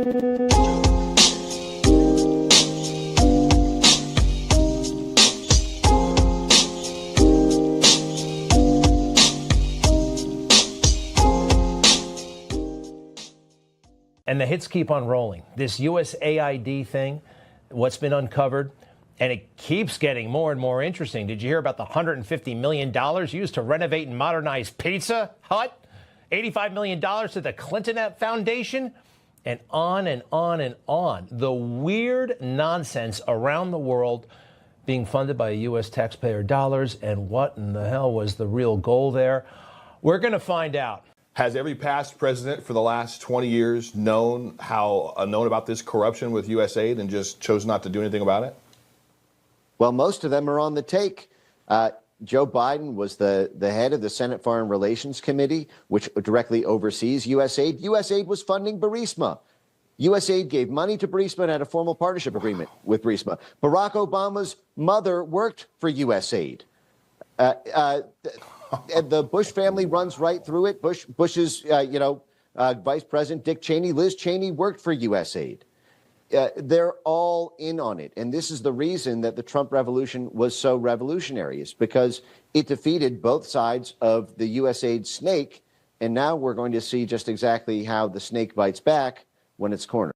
And the hits keep on rolling. This USAID thing, what's been uncovered, and it keeps getting more and more interesting. Did you hear about the $150 million used to renovate and modernize Pizza Hut? $85 million to the Clinton Foundation? And on and on and on. The weird nonsense around the world being funded by U.S. taxpayer dollars. And what in the hell was the real goal there? We're going to find out. Has every past president for the last 20 years known about this corruption with USAID and just chose not to do anything about it? Well, most of them are on the take. Joe Biden was the head of the Senate Foreign Relations Committee, which directly oversees USAID. USAID was funding Burisma. USAID gave money to Burisma and had a formal partnership agreement with Burisma. Barack Obama's mother worked for USAID. The Bush family runs right through it. Bush's, Vice President Dick Cheney, Liz Cheney worked for USAID. They're all in on it. And this is the reason that the Trump revolution was so revolutionary, is because it defeated both sides of the USAID snake. And now we're going to see just exactly how the snake bites back when it's cornered.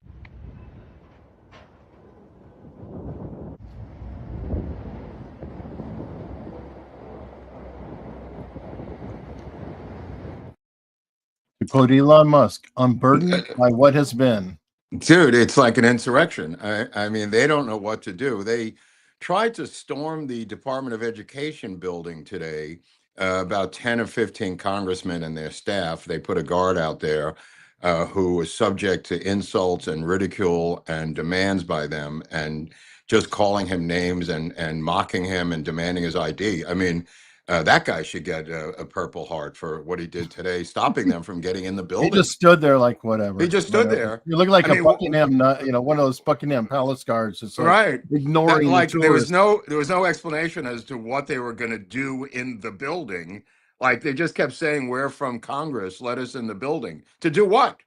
To quote Elon Musk, unburdened by what has been. Dude, it's like an insurrection. I mean, they don't know what to do. They tried to storm the Department of Education building today. About 10 or 15 congressmen and their staff. They put a guard out there who was subject to insults and ridicule and demands by them, and just calling him names and mocking him and demanding his ID. I mean, that guy should get a Purple Heart for what he did today, stopping them from getting in the building. He just stood there like whatever. He just stood there. You look like Buckingham, one of those Buckingham Palace guards. It's like right, ignoring. Like there was no explanation as to what they were going to do in the building. Like they just kept saying, "We're from Congress. Let us in the building." To do what?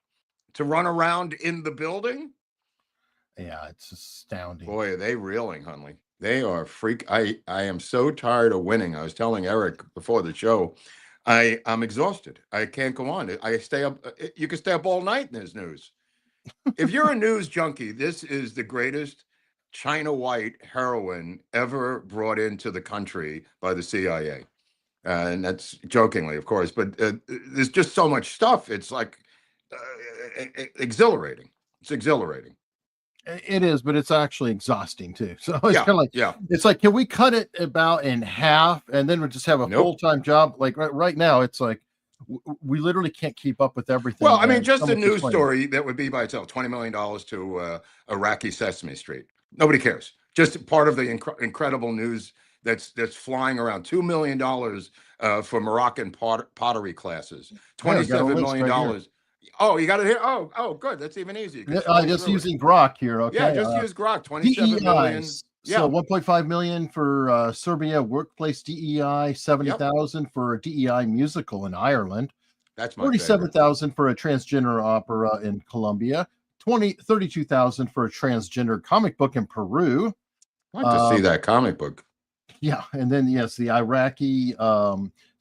To run around in the building? Yeah, it's astounding. Boy, are they reeling, Hunley. They are freak. I am so tired of winning. I was telling Eric before the show, I'm exhausted. I can't go on. I stay up. You can stay up all night in this news. If you're a news junkie, this is the greatest China White heroin ever brought into the country by the CIA. And that's jokingly, of course, but there's just so much stuff. It's like exhilarating. It's exhilarating. It is, but it's actually exhausting too. So it's kind of like, yeah, it's like, can we cut it about in half and then we just have a full-time job? Like right now, it's like we literally can't keep up with everything. Well, I mean, just a news story that would be by itself, $20 million to Iraqi Sesame Street. Nobody cares. Just part of the incredible news that's flying around. $2 million for Moroccan pottery classes. $27 million. Right. Oh, you got it here. Oh, good. That's even easier. Just using Grok here. Okay. Yeah, just use Grok. 27 million. Yeah. So 1.5 million for Serbia workplace DEI, 70,000 for a DEI musical in Ireland. That's my 47,000 for a transgender opera in Colombia. 32,000 for a transgender comic book in Peru. I'd like to see that comic book. Yeah, and then yes, the Iraqi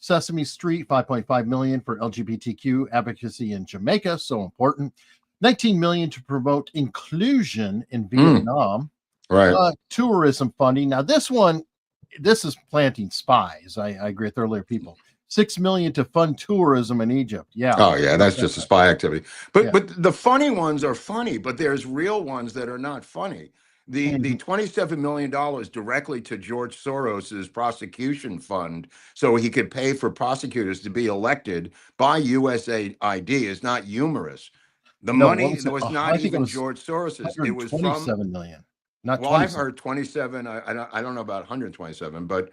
Sesame Street, 5.5 million for LGBTQ advocacy in Jamaica, so important. 19 million to promote inclusion in Vietnam. Right. Tourism funding. Now this is planting spies. I agree with earlier people. 6 million to fund tourism in Egypt. Yeah. Oh yeah, that's just a spy activity. But the funny ones are funny, but there's real ones that are not funny. The $27 million directly to George Soros's prosecution fund so he could pay for prosecutors to be elected by USAID is not humorous. The money was not even George Soros's. It was from 27 million. Not well, 27. I've heard 27. I don't know about 127, but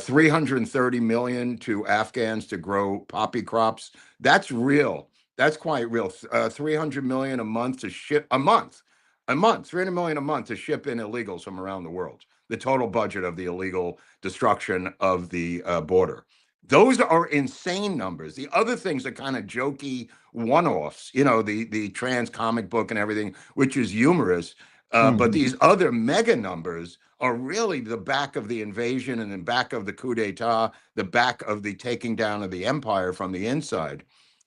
330 million to Afghans to grow poppy crops. That's real. That's quite real. 300 million a month to ship a month, 300 million a month to ship in illegals from around the world. The total budget of the illegal destruction of the border. Those are insane numbers. The other things are kind of jokey one-offs, you know, the trans comic book and everything, which is humorous. But these other mega numbers are really the back of the invasion and the back of the coup d'etat, the back of the taking down of the empire from the inside.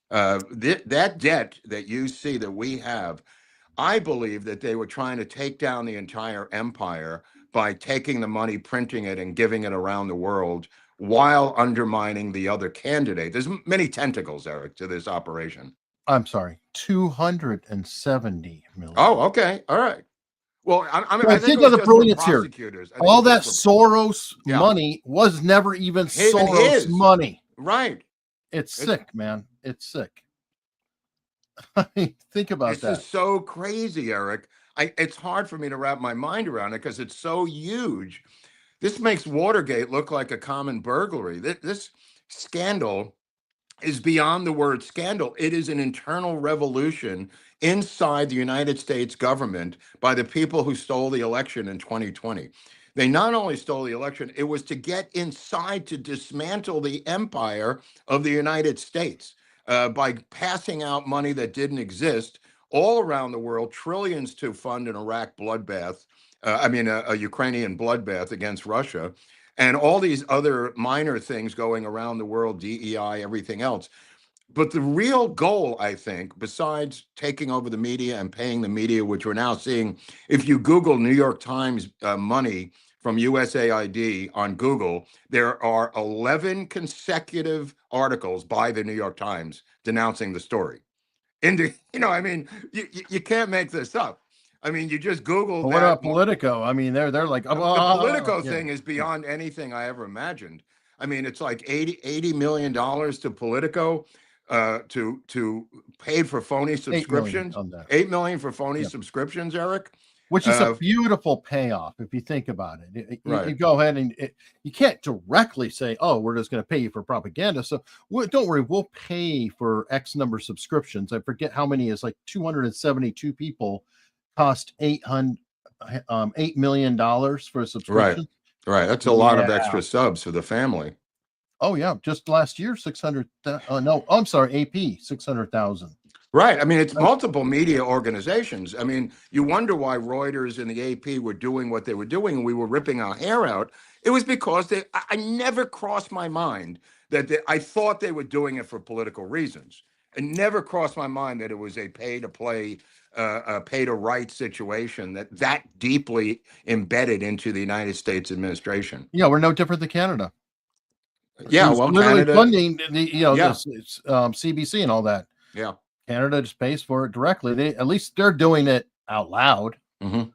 That debt that you see that we have, I believe that they were trying to take down the entire empire by taking the money, printing it, and giving it around the world while undermining the other candidate. There's many tentacles, Eric, to this operation. I'm sorry, 270 million. Oh, okay. All right. Well, I think of the brilliance here. All that Soros money was never even Soros money. Right. It's sick, man. It's sick. I mean, think about that. This is so crazy, Eric. It's hard for me to wrap my mind around it because it's so huge. This makes Watergate look like a common burglary. This scandal is beyond the word scandal. It is an internal revolution inside the United States government by the people who stole the election in 2020. They not only stole the election, it was to get inside to dismantle the empire of the United States by passing out money that didn't exist all around the world, trillions to fund an Iraq bloodbath, a Ukrainian bloodbath against Russia, and all these other minor things going around the world, DEI, everything else. But the real goal, I think, besides taking over the media and paying the media, which we're now seeing, if you Google New York Times money from USAID on Google, there are 11 consecutive articles by the New York Times denouncing the story. You can't make this up. I mean, you just Google. What about Politico? I mean, they're like, the Politico thing is beyond anything I ever imagined. I mean, it's like $80 million to Politico to pay for phony subscriptions. $8 million for phony subscriptions, Eric. Which is a beautiful payoff if you think about it. You go ahead and you can't directly say, "Oh, we're just going to pay you for propaganda." So don't worry, we'll pay for X number of subscriptions. I forget how many is like 272 people cost $8 million for a subscription. Right. That's a lot of extra subs for the family. Oh yeah, just last year 600. No, I'm sorry, AP 600,000. Right. I mean, it's multiple media organizations. I mean, you wonder why Reuters and the AP were doing what they were doing, and we were ripping our hair out. It was because I never crossed my mind that I thought they were doing it for political reasons. It never crossed my mind that it was a pay-to-play, pay-to-write situation that deeply embedded into the United States administration. Yeah, we're no different than Canada. Yeah, well, literally Canada, funding the CBC and all that. Yeah. Canada just pays for it directly. At least they're doing it out loud. Mm-hmm.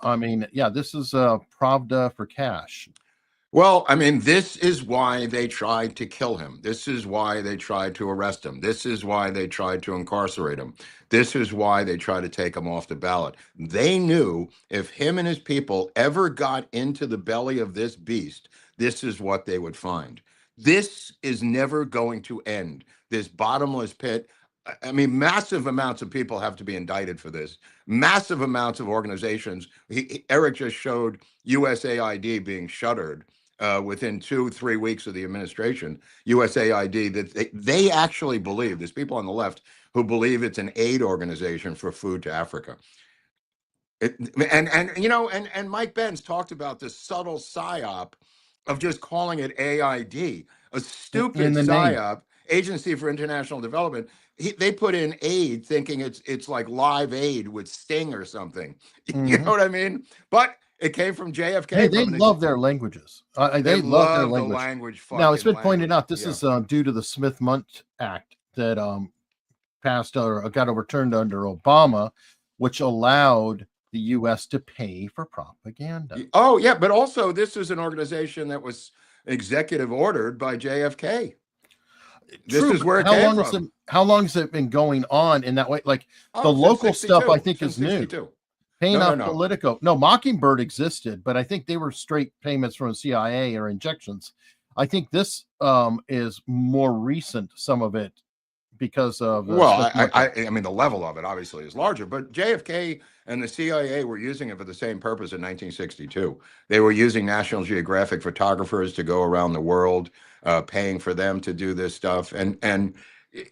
I mean, yeah, this is Pravda for cash. Well, I mean, this is why they tried to kill him. This is why they tried to arrest him. This is why they tried to incarcerate him. This is why they tried to take him off the ballot. They knew if him and his people ever got into the belly of this beast, this is what they would find. This is never going to end. This bottomless pit. I mean, massive amounts of people have to be indicted for this. Massive amounts of organizations. Eric just showed USAID being shuttered within 2-3 weeks of the administration. USAID, that they actually believe, there's people on the left who believe it's an aid organization for food to Africa. And Mike Benz talked about this subtle psyop of just calling it AID, a stupid psyop, Agency for International Development. They put in aid thinking it's like Live Aid with Sting or something. Mm-hmm. You know what I mean? But it came from JFK. Hey, they love their languages. They love their language. Now, it's been pointed out this is due to the Smith-Mundt Act that passed or got overturned under Obama, which allowed the U.S. to pay for propaganda. Oh, yeah. But also, this is an organization that was executive ordered by JFK. This is where it came from. How long has it been going on in that way? Like the local stuff, I think, is new. Paying out Politico. No, Mockingbird existed, but I think they were straight payments from the CIA or injections. I think this is more recent, some of it because of Well, I mean, the level of it obviously is larger, but JFK and the CIA were using it for the same purpose in 1962. They were using National Geographic photographers to go around the world, paying for them to do this stuff. And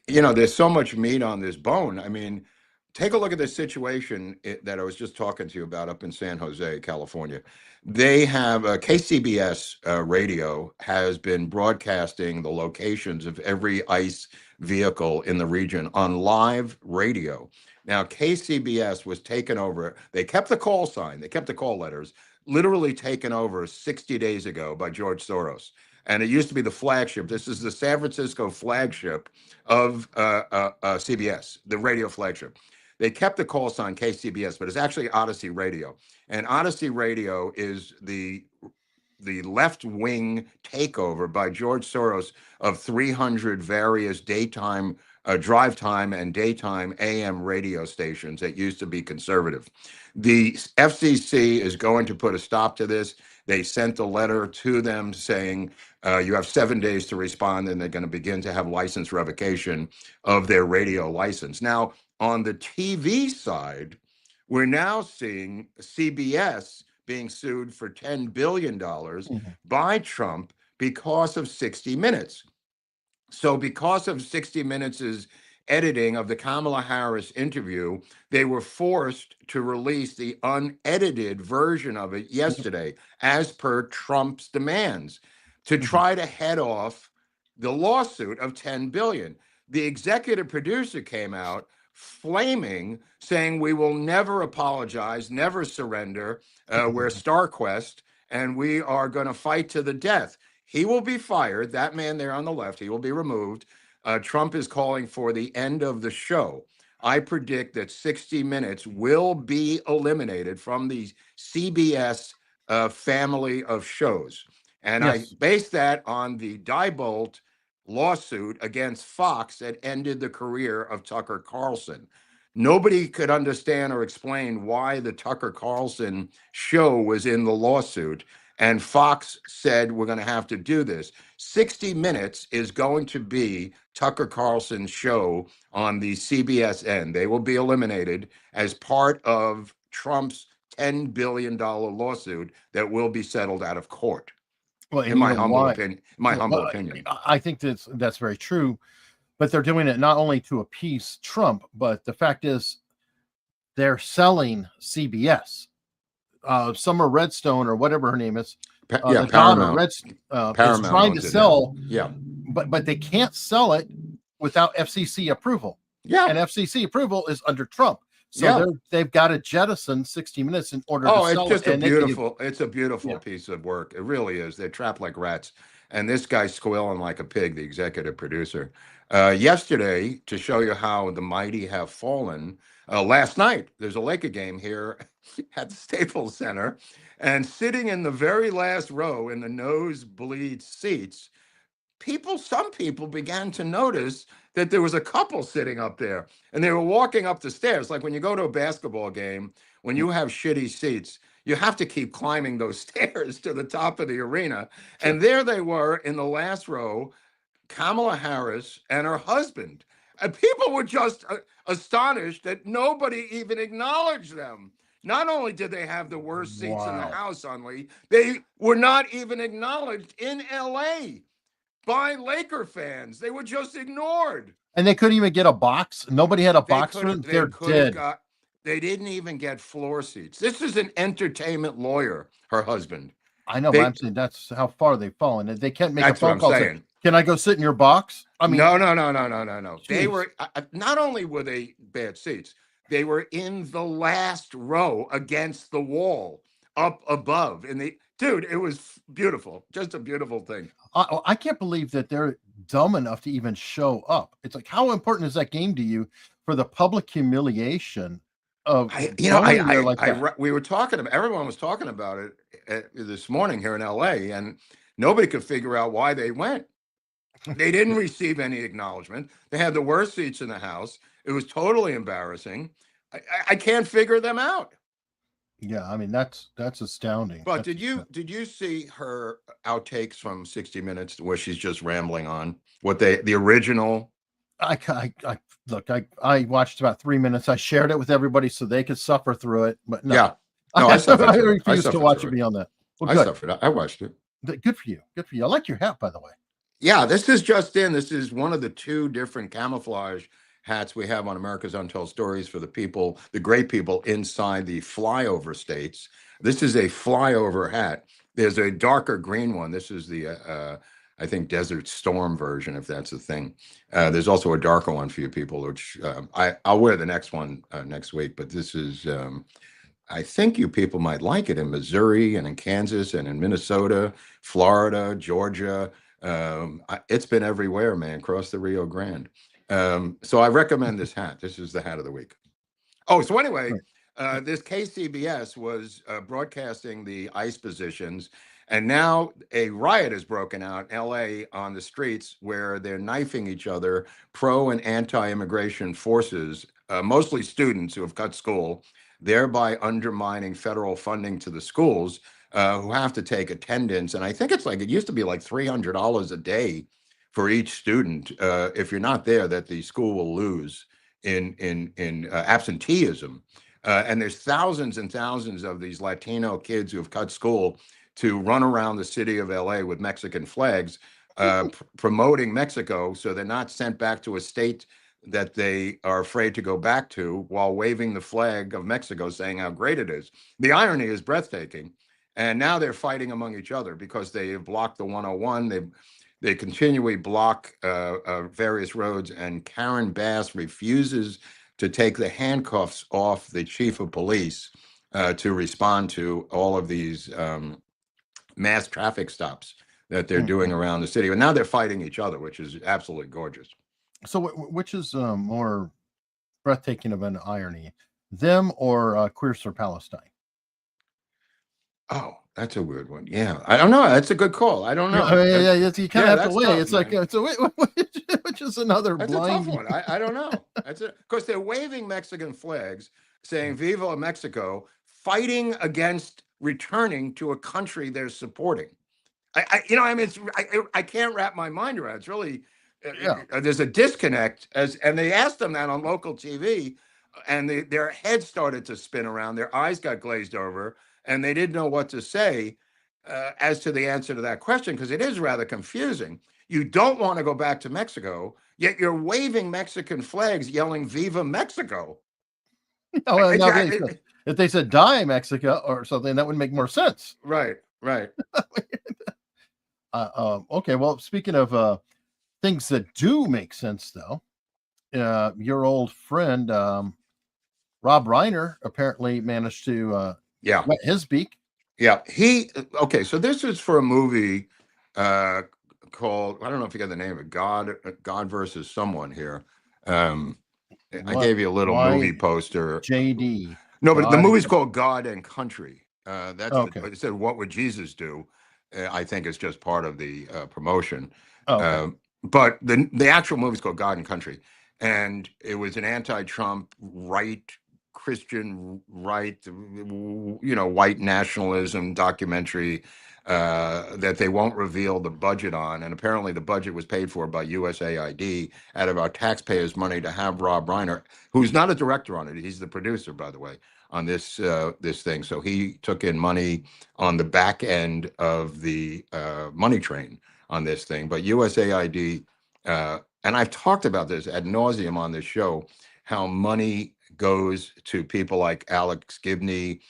you know, there's so much meat on this bone. I mean, take a look at this situation that I was just talking to you about up in San Jose, California. They have KCBS radio has been broadcasting the locations of every ICE vehicle in the region on live radio. Now, KCBS was taken over. They kept the call sign, they kept the call letters, literally taken over 60 days ago by George Soros. And it used to be the flagship. This is the San Francisco flagship of CBS, the radio flagship. They kept the call sign KCBS, but it's actually Odyssey Radio. And Odyssey Radio is the left-wing takeover by George Soros of 300 various daytime, drive time and daytime AM radio stations that used to be conservative. The FCC is going to put a stop to this. They sent a letter to them saying, you have 7 days to respond, and they're going to begin to have license revocation of their radio license. Now, on the TV side, we're now seeing CBS being sued for $10 billion by Trump because of 60 Minutes. So because of 60 Minutes' editing of the Kamala Harris interview, they were forced to release the unedited version of it yesterday, as per Trump's demands, to try to head off the lawsuit of $10 billion. The executive producer came out flaming, saying, we will never apologize, never surrender. We're StarQuest, and we are going to fight to the death. He will be fired. That man there on the left, he will be removed. Trump is calling for the end of the show. I predict that 60 Minutes will be eliminated from the CBS family of shows. And yes, I base that on the Diebold lawsuit against Fox that ended the career of Tucker Carlson. Nobody could understand or explain why the Tucker Carlson show was in the lawsuit. And Fox said, we're going to have to do this. 60 Minutes is going to be Tucker Carlson's show on the CBS end. They will be eliminated as part of Trump's $10 billion lawsuit that will be settled out of court. Well, in my humble opinion, opinion. I think that's very true, but they're doing it not only to appease Trump, but the fact is they're selling CBS. Summer Redstone or whatever her name is, Paramount. Is trying to sell, but they can't sell it without FCC approval. Yeah, and FCC approval is under Trump. So they've got to jettison 60 Minutes in order to sell it. Oh, it's just a beautiful piece of work. It really is. They're trapped like rats. And this guy's squealing like a pig, the executive producer. Yesterday, to show you how the mighty have fallen, last night, there's a Laker game here at the Staples Center. And sitting in the very last row in the nosebleed seats, some people began to notice that there was a couple sitting up there, and they were walking up the stairs. Like when you go to a basketball game, when you have shitty seats, you have to keep climbing those stairs to the top of the arena. And there they were in the last row, Kamala Harris and her husband. And people were just astonished that nobody even acknowledged them. Not only did they have the worst seats in the house, Hunley, they were not even acknowledged in LA by Laker fans. They were just ignored. And they couldn't even get a box. Nobody had a box for them. They're dead. They didn't even get floor seats. This is an entertainment lawyer, her husband. I know, but I'm saying that's how far they've fallen. They can't make a phone call saying, can I go sit in your box? I mean, no. Geez. They were, not only were they bad seats, they were in the last row against the wall up above. Dude, it was beautiful. Just a beautiful thing. I can't believe that they're dumb enough to even show up. It's like, how important is that game to you for the public humiliation of, we were talking about, everyone was talking about it this morning here in LA, and nobody could figure out why they went. They didn't receive any acknowledgement. They had the worst seats in the house. It was totally embarrassing. I can't figure them out. Yeah, I mean that's astounding. But did you see her outtakes from 60 Minutes where she's just rambling on what the original Look, I watched about 3 minutes. I shared it with everybody so they could suffer through it. But no, Yeah. No, I suffered I through it. I refuse to suffered watch through it it. beyond that. Well, I good. suffered. I watched it. Good for you. Good for you. I like your hat, by the way. Yeah, this is just in. This is one of the two different camouflage hats we have on America's Untold Stories for the people, the great people inside the flyover states. This is a flyover hat. There's a darker green one. This is the, I think, Desert Storm version, if that's a thing. There's also a darker one for you people, which I'll wear the next one next week. But this is, I think you people might like it in Missouri and in Kansas and in Minnesota, Florida, Georgia. It's been everywhere, man, across the Rio Grande. So I recommend this hat. This is the hat of the week. Oh, so anyway, this KCBS was broadcasting the ICE positions, and now a riot has broken out in LA on the streets where they're knifing each other, pro and anti-immigration forces, mostly students who have cut school, thereby undermining federal funding to the schools who have to take attendance. And I think it's like, it used to be like $300 a day for each student. If you're not there, that the school will lose in absenteeism. And there's thousands and thousands of these Latino kids who have cut school to run around the city of LA with Mexican flags, promoting Mexico so they're not sent back to a state that they are afraid to go back to, while waving the flag of Mexico, saying how great it is. The irony is breathtaking. And now they're fighting among each other because they have blocked the 101. They continually block various roads, and Karen Bass refuses to take the handcuffs off the chief of police to respond to all of these mass traffic stops that they're doing around the city. And now they're fighting each other, which is absolutely gorgeous. So, which is more breathtaking of an irony, them or Queers for Palestine? Oh, that's a weird one. Yeah, I don't know. That's a good call. I don't know. Yeah. You kind of have to weigh. Tough, it's like, which is another that's blind. a tough one. I don't know. That's it, because they're waving Mexican flags, saying "Viva Mexico," fighting against returning to a country they're supporting. I can't wrap my mind around it. It's really, there's a disconnect, and they asked them that on local TV, and their heads started to spin around, their eyes got glazed over, and they didn't know what to say as to the answer to that question, because it is rather confusing. You don't want to go back to Mexico, yet you're waving Mexican flags, yelling "Viva Mexico." If they said "Die Mexico" or something, that would make more sense. Right. Okay, well, speaking of things that do make sense, though, your old friend Rob Reiner apparently managed to wet his beak. Yeah, so this is for a movie called, I don't know if you got the name of it, God versus Someone here. I gave you a little movie poster. JD. No, but the movie's called God and Country. That's okay. It said, "What would Jesus do?" I think it's just part of the promotion. Okay. But the actual movie's called God and Country, and it was an anti-Trump Christian right, white nationalism documentary that they won't reveal the budget on. And apparently the budget was paid for by USAID out of our taxpayers' money to have Rob Reiner, who's not a director on it. He's the producer, by the way, on this thing. So he took in money on the back end of the money train on this thing. But USAID, and I've talked about this ad nauseum on this show, how money goes to people like Alex Gibney,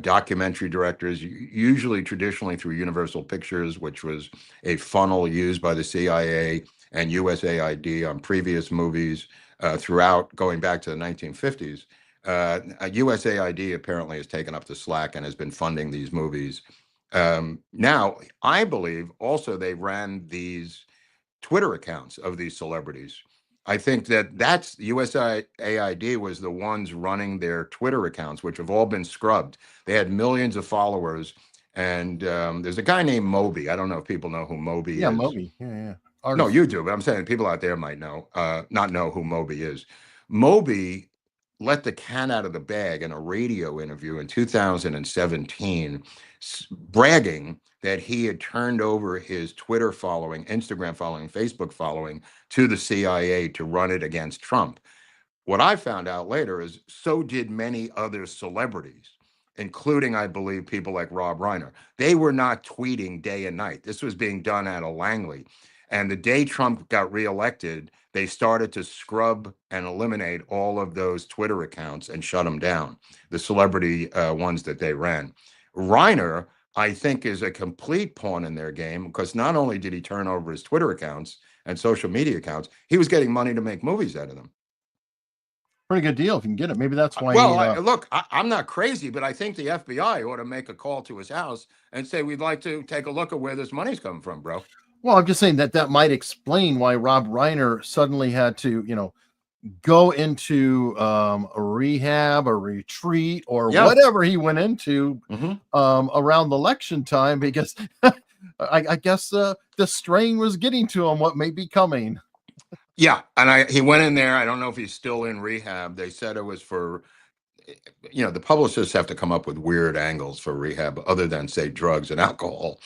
documentary directors, usually traditionally through Universal Pictures, which was a funnel used by the CIA and USAID on previous movies throughout, going back to the 1950s. USAID apparently has taken up the slack and has been funding these movies. Now, I believe also they ran these Twitter accounts of these celebrities. I think that's USAID was the ones running their Twitter accounts, which have all been scrubbed. They had millions of followers. And there's a guy named Moby. I don't know if people know who Moby is. Yeah, Moby. Yeah. No, you do, but I'm saying people out there might know, not know who Moby is. Moby let the cat out of the bag in a radio interview in 2017, bragging that he had turned over his Twitter following, Instagram following, Facebook following to the CIA to run it against Trump. What I found out later is so did many other celebrities, including, I believe, people like Rob Reiner. They were not tweeting day and night. This was being done out of Langley. And the day Trump got reelected, they started to scrub and eliminate all of those Twitter accounts and shut them down, the celebrity ones that they ran. Reiner, I think, is a complete pawn in their game, because not only did he turn over his Twitter accounts and social media accounts, he was getting money to make movies out of them. Pretty good deal if you can get it. Maybe that's why. Well, look, I'm not crazy, but I think the FBI ought to make a call to his house and say, we'd like to take a look at where this money's coming from, bro. Well, I'm just saying that might explain why Rob Reiner suddenly had to, go into a rehab, a retreat, or whatever he went into around the election time, because I guess the strain was getting to him, what may be coming. Yeah, and he went in there. I don't know if he's still in rehab. They said it was for, the publicists have to come up with weird angles for rehab other than, say, drugs and alcohol,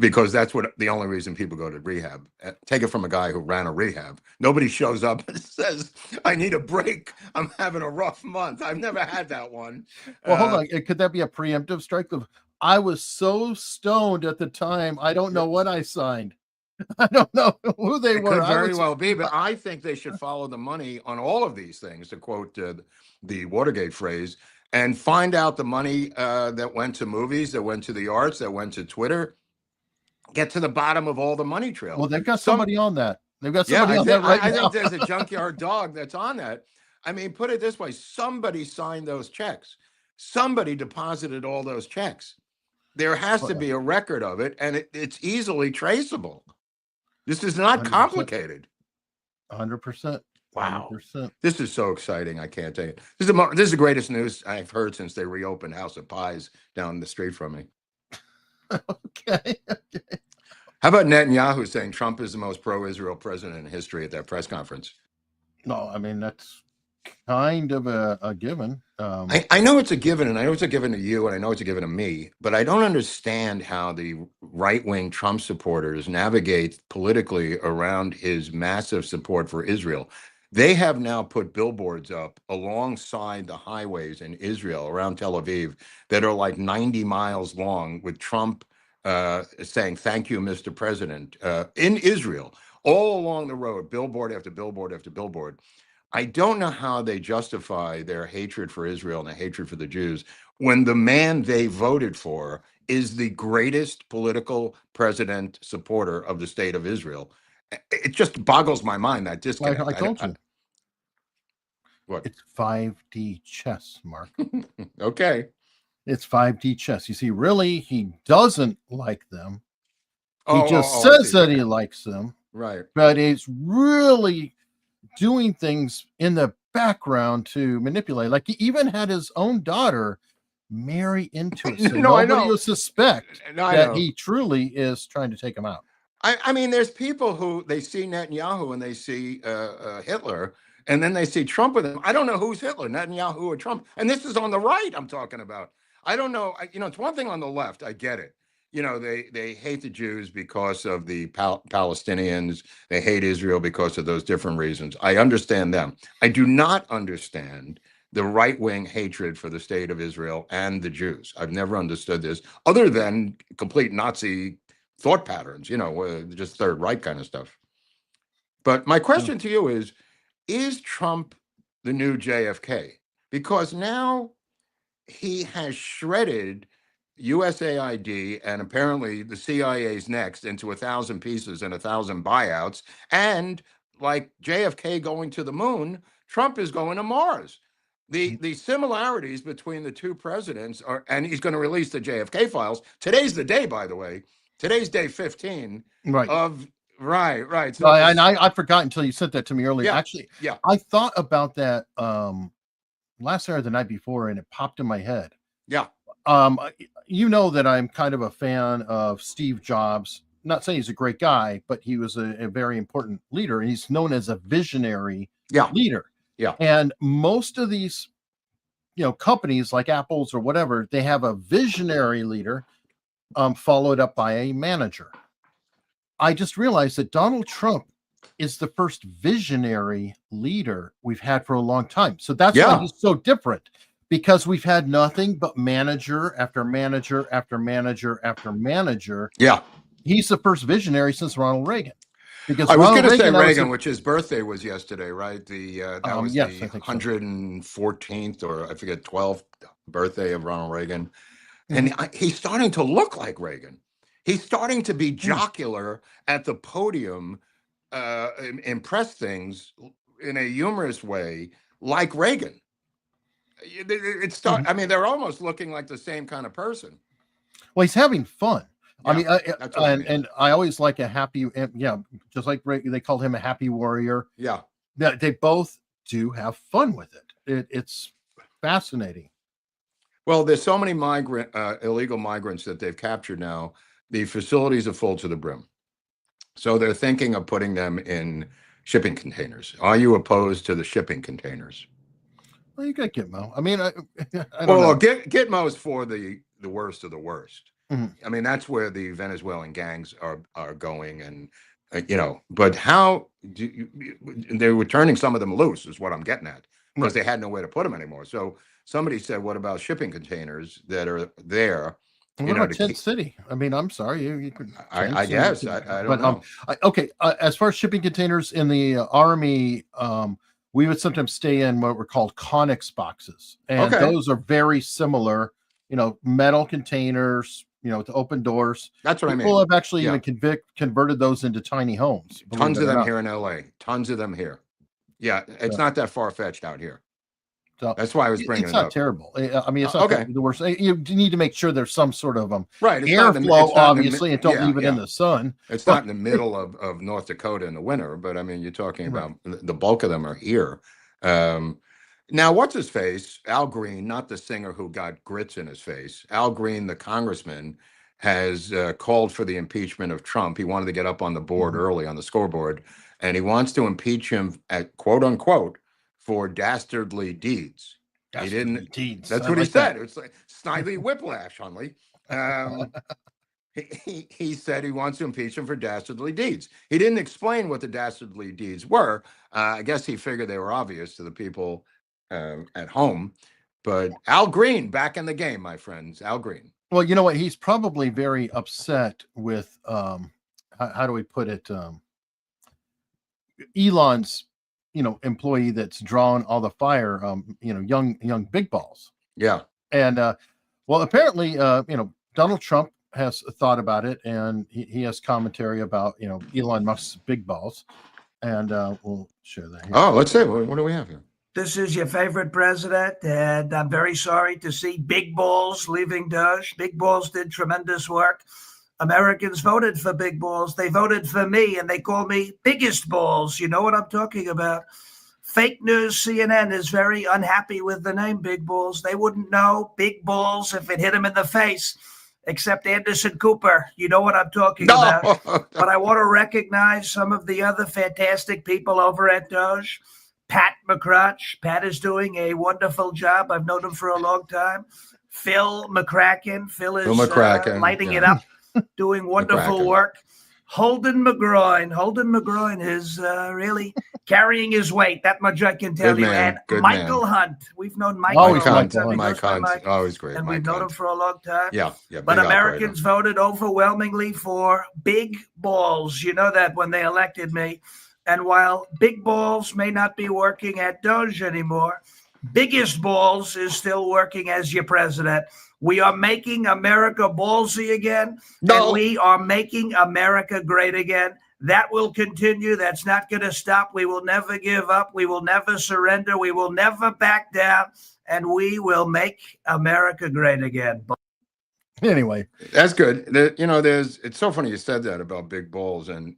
because that's the only reason people go to rehab. Take it from a guy who ran a rehab. Nobody shows up and says, I need a break. I'm having a rough month. I've never had that one. Well, hold on. Could that be a preemptive strike of, I was so stoned at the time, I don't know what I signed. I don't know who they were. Could very well be, but I think they should follow the money on all of these things, to quote the Watergate phrase, and find out the money that went to movies, that went to the arts, that went to Twitter. Get to the bottom of all the money trails. Well, they've got somebody on that. They've got somebody on that right now. I think there's a junkyard dog that's on that. I mean, put it this way: somebody signed those checks. Somebody deposited all those checks. There has to be a record of it, and it's easily traceable. This is not 100%. Complicated. 100%. Wow. 100%. This is so exciting. I can't tell you. This is the greatest news I've heard since they reopened House of Pies down the street from me. Okay. How about Netanyahu saying Trump is the most pro-Israel president in history at that press conference? No, I mean, that's kind of a given. I know it's a given, and I know it's a given to you, and I know it's a given to me, but I don't understand how the right-wing Trump supporters navigate politically around his massive support for Israel. They have now put billboards up alongside the highways in Israel around Tel Aviv that are like 90 miles long, with Trump saying, "Thank you, Mr. President," in Israel, all along the road, billboard after billboard after billboard. I don't know how they justify their hatred for Israel and their hatred for the Jews when the man they voted for is the greatest political president supporter of the state of Israel. It just boggles my mind, that disconnect. I told you. What? It's 5D chess, Mark. Okay. It's 5D chess. You see, really, he doesn't like them. He just says that he likes them. Right. But he's really doing things in the background to manipulate. Like, he even had his own daughter marry into it. So nobody will suspect that he truly is trying to take him out. I mean, there's people who they see Netanyahu and they see Hitler, and then they see Trump with him. I don't know who's Hitler, Netanyahu or Trump. And this is on the right I'm talking about. I don't know. It's one thing on the left. I get it. They hate the Jews because of the Palestinians. They hate Israel because of those different reasons. I understand them. I do not understand the right-wing hatred for the state of Israel and the Jews. I've never understood this, other than complete Nazi thought patterns, just Third Reich kind of stuff. But my question to you is Trump the new JFK? Because now he has shredded USAID and apparently the CIA's next into 1,000 pieces and 1,000 buyouts. And like JFK going to the moon, Trump is going to Mars. The similarities between the two presidents are, and he's going to release the JFK files. Today's the day, by the way. Today's day 15 of right. So I forgot until you sent that to me earlier. Yeah, Actually, I thought about that last night or the night before, and it popped in my head. Yeah. You know that I'm kind of a fan of Steve Jobs. Not saying he's a great guy, but he was a very important leader, and he's known as a visionary leader. Yeah. And most of these, companies like Apple's or whatever, they have a visionary leader, followed up by a manager. I just realized that Donald Trump is the first visionary leader we've had for a long time. So that's why he's so different, because we've had nothing but manager after manager after manager after manager. Yeah. He's the first visionary since Ronald Reagan. Because I was Ronald going to say Reagan, Reagan, which his birthday was yesterday, right? That was yes, the I think so. 114th or I forget 12th birthday of Ronald Reagan, and he's starting to look like Reagan. He's starting to be jocular at the podium, impress things in a humorous way, like Reagan. I mean, they're almost looking like the same kind of person. Well, he's having fun. Yeah, I mean, and I always like a happy, just like they called him a happy warrior. Yeah. They both do have fun with it. It's fascinating. Well, there's so many illegal migrants that they've captured now. The facilities are full to the brim. So they're thinking of putting them in shipping containers. Are you opposed to the shipping containers? Well, you got Gitmo. I mean, I don't well, know. Gitmo is for the worst of the worst. Mm-hmm. I mean, that's where the Venezuelan gangs are going, and But how they were turning some of them loose is what I'm getting at, because they had nowhere to put them anymore. So somebody said, "What about shipping containers that are there?" What about Tent City? I mean, I'm sorry, you could. I guess I don't know. Okay, as far as shipping containers in the Army, we would sometimes stay in what were called Conex boxes, and those are very similar. Metal containers. With open doors. That's what I mean. People have actually even converted those into tiny homes. Tons of them here in LA. Tons of them here. Yeah, it's not that far-fetched out here. So that's why I was bringing it up. It's not terrible. I mean, it's not the worst. You need to make sure there's some sort of airflow, obviously, and don't leave it in the sun. It's not in the middle of North Dakota in the winter, but I mean, you're talking about the bulk of them are here. Now, what's his face? Al Green, not the singer who got grits in his face. Al Green, the congressman, has called for the impeachment of Trump. He wanted to get up on the board early on the scoreboard, and he wants to impeach him at quote unquote for dastardly deeds. Deeds. That's what he said. It's like snidely whiplash, Hunley. He said he wants to impeach him for dastardly deeds. He didn't explain what the dastardly deeds were. I guess he figured they were obvious to the people at home, but Al Green back in the game, my friends. Al Green. Well, you know what? He's probably very upset with how do we put it? Elon's, employee that's drawn all the fire. Young big balls. Yeah. And well, apparently, Donald Trump has thought about it, and he has commentary about Elon Musk's big balls, and we'll share that here. Oh, let's see. What do we have here? This is your favorite president, and I'm very sorry to see Big Balls leaving Doge. Big Balls did tremendous work. Americans voted for Big Balls. They voted for me, and they call me Biggest Balls. You know what I'm talking about. Fake news CNN is very unhappy with the name Big Balls. They wouldn't know Big Balls if it hit him in the face, except Anderson Cooper. You know what I'm talking about. But I want to recognize some of the other fantastic people over at Doge. Pat McCrutch. Pat is doing a wonderful job. I've known him for a long time. Phil McCracken. Phil is lighting it up, doing wonderful work. Holden McGroin is really carrying his weight. That much I can tell you. And Michael Hunt. We've known Michael. Mike Hunt. Always great. And we've known him for a long time. Yeah. But Americans voted overwhelmingly for Big Balls. You know that when they elected me. And while Big Balls may not be working at Doge anymore, Biggest Balls is still working as your president. We are making America ballsy again, and we are making America great again. That will continue. That's not going to stop. We will never give up. We will never surrender. We will never back down, and we will make America great again. Anyway, that's good. It's so funny you said that about Big Balls and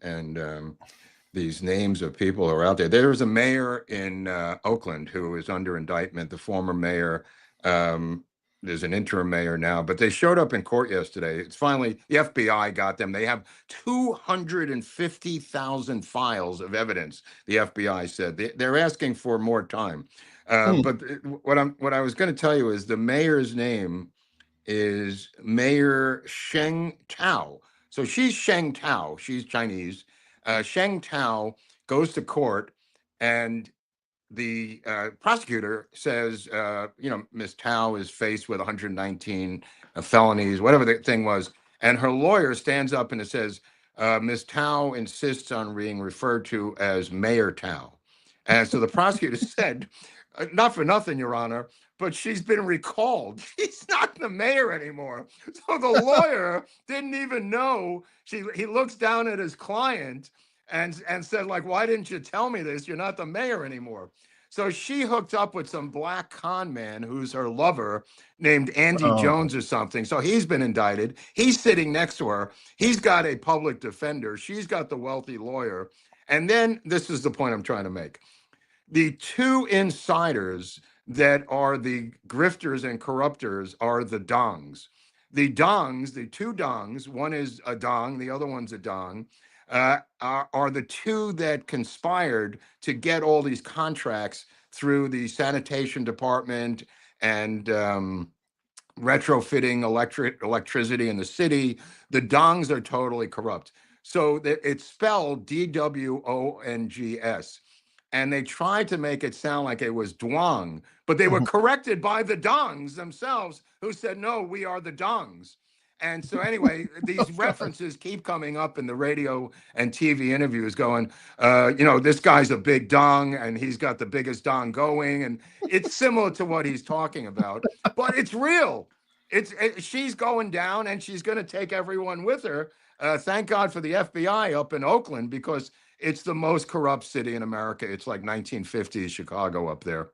these names of people who are out there. There was a mayor in Oakland who is under indictment, the former mayor. There's an interim mayor now, but they showed up in court yesterday. It's finally, the FBI got them. They have 250,000 files of evidence, the FBI said. They're asking for more time. But what I was going to tell you is the mayor's name is Mayor Sheng Tao. So she's Sheng Tao. She's Chinese. Sheng Tao goes to court, and the prosecutor says, Ms. Tao is faced with 119 felonies, whatever the thing was. And her lawyer stands up and it says, Ms. Tao insists on being referred to as Mayor Tao. And so the prosecutor said, not for nothing, Your Honor, but she's been recalled. She's not the mayor anymore. So the lawyer didn't even know. He looks down at his client and said, like, why didn't you tell me this? You're not the mayor anymore. So she hooked up with some black con man who's her lover named Andy Jones or something. So he's been indicted. He's sitting next to her. He's got a public defender. She's got the wealthy lawyer. And then this is the point I'm trying to make. The two insiders that are the grifters and corruptors are the dongs. The two dongs, one is a dong, the other one's a dong, are the two that conspired to get all these contracts through the sanitation department and retrofitting electricity in the city. The dongs are totally corrupt. So it's spelled DWONGS. And they tried to make it sound like it was Duong, but they were corrected by the dongs themselves, who said, no, we are the dongs. And so anyway, these references keep coming up in the radio and TV interviews going, this guy's a big dong and he's got the biggest dong going. And it's similar to what he's talking about, but it's real. She's going down and she's going to take everyone with her. Thank God for the FBI up in Oakland, because it's the most corrupt city in America. It's like 1950s Chicago up there.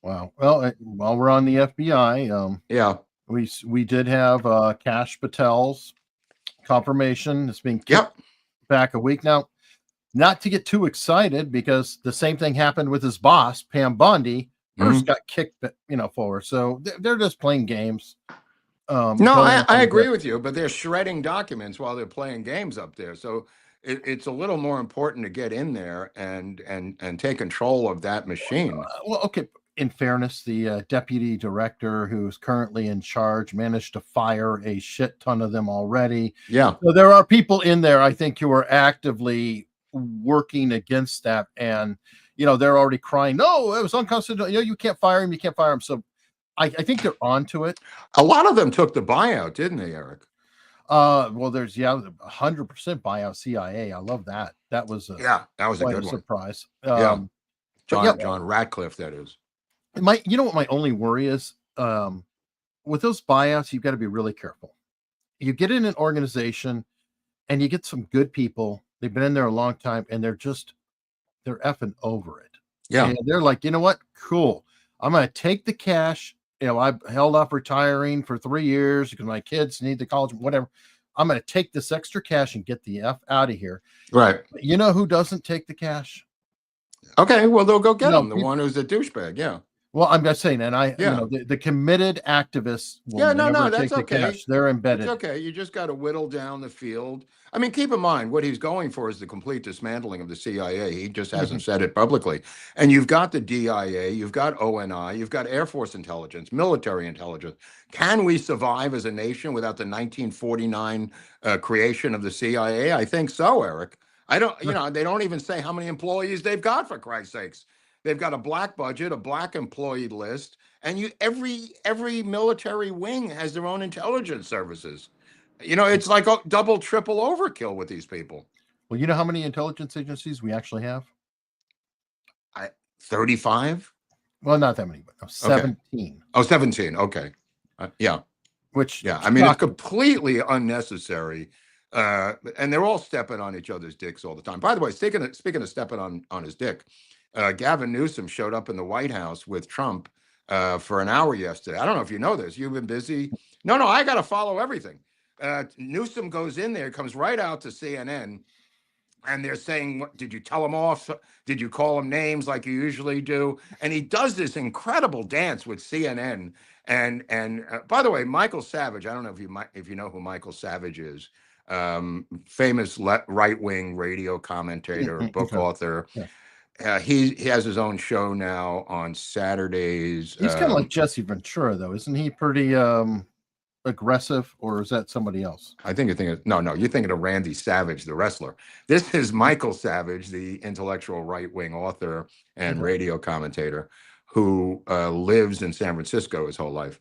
Wow. Well, while we're on the FBI, yeah, we did have Kash Patel's confirmation. It's being kicked back a week now. Not to get too excited, because the same thing happened with his boss, Pam Bondi. First got kicked, forward. So they're just playing games. No, I agree with you, but they're shredding documents while they're playing games up there. So it's a little more important to get in there and take control of that machine. Well, okay. In fairness, the deputy director who's currently in charge managed to fire a shit ton of them already. Yeah. So there are people in there, I think, who are actively working against that. And, they're already crying, no, it was unconstitutional. You can't fire him. You can't fire him. So I think they're onto it. A lot of them took the buyout, didn't they, Eric? Well, there's 100% buyout CIA. I love that. That was a good surprise. John Ratcliffe, that is. What my only worry is, with those buyouts, you've got to be really careful. You get in an organization and you get some good people. They've been in there a long time and they're effing over it. Yeah. And they're like, you know what? Cool. I'm going to take the cash. I held off retiring for 3 years because my kids need the college, whatever. I'm going to take this extra cash and get the F out of here. Right. You know who doesn't take the cash? Okay. Well, they'll go get him. The one who's a douchebag. Yeah. Well, I'm just saying, and the committed activists will never take the cash. They're embedded. It's okay. You just got to whittle down the field. I mean, keep in mind, what he's going for is the complete dismantling of the CIA. He just hasn't said it publicly. And you've got the DIA, you've got ONI, you've got Air Force intelligence, military intelligence. Can we survive as a nation without the 1949 creation of the CIA? I think so, Eric. They don't even say how many employees they've got, for Christ's sakes. They've got a black budget, a black employee list, and every military wing has their own intelligence services. It's like a double, triple overkill with these people. Well, you know how many intelligence agencies we actually have? 35? Well, not that many, but 17. Okay. Oh, 17. Okay. Yeah. It's completely unnecessary. And they're all stepping on each other's dicks all the time. By the way, speaking of stepping on his dick, Gavin Newsom showed up in the White House with Trump for an hour yesterday. I don't know if you know this. You've been busy. No, I got to follow everything. Newsom goes in there, comes right out to CNN, and they're saying, did you tell him off? Did you call him names like you usually do? And he does this incredible dance with CNN. And by the way, Michael Savage, I don't know if you know who Michael Savage is, famous right-wing radio commentator, book author. Yeah. He has his own show now on Saturdays. He's kind of like Jesse Ventura, though, isn't he? Pretty aggressive, or is that somebody else? I think you're thinking, no, you're thinking of Randy Savage, the wrestler. This is Michael Savage, the intellectual right-wing author and radio commentator who lives in San Francisco his whole life.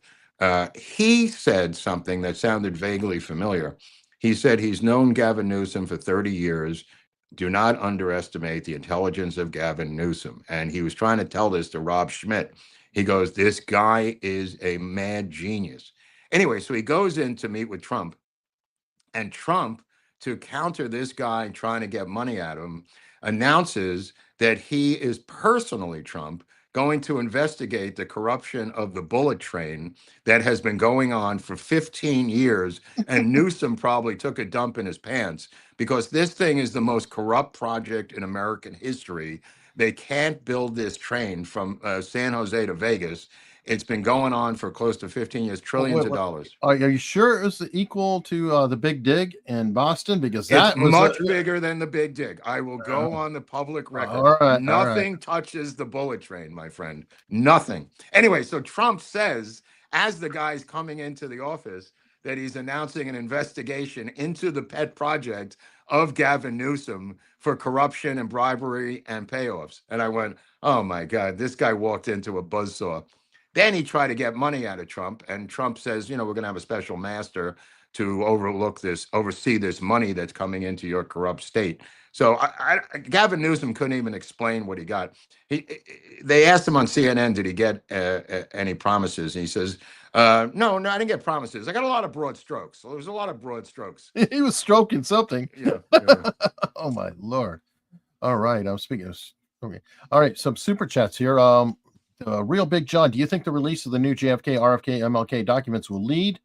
He said something that sounded vaguely familiar. He said he's known Gavin Newsom for 30 years. Do not underestimate the intelligence of Gavin Newsom. And he was trying to tell this to Rob Schmidt. He goes, this guy is a mad genius. Anyway, so he goes in to meet with Trump, and Trump, to counter this guy trying to get money out of him, announces that he is personally, Trump, going to investigate the corruption of the bullet train that has been going on for 15 years. And Newsom probably took a dump in his pants because this thing is the most corrupt project in American history. They can't build this train from San Jose to Vegas. It's been going on for close to 15 years, trillions of dollars. Are you sure it was equal to the Big Dig in Boston? Because that it's was much bigger than the Big Dig. I will go on the public record. Nothing touches the bullet train, my friend. Nothing. Anyway, so Trump says, as the guy's coming into the office, that he's announcing an investigation into the pet project of Gavin Newsom for corruption and bribery and payoffs. And I went, oh my God, this guy walked into a buzzsaw. Then he tried to get money out of Trump, and Trump says, we're going to have a special master to oversee this money that's coming into your corrupt state. So Gavin Newsom couldn't even explain what he got. They asked him on CNN, did he get any promises? And he says, no, I didn't get promises. I got a lot of broad strokes. So there was a lot of broad strokes. He was stroking something. Yeah. Oh my Lord. All right. I'm speaking of, okay. All right. Some super chats here. Real Big John, do you think the release of the new JFK, RFK, MLK documents will lead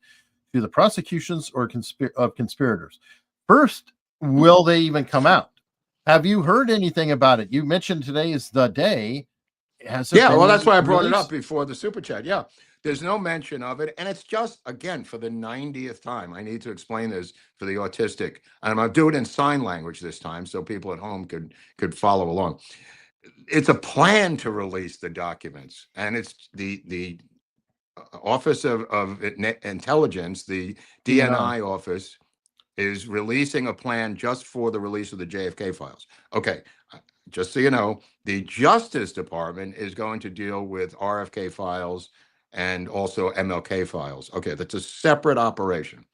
to the prosecutions or of conspirators? First, will they even come out? Have you heard anything about it? You mentioned today is the day. Well, that's why I brought it up before the super chat. Yeah, there's no mention of it. And it's just, again, for the 90th time, I need to explain this for the autistic. And I'm going to do it in sign language this time so people at home could follow along. It's a plan to release the documents, and it's the Office of Intelligence, the DNI office, is releasing a plan just for the release of the JFK files. Okay, just so you know, the Justice Department is going to deal with RFK files and also MLK files. Okay, that's a separate operation.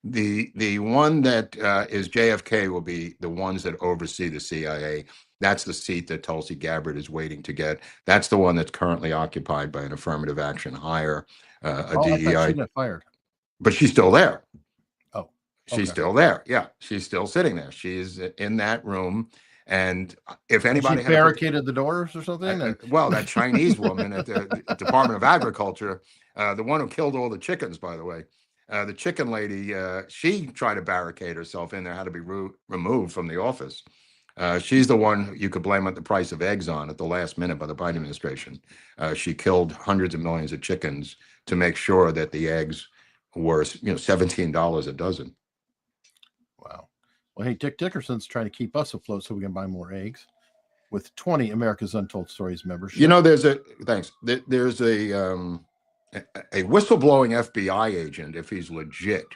The one that is JFK will be the ones that oversee the CIA. That's the seat that Tulsi Gabbard is waiting to get. That's the one that's currently occupied by an affirmative action hire, a DEI. I thought she got fired. But she's still there. Oh, she's still there. Yeah, she's still sitting there. She's in that room. And if anybody she barricaded the doors or something, well, that Chinese woman at the Department of Agriculture, the one who killed all the chickens, by the way. The chicken lady, she tried to barricade herself in there, had to be removed from the office. She's the one you could blame at the price of eggs on at the last minute by the Biden administration. She killed hundreds of millions of chickens to make sure that the eggs were, $17 a dozen. Wow. Well, hey, Dick Dickerson's trying to keep us afloat so we can buy more eggs with 20 America's Untold Stories membership. There's a whistleblowing FBI agent, if he's legit,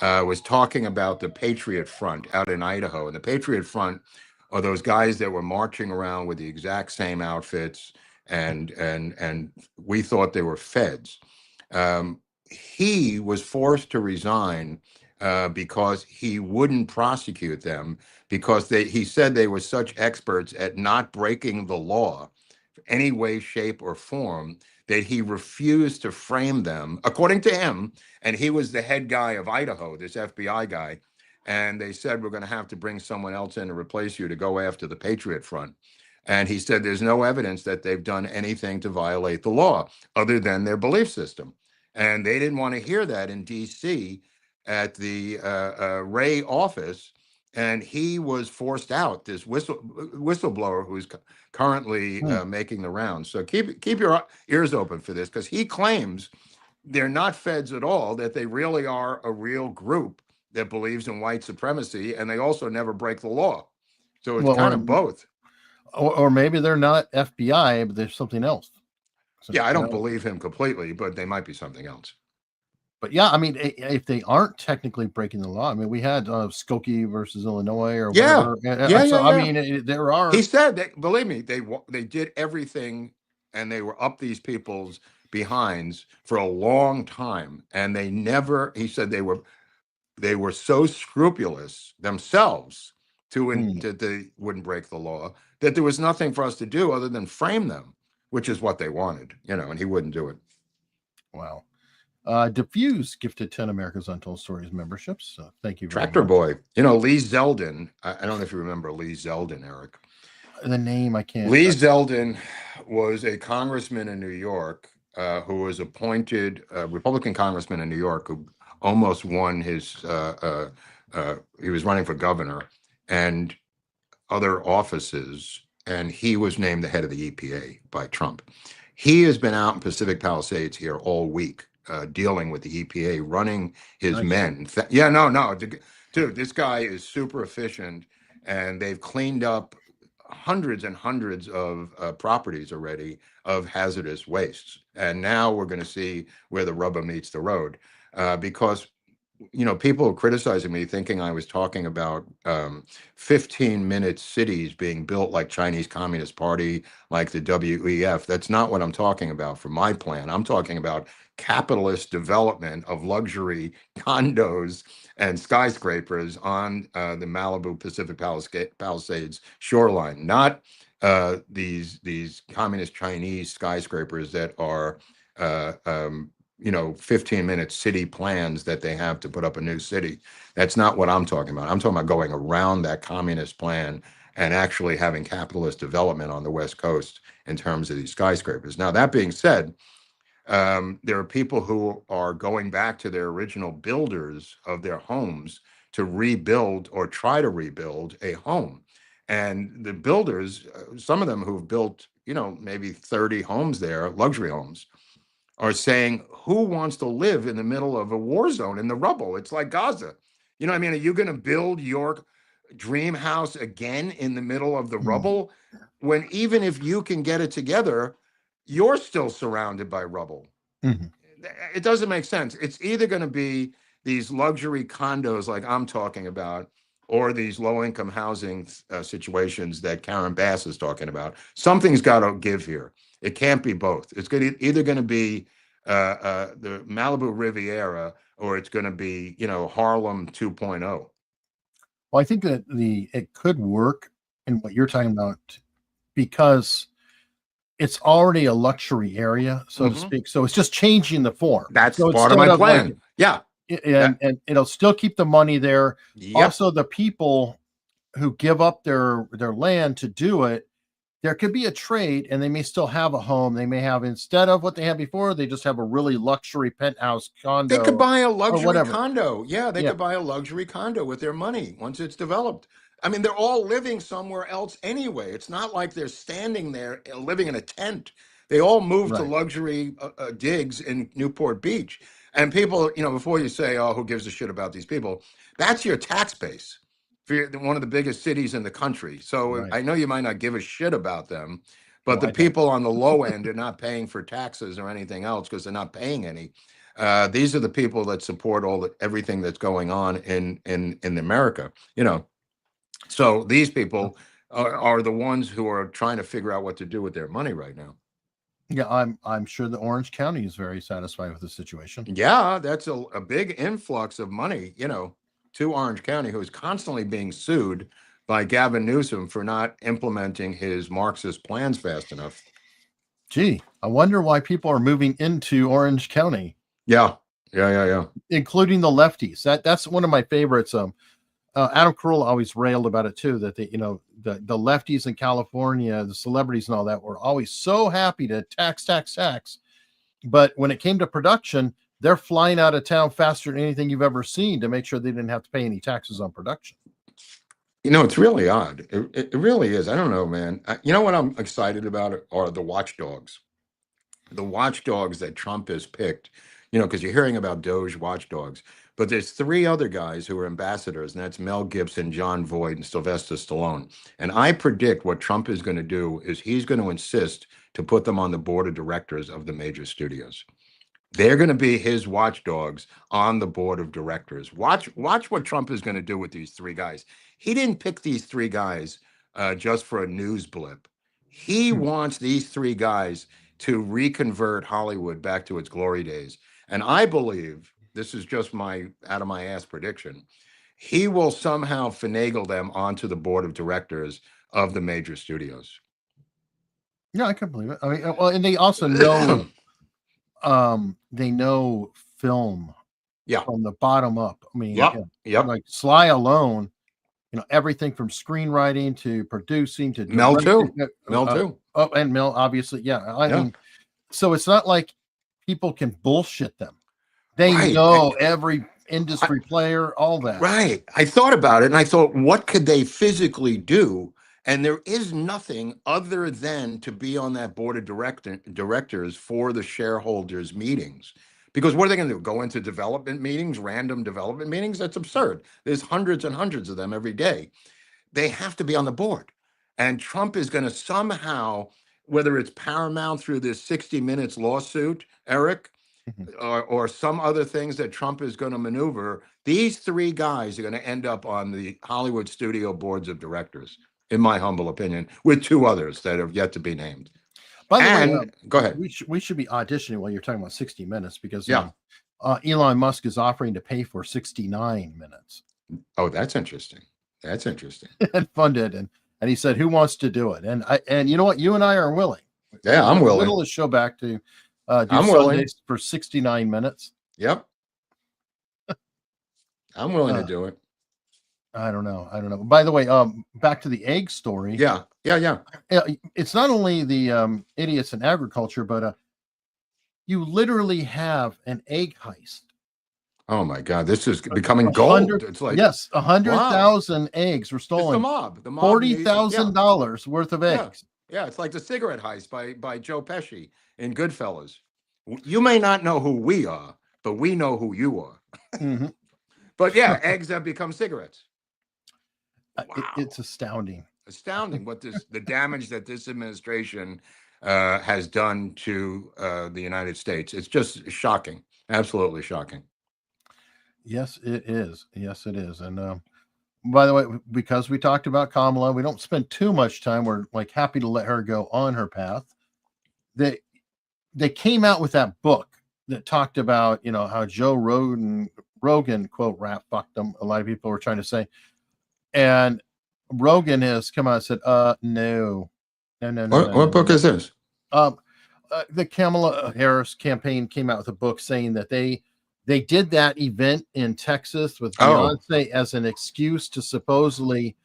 was talking about the Patriot Front out in Idaho. And the Patriot Front are those guys that were marching around with the exact same outfits, and we thought they were feds. He was forced to resign because he wouldn't prosecute them because he said they were such experts at not breaking the law any way, shape, or form that he refused to frame them, according to him. And he was the head guy of Idaho, this FBI guy. And they said, we're going to have to bring someone else in to replace you to go after the Patriot Front. And he said, there's no evidence that they've done anything to violate the law other than their belief system. And they didn't want to hear that in D.C. at the Ray office. And he was forced out, this whistleblower who's currently making the rounds. So keep your ears open for this, because he claims they're not feds at all, that they really are a real group that believes in white supremacy, and they also never break the law. So it's kind of both. Or maybe they're not FBI, but there's something else. Yeah, I don't believe him completely, but they might be something else. But yeah, I mean, if they aren't technically breaking the law, I mean, we had Skokie versus Illinois or Yeah, whatever. yeah, So yeah, I yeah. mean, there are. He said that, believe me, they did everything, and they were up these people's behinds for a long time, and they never. He said they were so scrupulous themselves that they wouldn't break the law, that there was nothing for us to do other than frame them, which is what they wanted, and he wouldn't do it. Wow. Diffuse gifted 10 America's Untold Stories memberships. Thank you very Tractor much. Boy. Lee Zeldin. I don't know if you remember Lee Zeldin, Eric. The name I can't. Lee Zeldin was a congressman in New York who was appointed Republican congressman in New York who almost won his. He was running for governor and other offices, and he was named the head of the EPA by Trump. He has been out in Pacific Palisades here all week, dealing with the EPA, running his men. No, dude, this guy is super efficient, and they've cleaned up hundreds and hundreds of properties already of hazardous wastes. And now we're going to see where the rubber meets the road, because people are criticizing me thinking I was talking about 15-minute cities being built like Chinese Communist Party, like the WEF. That's not what I'm talking about for my plan. I'm talking about capitalist development of luxury condos and skyscrapers on the Malibu Pacific Palisades shoreline, not these communist Chinese skyscrapers that are 15-minute city plans that they have to put up a new city. That's not what I'm talking about. I'm talking about going around that communist plan and actually having capitalist development on the West Coast in terms of these skyscrapers. Now, that being said, there are people who are going back to their original builders of their homes to rebuild or try to rebuild a home. And the builders, some of them who've built, maybe 30 homes there, luxury homes, are saying, who wants to live in the middle of a war zone in the rubble? It's like Gaza. You know what I mean? Are you going to build your dream house again in the middle of the rubble when even if you can get it together, you're still surrounded by rubble? It doesn't make sense. It's either going to be these luxury condos like I'm talking about, or these low-income housing situations that Karen Bass is talking about. Something's got to give here. It can't be both. It's either going to be the Malibu Riviera, or it's going to be, Harlem 2.0. Well, I think that it could work in what you're talking about because it's already a luxury area, so to speak. So it's just changing the form. That's part of my plan. And it'll still keep the money there. Yep. Also, the people who give up their land to do it, there could be a trade, and they may still have a home. They may have, instead of what they had before, they just have a really luxury penthouse condo. They could buy a luxury condo. They could buy a luxury condo with their money once it's developed. I mean, they're all living somewhere else anyway. It's not like they're standing there living in a tent. They all moved to luxury digs in Newport Beach. And people, before you say, oh, who gives a shit about these people? That's your tax base for one of the biggest cities in the country. So I know you might not give a shit about them, but the people on the low end are not paying for taxes or anything else because they're not paying any. These are the people that support everything that's going on in America, So these people are the ones who are trying to figure out what to do with their money right now. Yeah, I'm sure the Orange County is very satisfied with the situation. Yeah, that's a big influx of money, to Orange County, who is constantly being sued by Gavin Newsom for not implementing his Marxist plans fast enough. Gee, I wonder why people are moving into Orange County. Yeah. Including the lefties. That's one of my favorites. Adam Carolla always railed about it too, that the lefties in California, the celebrities and all that, were always so happy to tax. But when it came to production, they're flying out of town faster than anything you've ever seen to make sure they didn't have to pay any taxes on production. It's really odd. It really is. I don't know, man. You know what I'm excited about are the watchdogs. The watchdogs that Trump has picked, because you're hearing about Doge watchdogs. But there's 3 other guys who are ambassadors, and that's Mel Gibson, John Voight, and Sylvester Stallone. And I predict what Trump is going to do is he's going to insist to put them on the board of directors of the major studios. They're going to be his watchdogs on the board of directors. Watch what Trump is going to do with these three guys. He didn't pick these three guys just for a news blip. He wants these three guys to reconvert Hollywood back to its glory days. And I believe, this is just my out of my ass prediction, he will somehow finagle them onto the board of directors of the major studios. Yeah, I can believe it. I mean, well, and they also know, they know film, Yeah, from the bottom up. I mean, yep, yep. like Sly alone, everything from screenwriting to producing to Mel too. directing, Mel too. Oh, and Mel, obviously, yeah. I mean, so it's not like people can bullshit them. They know every industry player, all that. Right. I thought about it and I thought, what could they physically do? And there is nothing other than to be on that board of directors for the shareholders meetings. Because what are they going to do? Go into development meetings, random development meetings? That's absurd. There's hundreds and hundreds of them every day. They have to be on the board. And Trump is going to somehow, whether it's Paramount through this 60 Minutes lawsuit, Eric, or some other things that Trump is going to maneuver, these three guys are going to end up on the Hollywood studio boards of directors, in my humble opinion, with two others that have yet to be named. By the way, go ahead. We should be auditioning while you're talking about 60 Minutes because Elon Musk is offering to pay for 69 minutes. Oh, that's interesting. That's interesting. And funded, and he said, "Who wants to do it?" And you know what? You and I are willing. Yeah, I'm willing. Whittle the show back to do I'm willing for 69 minutes. Yep. I'm willing to do it. I don't know. By the way, back to the egg story. Yeah. It's not only the idiots in agriculture, but you literally have an egg heist. Oh my God, this is becoming gold. It's like 100,000 eggs were stolen. It's the mob. $40,000 worth of eggs. Yeah, it's like the cigarette heist by Joe Pesci in Goodfellas. You may not know who we are, but we know who you are. Mm-hmm. But yeah, eggs have become cigarettes. Wow. It's astounding. Astounding what the damage that this administration has done to the United States. It's just shocking. Absolutely shocking. Yes, it is. Yes, it is. And by the way, because we talked about Kamala, we don't spend too much time. We're like happy to let her go on her path. They came out with that book that talked about, how Joe Rogan quote rap fucked them. A lot of people were trying to say, and Rogan has come out and said, no. What book is this? The Kamala Harris campaign came out with a book saying that they did that event in Texas with Beyonce as an excuse to supposedly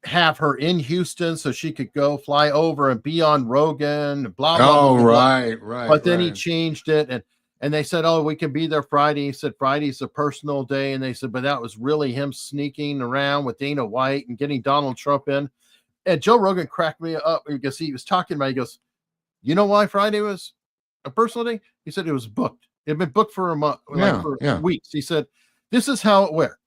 have her in Houston so she could go fly over and be on Rogan, blah, blah, blah. Right. But then he changed it and they said, we can be there Friday. He said, Friday's a personal day. And they said, but that was really him sneaking around with Dana White and getting Donald Trump in. And Joe Rogan cracked me up because he was talking about, he goes, you know why Friday was a personal day? He said it was booked. It had been booked for a month, weeks. He said, this is how it worked.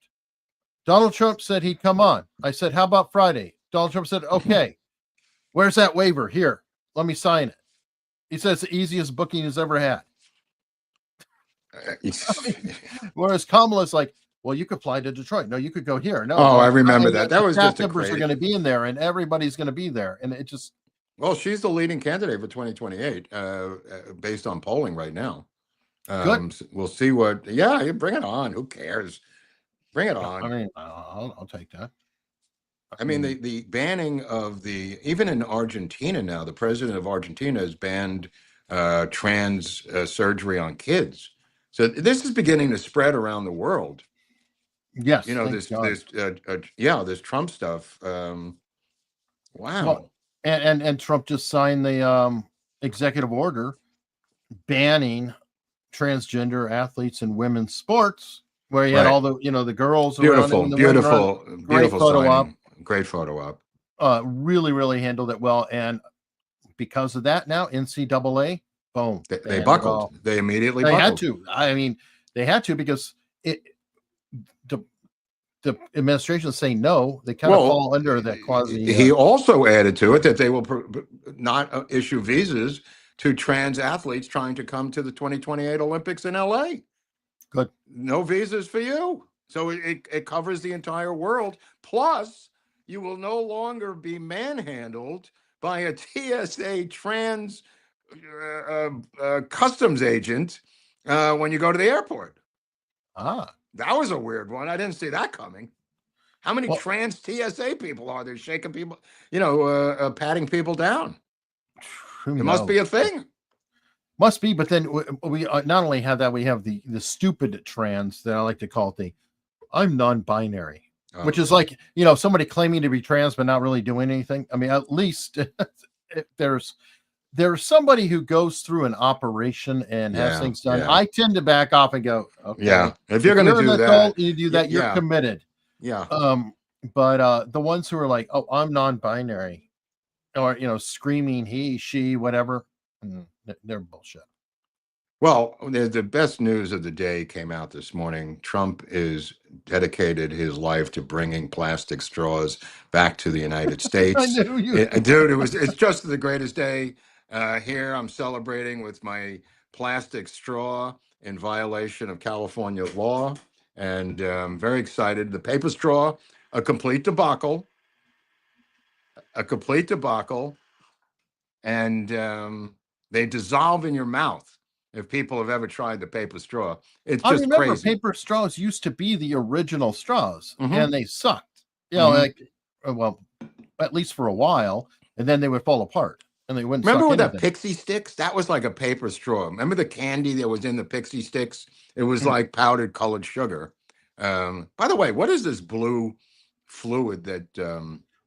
Donald Trump said he'd come on. I said, how about Friday? Donald Trump said, okay. Where's that waiver? Here, let me sign it. He says the easiest booking he's ever had. Whereas Kamala's like, well, you could fly to Detroit. No, you could go here. No. I remember that. That was just numbers are going to be in there, and everybody's going to be there, and it just. Well, she's the leading candidate for 2028, based on polling right now. Good. We'll see what. Yeah, bring it on. Who cares? Bring it on. I mean, I'll take that. I mean, the banning of even in Argentina now, the president of Argentina has banned trans surgery on kids. So this is beginning to spread around the world. Yes, this Trump stuff. Wow. Well, and Trump just signed the executive order banning transgender athletes in women's sports, where he had all the the girls. Beautiful photo op. Great photo op. Really handled it well, and because of that, now NCAA, boom, they buckled. They immediately buckled. Had to. I mean, they had to because the administration is saying no. They kind of fall under that quasi. He also added to it that they will not issue visas to trans athletes trying to come to the 2028 Olympics in LA. Good. No visas for you. So it covers the entire world. Plus, you will no longer be manhandled by a TSA trans customs agent when you go to the airport. Ah, That was a weird one. I didn't see that coming. How many Well- trans TSA people are there shaking people, patting people down? who It must be a knows? thing. Must be, but then we not only have that, we have the stupid trans that I like to call it I'm non-binary, which is like, somebody claiming to be trans but not really doing anything. I mean, at least there's somebody who goes through an operation and has things done. yeah. I tend to back off and go, okay. Yeah. If you're going to an do adult, that, you do that, you're yeah. committed. Yeah. But the ones who are like, oh, I'm non-binary, or screaming he, she, whatever, they're bullshit. Well, the best news of the day came out this morning. Trump is dedicated his life to bringing plastic straws back to the United States. I knew you. Dude, it's just the greatest day. Here I'm celebrating with my plastic straw in violation of California law, and I'm very excited. The paper straw, a complete debacle, and they dissolve in your mouth. If people have ever tried the paper straw, it's just I remember crazy. paper straws used to be the original straws, Mhm. and they sucked. Mhm. Well, at least for a while, and then they would fall apart, and they wouldn't. Remember suck with that anything. pixie sticks? That was like a paper straw. Remember the candy that was in the pixie sticks? It was like powdered colored sugar. By the way, what is this blue fluid that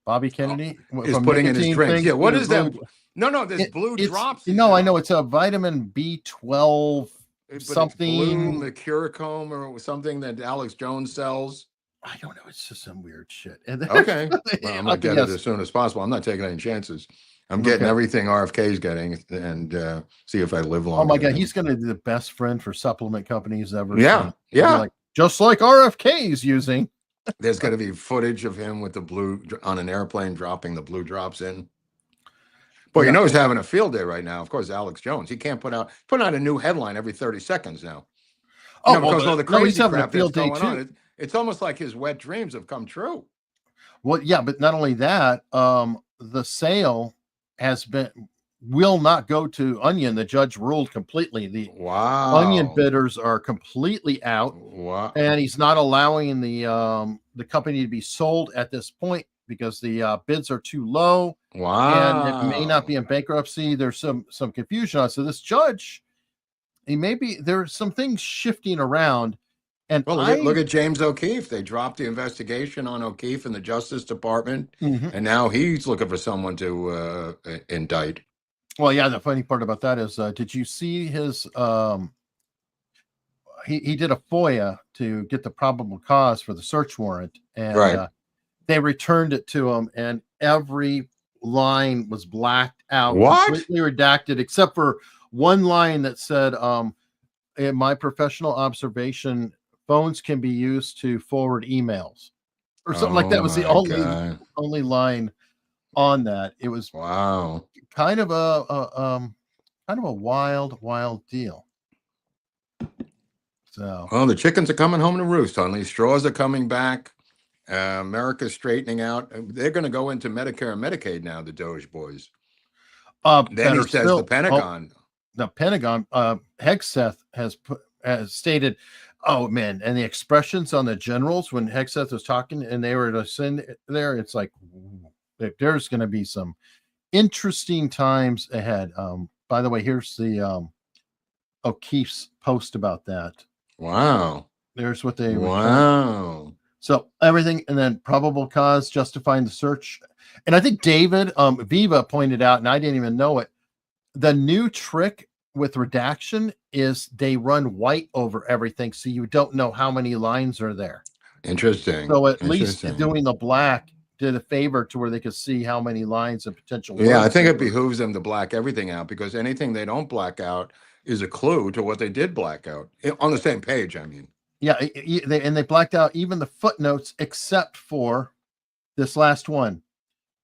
Bobby Kennedy is from putting in his nicotine drinks? things, Yeah, what put is it that? No, there's blue it's, drops. No, I know it's a vitamin B12 But something. it's blue mercurochrome or something that Alex Jones sells. I don't know. It's just some weird shit. And Okay. Well, I'm going to get yes. it as soon as possible. I'm not taking any chances. I'm getting everything RFK's getting and see if I live long. Oh my God. He's going to be the best friend for supplement companies ever. Yeah. Seen. Yeah. Just like RFK's using. There's going to be footage of him with the blue on an airplane dropping the blue drops in. Boy, you know he's having a field day right now. Of course, Alex Jones. He can't put out a new headline every 30 seconds now. Because all the crazy crap that's going on. It's almost like his wet dreams have come true. Well, yeah, but not only that, the sale will not go to Onion. The judge ruled completely. The Onion bidders are completely out. Wow. And he's not allowing the company to be sold at this point because the bids are too low. Wow. And it may not be in bankruptcy. There's some confusion on it. So this judge, there's some things shifting around. And look at James O'Keefe. They dropped the investigation on O'Keefe in the Justice Department, and now he's looking for someone to indict. Well, yeah, the funny part about that is, did you see his? He did a FOIA to get the probable cause for the search warrant, and they returned it to him, and every line was blacked out, completely redacted, except for one line that said, "In my professional observation, phones can be used to forward emails," or something like that. Was the only line on that. It was kind of a wild deal. So, well, the chickens are coming home to roost, Hunley. Straws are coming back. America's straightening out. They're going to go into Medicare and Medicaid now, the Doge boys. Then he says the Pentagon. The Pentagon, Hegseth has stated, oh man, and the expressions on the generals when Hegseth was talking and they were to send there, it's like there's going to be some interesting times ahead. By the way, here's the O'Keefe's post about that. Wow. There's what they wow. So everything, and then probable cause justifying the search. And I think David Viva pointed out, and I didn't even know it, the new trick with redaction is they run white over everything, so you don't know how many lines are there. Interesting. So at least doing the black did a favor to where they could see how many lines and potential. Yeah, I think it behooves them to black everything out, because anything they don't black out is a clue to what they did black out on the same page. I mean, yeah, they blacked out even the footnotes except for this last one.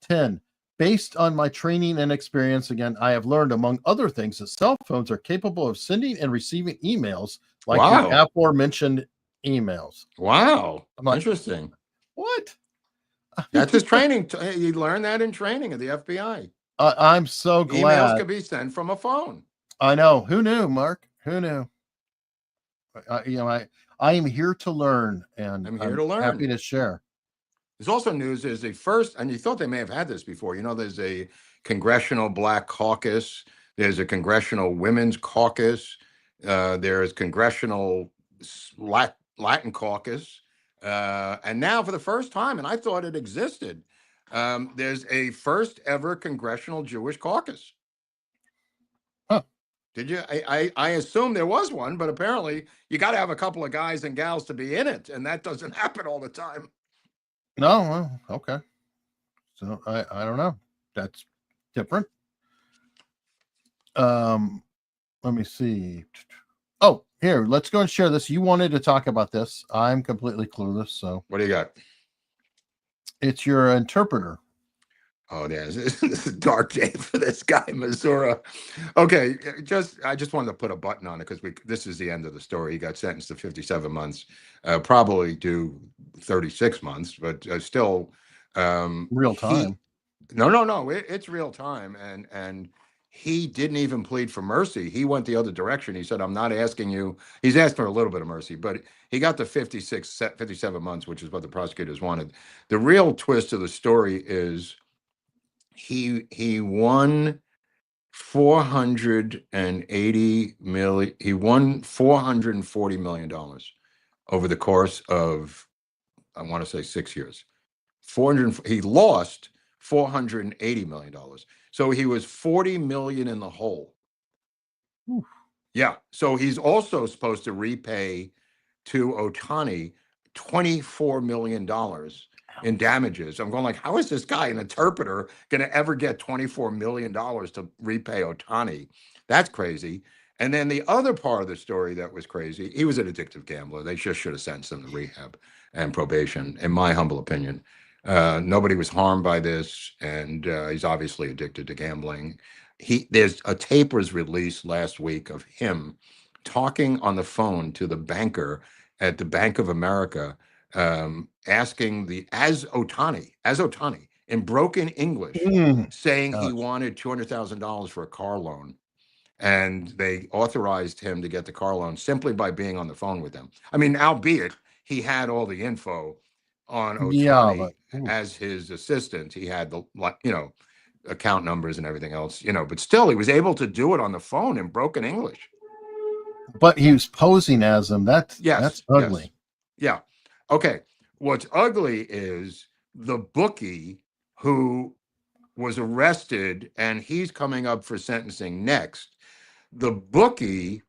10. Based on my training and experience, again, I have learned, among other things, that cell phones are capable of sending and receiving emails like Wow. the aforementioned emails. Wow. I'm like, Interesting. what? That's his training. You learn that in training at the FBI. I'm so Emails glad. can be sent from a phone. I know. Who knew, Mark? Who knew? I am here to learn, and I'm here to learn. Happy to share. There's also news. There's a first, and you thought they may have had this before. There's a Congressional Black Caucus. There's a Congressional Women's Caucus. There's Congressional Latin Caucus. And now for the first time, and I thought it existed, there's a first ever Congressional Jewish Caucus. Huh. Did you? I assume there was one, but apparently you got to have a couple of guys and gals to be in it, and that doesn't happen all the time. No, well, okay. So I don't know. That's different. Let me see. Oh, here, let's go and share this. You wanted to talk about this. I'm completely clueless. So What do you got? it's your interpreter. Oh, yeah, this is a dark day for this guy, Missouri. Okay, I just wanted to put a button on it because this is the end of the story. He got sentenced to 57 months, probably do 36 months, but still Real time. No, it's real time, and he didn't even plead for mercy. He went the other direction. He said, "I'm not asking you." He's asked for a little bit of mercy, but he got the 57 months, which is what the prosecutors wanted. The real twist of the story is he won 480 million. He won $440 million over the course of, I want to say, 6 years. He lost $480 million. So he was 40 million in the hole. Oof. Yeah. So he's also supposed to repay to Otani $24 million in damages. I'm going like, how is this guy, an interpreter, going to ever get $24 million to repay Otani? That's crazy. And then the other part of the story that was crazy, he was an addictive gambler. They just should have sentenced him to rehab and probation, in my humble opinion. Nobody was harmed by this, and he's obviously addicted to gambling. There's a tape was released last week of him talking on the phone to the banker at the Bank of America, asking as Otani in broken English, saying he wanted $200,000 for a car loan, and they authorized him to get the car loan simply by being on the phone with them. I mean, albeit he had all the info on Otani as his assistant. He had the account numbers and everything else, but still he was able to do it on the phone in broken English. But he was posing as him. That's ugly. Yes. Yeah. Okay. What's ugly is the bookie who was arrested, and he's coming up for sentencing next. The bookie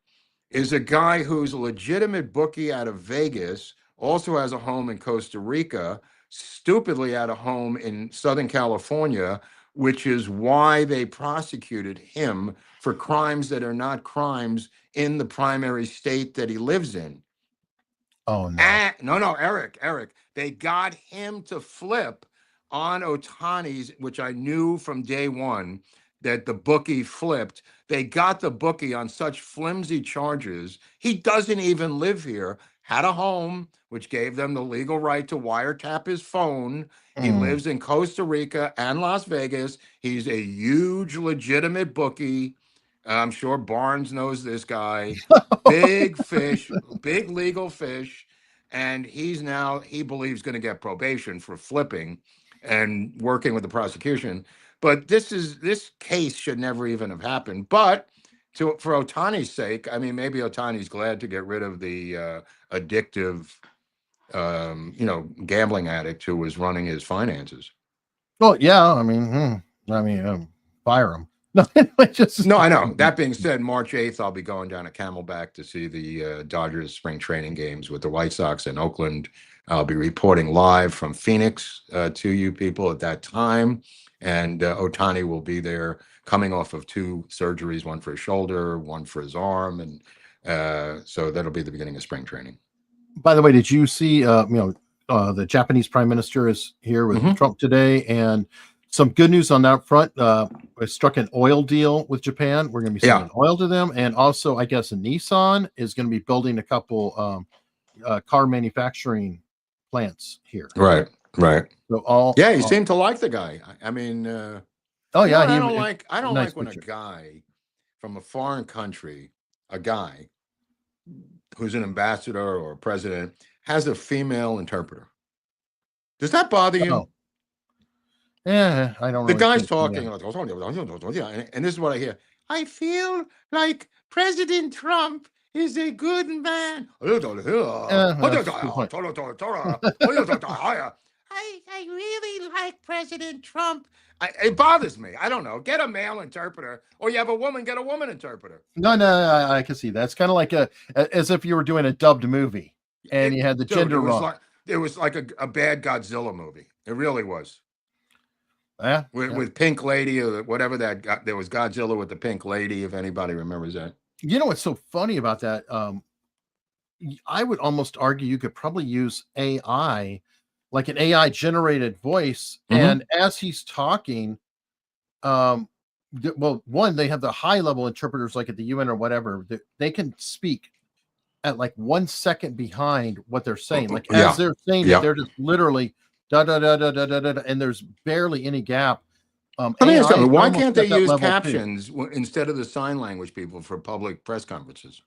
is a guy who's a legitimate bookie out of Vegas, also has a home in Costa Rica, stupidly had a home in Southern California, which is why they prosecuted him for crimes that are not crimes in the primary state that he lives in. Oh, no. No, Eric. They got him to flip on Otani's, which I knew from day one that the bookie flipped. They got the bookie on such flimsy charges. He doesn't even live here, had a home, which gave them the legal right to wiretap his phone. He lives in Costa Rica and Las Vegas. He's a huge, legitimate bookie. I'm sure Barnes knows this guy. Big fish, big legal fish. And he believes going to get probation for flipping and working with the prosecution. But this case should never even have happened. But for Otani's sake, I mean, maybe Otani's glad to get rid of the addictive, gambling addict who was running his finances. Well, yeah. I mean, fire him. No, I know. That being said, March 8th, I'll be going down to Camelback to see the Dodgers spring training games with the White Sox in Oakland. I'll be reporting live from Phoenix to you people at that time. And Otani will be there coming off of 2 surgeries, one for his shoulder, one for his arm. And so that'll be the beginning of spring training. By the way, did you see, the Japanese prime minister is here with Trump today, and some good news on that front. We struck an oil deal with Japan. We're going to be selling oil to them, and also, I guess, Nissan is going to be building a couple car manufacturing plants here. Right. So you seem to like the guy. I mean, I don't like nice when picture. a guy from a foreign country, a guy who's an ambassador or a president, has a female interpreter. Does that bother you? Oh. Yeah, I don't. The really guy's think, talking, and this is what I hear. I feel like President Trump is a good man. I really like President Trump. It bothers me. I don't know. Get a male interpreter, or you have a woman, get a woman interpreter. No, I can see that. It's kind of like as if you were doing a dubbed movie and you had the gender wrong. It was like a bad Godzilla movie. It really was. Yeah, with Pink Lady or whatever there was Godzilla with the Pink Lady, if anybody remembers that. You know what's so funny about that? I would almost argue you could probably use AI, like an AI generated voice, and as he's talking, well, one, they have the high level interpreters like at the UN or whatever, they can speak at like 1 second behind what they're saying. Like as they're saying it, they're just literally da da da da da da da, and there's barely any gap. Why can't they use captions instead of the sign language people for public press conferences?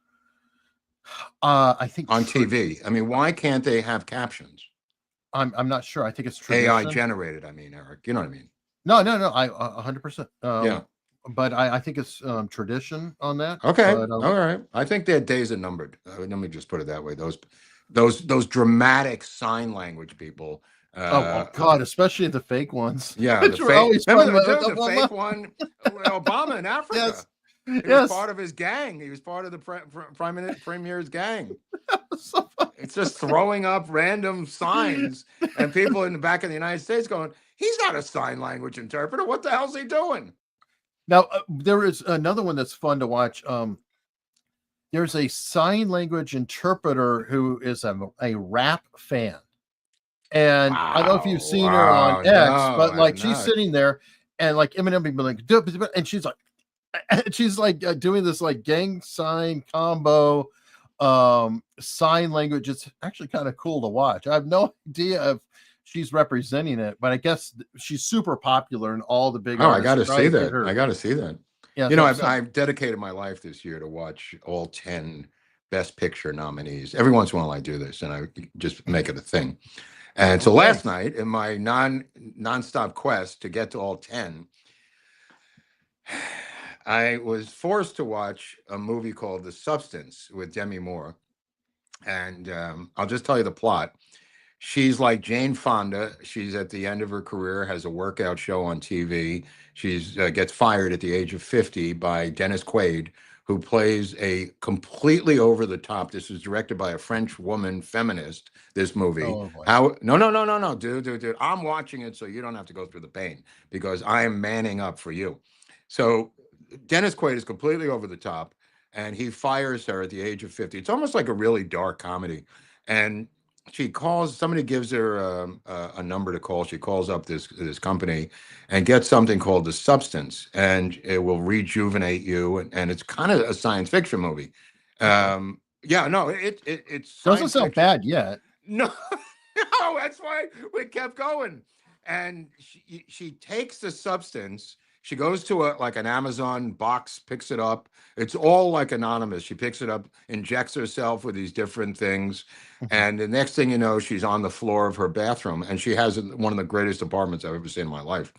I think on TV. I mean, why can't they have captions? I'm not sure. I think it's tradition. AI generated. I mean, Eric, you know what I mean? No. I 100%. But I think it's tradition on that. Okay, but, all right. I think their days are numbered. Let me just put it that way. Those dramatic sign language people. Oh God, especially the fake ones. Yeah, the fake one. Obama in Africa. Yes. He was part of his gang. He was part of the premier's gang. So it's just throwing up random signs, and people in the back of the United States going, "He's not a sign language interpreter. What the hell's he doing?" Now there is another one that's fun to watch. There's a sign language interpreter who is a rap fan. And I don't know if you've seen her on X, but like she's sitting there and like Eminem be like, and she's like doing this like gang sign combo sign language. It's actually kind of cool to watch. I have no idea if she's representing it, but I guess she's super popular in all the big. I got to see that. I got to see that. Yeah, you know, I've dedicated my life this year to watch all 10 Best Picture nominees. Every once in a while I do this, and I just make it a thing. And so last night, in my nonstop quest to get to all 10, I was forced to watch a movie called The Substance with Demi Moore. And I'll just tell you the plot. She's like Jane Fonda. She's at the end of her career, has a workout show on TV. She's gets fired at the age of 50 by Dennis Quaid, who plays a completely over the top. This was directed by a French woman feminist, this movie. Oh, No, dude. I'm watching it so you don't have to go through the pain because I am manning up for you. So Dennis Quaid is completely over the top and he fires her at the age of 50. It's almost like a really dark comedy. And she calls, somebody gives her a number to call. She calls up this company and gets something called The Substance, and it will rejuvenate you. And it's kind of a science fiction movie. It's doesn't sound bad yet. No, that's why we kept going. And she takes the substance. She goes to an Amazon box, picks it up. It's all like anonymous. She picks it up, injects herself with these different things. And the next thing you know, she's on the floor of her bathroom. And she has one of the greatest apartments I've ever seen in my life.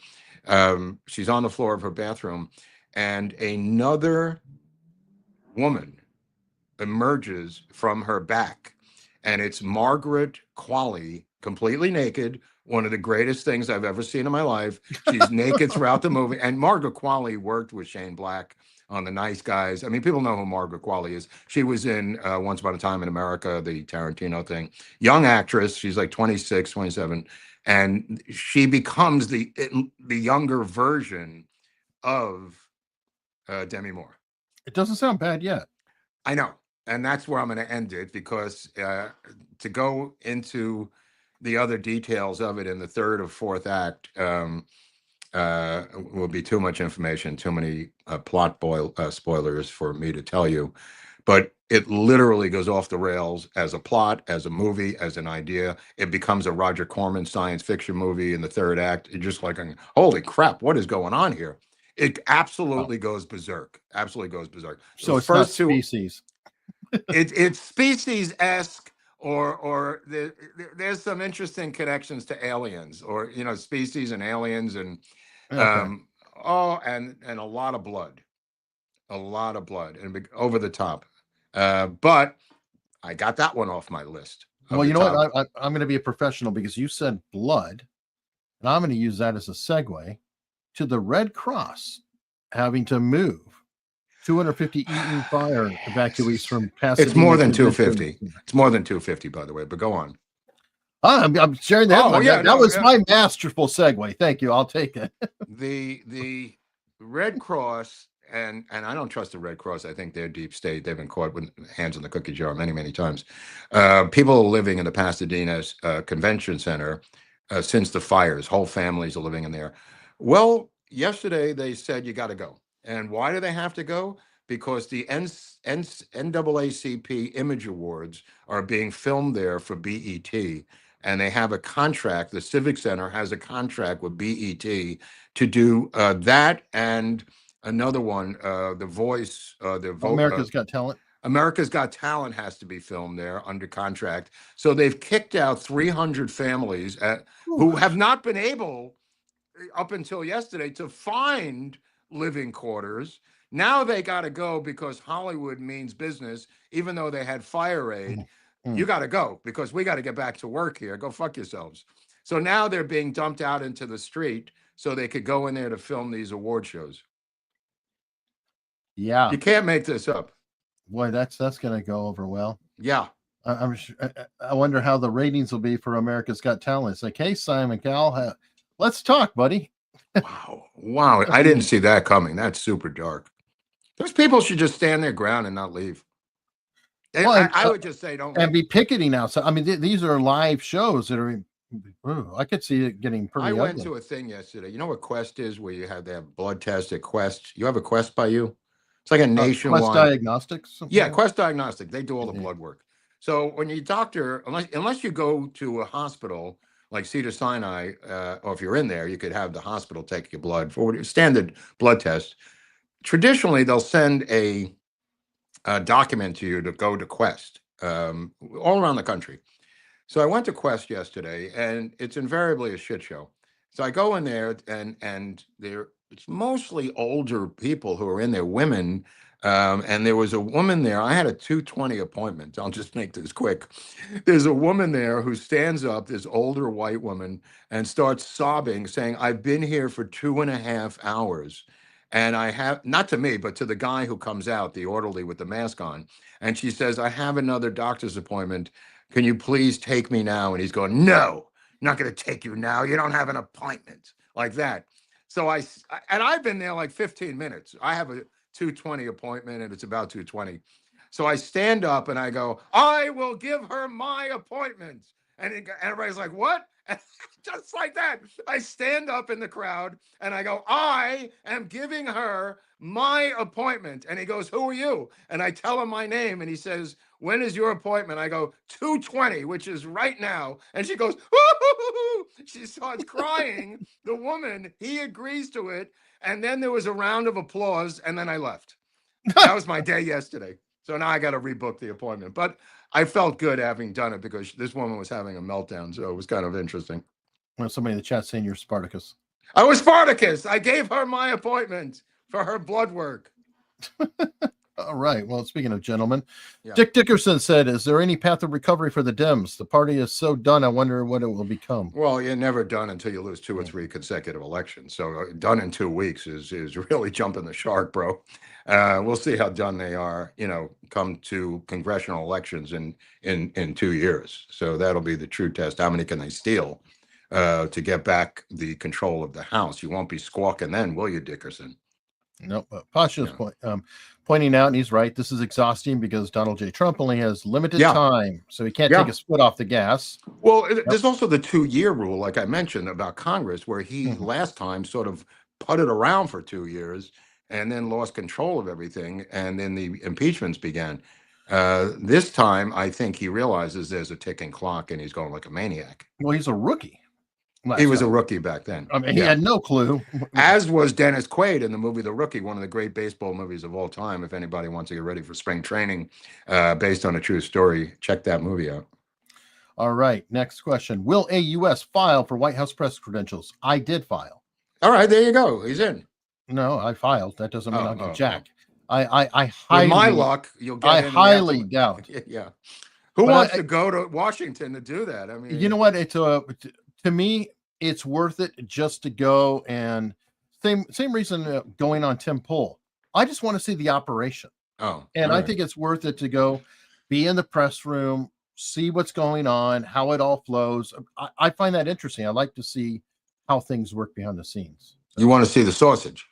She's on the floor of her bathroom. And another woman emerges from her back. And it's Margaret Qualley, completely naked. One of the greatest things I've ever seen in my life. She's naked throughout the movie. And Margaret Qualley worked with Shane Black on The Nice Guys. I mean, people know who Margaret Qualley is. She was in Once Upon a Time in America, the Tarantino thing. Young actress. She's like 26, 27. And she becomes the younger version of Demi Moore. It doesn't sound bad yet. I know. And that's where I'm going to end it because to go into the other details of it in the third or fourth act, will be too much information, too many spoilers for me to tell you. But it literally goes off the rails as a plot, as a movie, as an idea. It becomes a Roger Corman science fiction movie in the third act. It's just like, holy crap, what is going on here? It absolutely goes berserk. Absolutely goes berserk. So The it's not first two, Species. it's species-esque, or there's some interesting connections to aliens, or species and aliens, and Okay. and a lot of blood, and over the top. But I got that one off my list. Well, you know what? I'm going to be a professional because you said blood, and I'm going to use that as a segue to the Red Cross having to move 250 Eaton fire evacuees from Pasadena. It's more than 250. It's more than 250, by the way, but go on. I'm sharing that. Oh, yeah, that was my masterful segue. Thank you. I'll take it. The Red Cross, and I don't trust the Red Cross. I think they're deep state. They've been caught with hands in the cookie jar many, many times. People living in the Pasadena Convention Center since the fires, whole families are living in there. Well, yesterday they said you got to go. And why do they have to go? Because the NAACP Image Awards are being filmed there for BET, and they have a contract. The Civic Center has a contract with BET to do that and another one, The Voice, America's Got Talent. America's Got Talent has to be filmed there under contract. So they've kicked out 300 families who have not been able, up until yesterday, to find living quarters. Now they got to go because Hollywood means business, even though they had fire aid. You got to go because we got to get back to work here. Go fuck yourselves. So now they're being dumped out into the street so they could go in there to film these award shows. Yeah. You can't make this up. Boy, that's going to go over well. Yeah. I wonder how the ratings will be for America's Got Talent. It's like, hey, Simon Cowell, let's talk, buddy. Wow. I didn't see that coming. That's super dark. Those people should just stand their ground and not leave. Well, I would just say don't and be picketing outside. I mean, these are live shows that are. I could see it getting pretty. I went ugly. to a thing yesterday. You know what Quest is, where you have to have blood tests at Quest. You have a Quest by you? It's like a nationwide. Quest Diagnostics. Yeah, Quest Diagnostic. They do all the blood work. So when you doctor, unless you go to a hospital like Cedar Sinai, or if you're in there, you could have the hospital take your blood for standard blood test. Traditionally, they'll send a document to you to go to Quest all around the country. So I went to Quest yesterday, and it's invariably a shit show. So I go in there, and it's mostly older people who are in there, women. And there was a woman there. I had a 2:20 appointment. I'll just make this quick. There's a woman there who stands up, this older white woman, and starts sobbing, saying, I've been here for 2.5 hours. And I have, not to me, but to the guy who comes out, the orderly with the mask on. And she says, I have another doctor's appointment. Can you please take me now? And he's going, no, I'm not going to take you now. You don't have an appointment, like that. So I've been there like 15 minutes. I have a 2:20 appointment, and it's about 2:20. So I stand up and I go, I will give her my appointment. And everybody's like, what? And just like that, I stand up in the crowd and I go, I am giving her my appointment. And he goes, who are you? And I tell him my name, and he says, when is your appointment? I go, 2:20, which is right now. And she goes, ooh, she starts crying. The woman, he agrees to it. And then there was a round of applause, and then I left. That was my day yesterday. So now I got to rebook the appointment. But I felt good having done it because this woman was having a meltdown. So it was kind of interesting. Well, somebody in the chat saying you're Spartacus. I was Spartacus. I gave her my appointment for her blood work. All right. Well, speaking of gentlemen, Dick Dickerson said, is there any path of recovery for the Dems? The party is so done. I wonder what it will become. Well, you're never done until you lose 2 or 3 consecutive elections. So done in 2 weeks is really jumping the shark, bro. We'll see how done they are, come to congressional elections in 2 years. So that'll be the true test. How many can they steal to get back the control of the House? You won't be squawking then, will you, Dickerson? No, Pasha's point pointing out, and he's right, this is exhausting because Donald J. Trump only has limited Yeah. time, so he can't Yeah. take his foot off the gas. Well, there's also the 2-year rule, like I mentioned about Congress, where he Mhm. last time sort of putted around for 2 years and then lost control of everything, and then the impeachments began. This time, I think he realizes there's a ticking clock, and he's going like a maniac. Well, he's a rookie. He was a time. rookie back then. I mean, he had no clue. As was Dennis Quaid in the movie The Rookie, one of the great baseball movies of all time. If anybody wants to get ready for spring training, based on a true story, check that movie out. All right, next question. Will AUS file for White House press credentials? I did file. All right, there you go. He's in. No, I filed. That doesn't mean I'll get jack. I With highly, my luck, you'll get I in highly doubt. Yeah. Who But wants to go to Washington to do that? I mean, You know what? It's to me, it's worth it just to go, and same reason going on Tim Pool. I just want to see the operation. Oh, And all I right. think it's worth it to go be in the press room, see what's going on, how it all flows. I find that interesting. I like to see how things work behind the scenes. You want to see the sausage.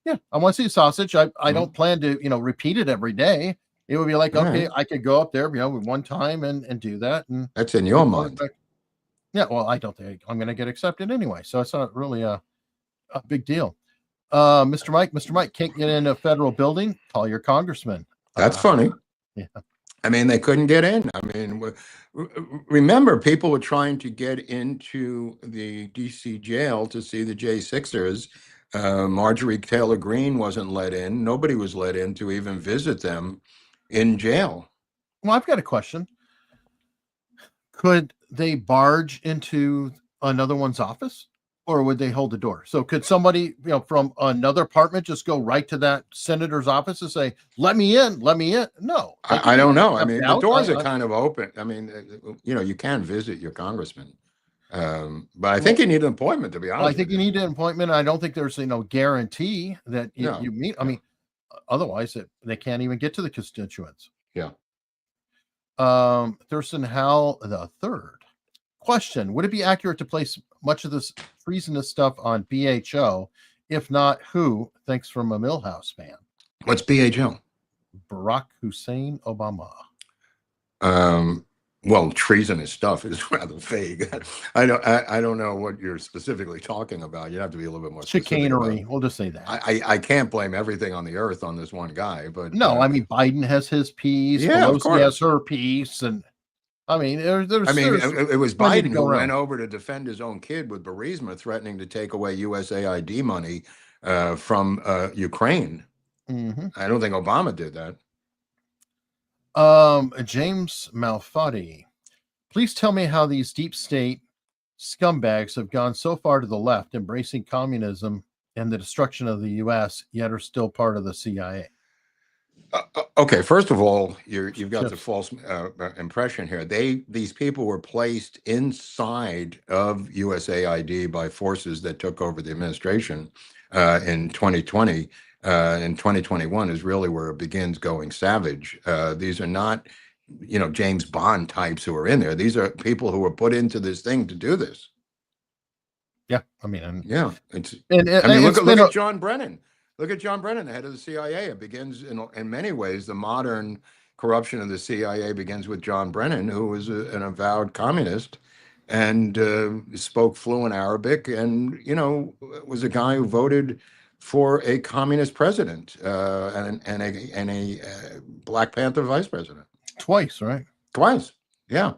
Yeah, I want to see sausage. I Mhm. don't plan to, repeat it every day. It would be like, All okay, right. I could go up there, one time and do that. And That's in your mind. yeah, well, I don't think I'm going to get accepted anyway, so it's not really a big deal. Mr. Mike can't get in a federal building. Call your congressman. That's funny. Yeah. I mean, they couldn't get in. I mean, remember, people were trying to get into the DC jail to see the J6ers. Marjorie Taylor Greene wasn't let in. Nobody was let in to even visit them in jail. Well, I've got a question. Could they barge into another one's office, or would they hold the door? So could somebody, from another apartment just go right to that senator's office and say, let me in, let me in? No. I don't know. I mean, the out. doors are kind of open. I mean, you can visit your congressman. But I think you need an appointment, to be honest. I think you need an appointment. I don't think there's guarantee that you meet. I mean, otherwise they can't even get to the constituents. Yeah. Thurston Howell the third. Question: would it be accurate to place much of this treasonous stuff on BHO? If not, who? Thanks from a Millhouse fan. What's BHO? Barack Hussein Obama. Well, treasonous stuff is rather vague. I don't know what you're specifically talking about. You have to be a little bit more specific. Chicanery. We'll just say that. I can't blame everything on the earth on this one guy, but no, I mean Biden has his piece. Yeah, of Pelosi course. has her piece, and I mean there's. It was plenty to Biden go who around. went over to defend his own kid with bereavement, threatening to take away USAID money from Ukraine. Mhm. I don't think Obama did that. James Malfatti, please tell me how these deep state scumbags have gone so far to the left, embracing communism and the destruction of the U.S., yet are still part of the CIA. Okay, first of all, you've got the Chips. false impression here. These people were placed inside of USAID by forces that took over the administration in 2020. In 2021 is really where it begins going savage. These are not, James Bond types who are in there. These are people who were put into this thing to do this. Yeah, I mean, Yeah, look look at John Brennan. Look at John Brennan, the head of the CIA. It begins in many ways. The modern corruption of the CIA begins with John Brennan, who was an avowed communist and spoke fluent Arabic, and was a guy who voted for a communist president and a Black Panther vice president. twice, right? Twice, yeah.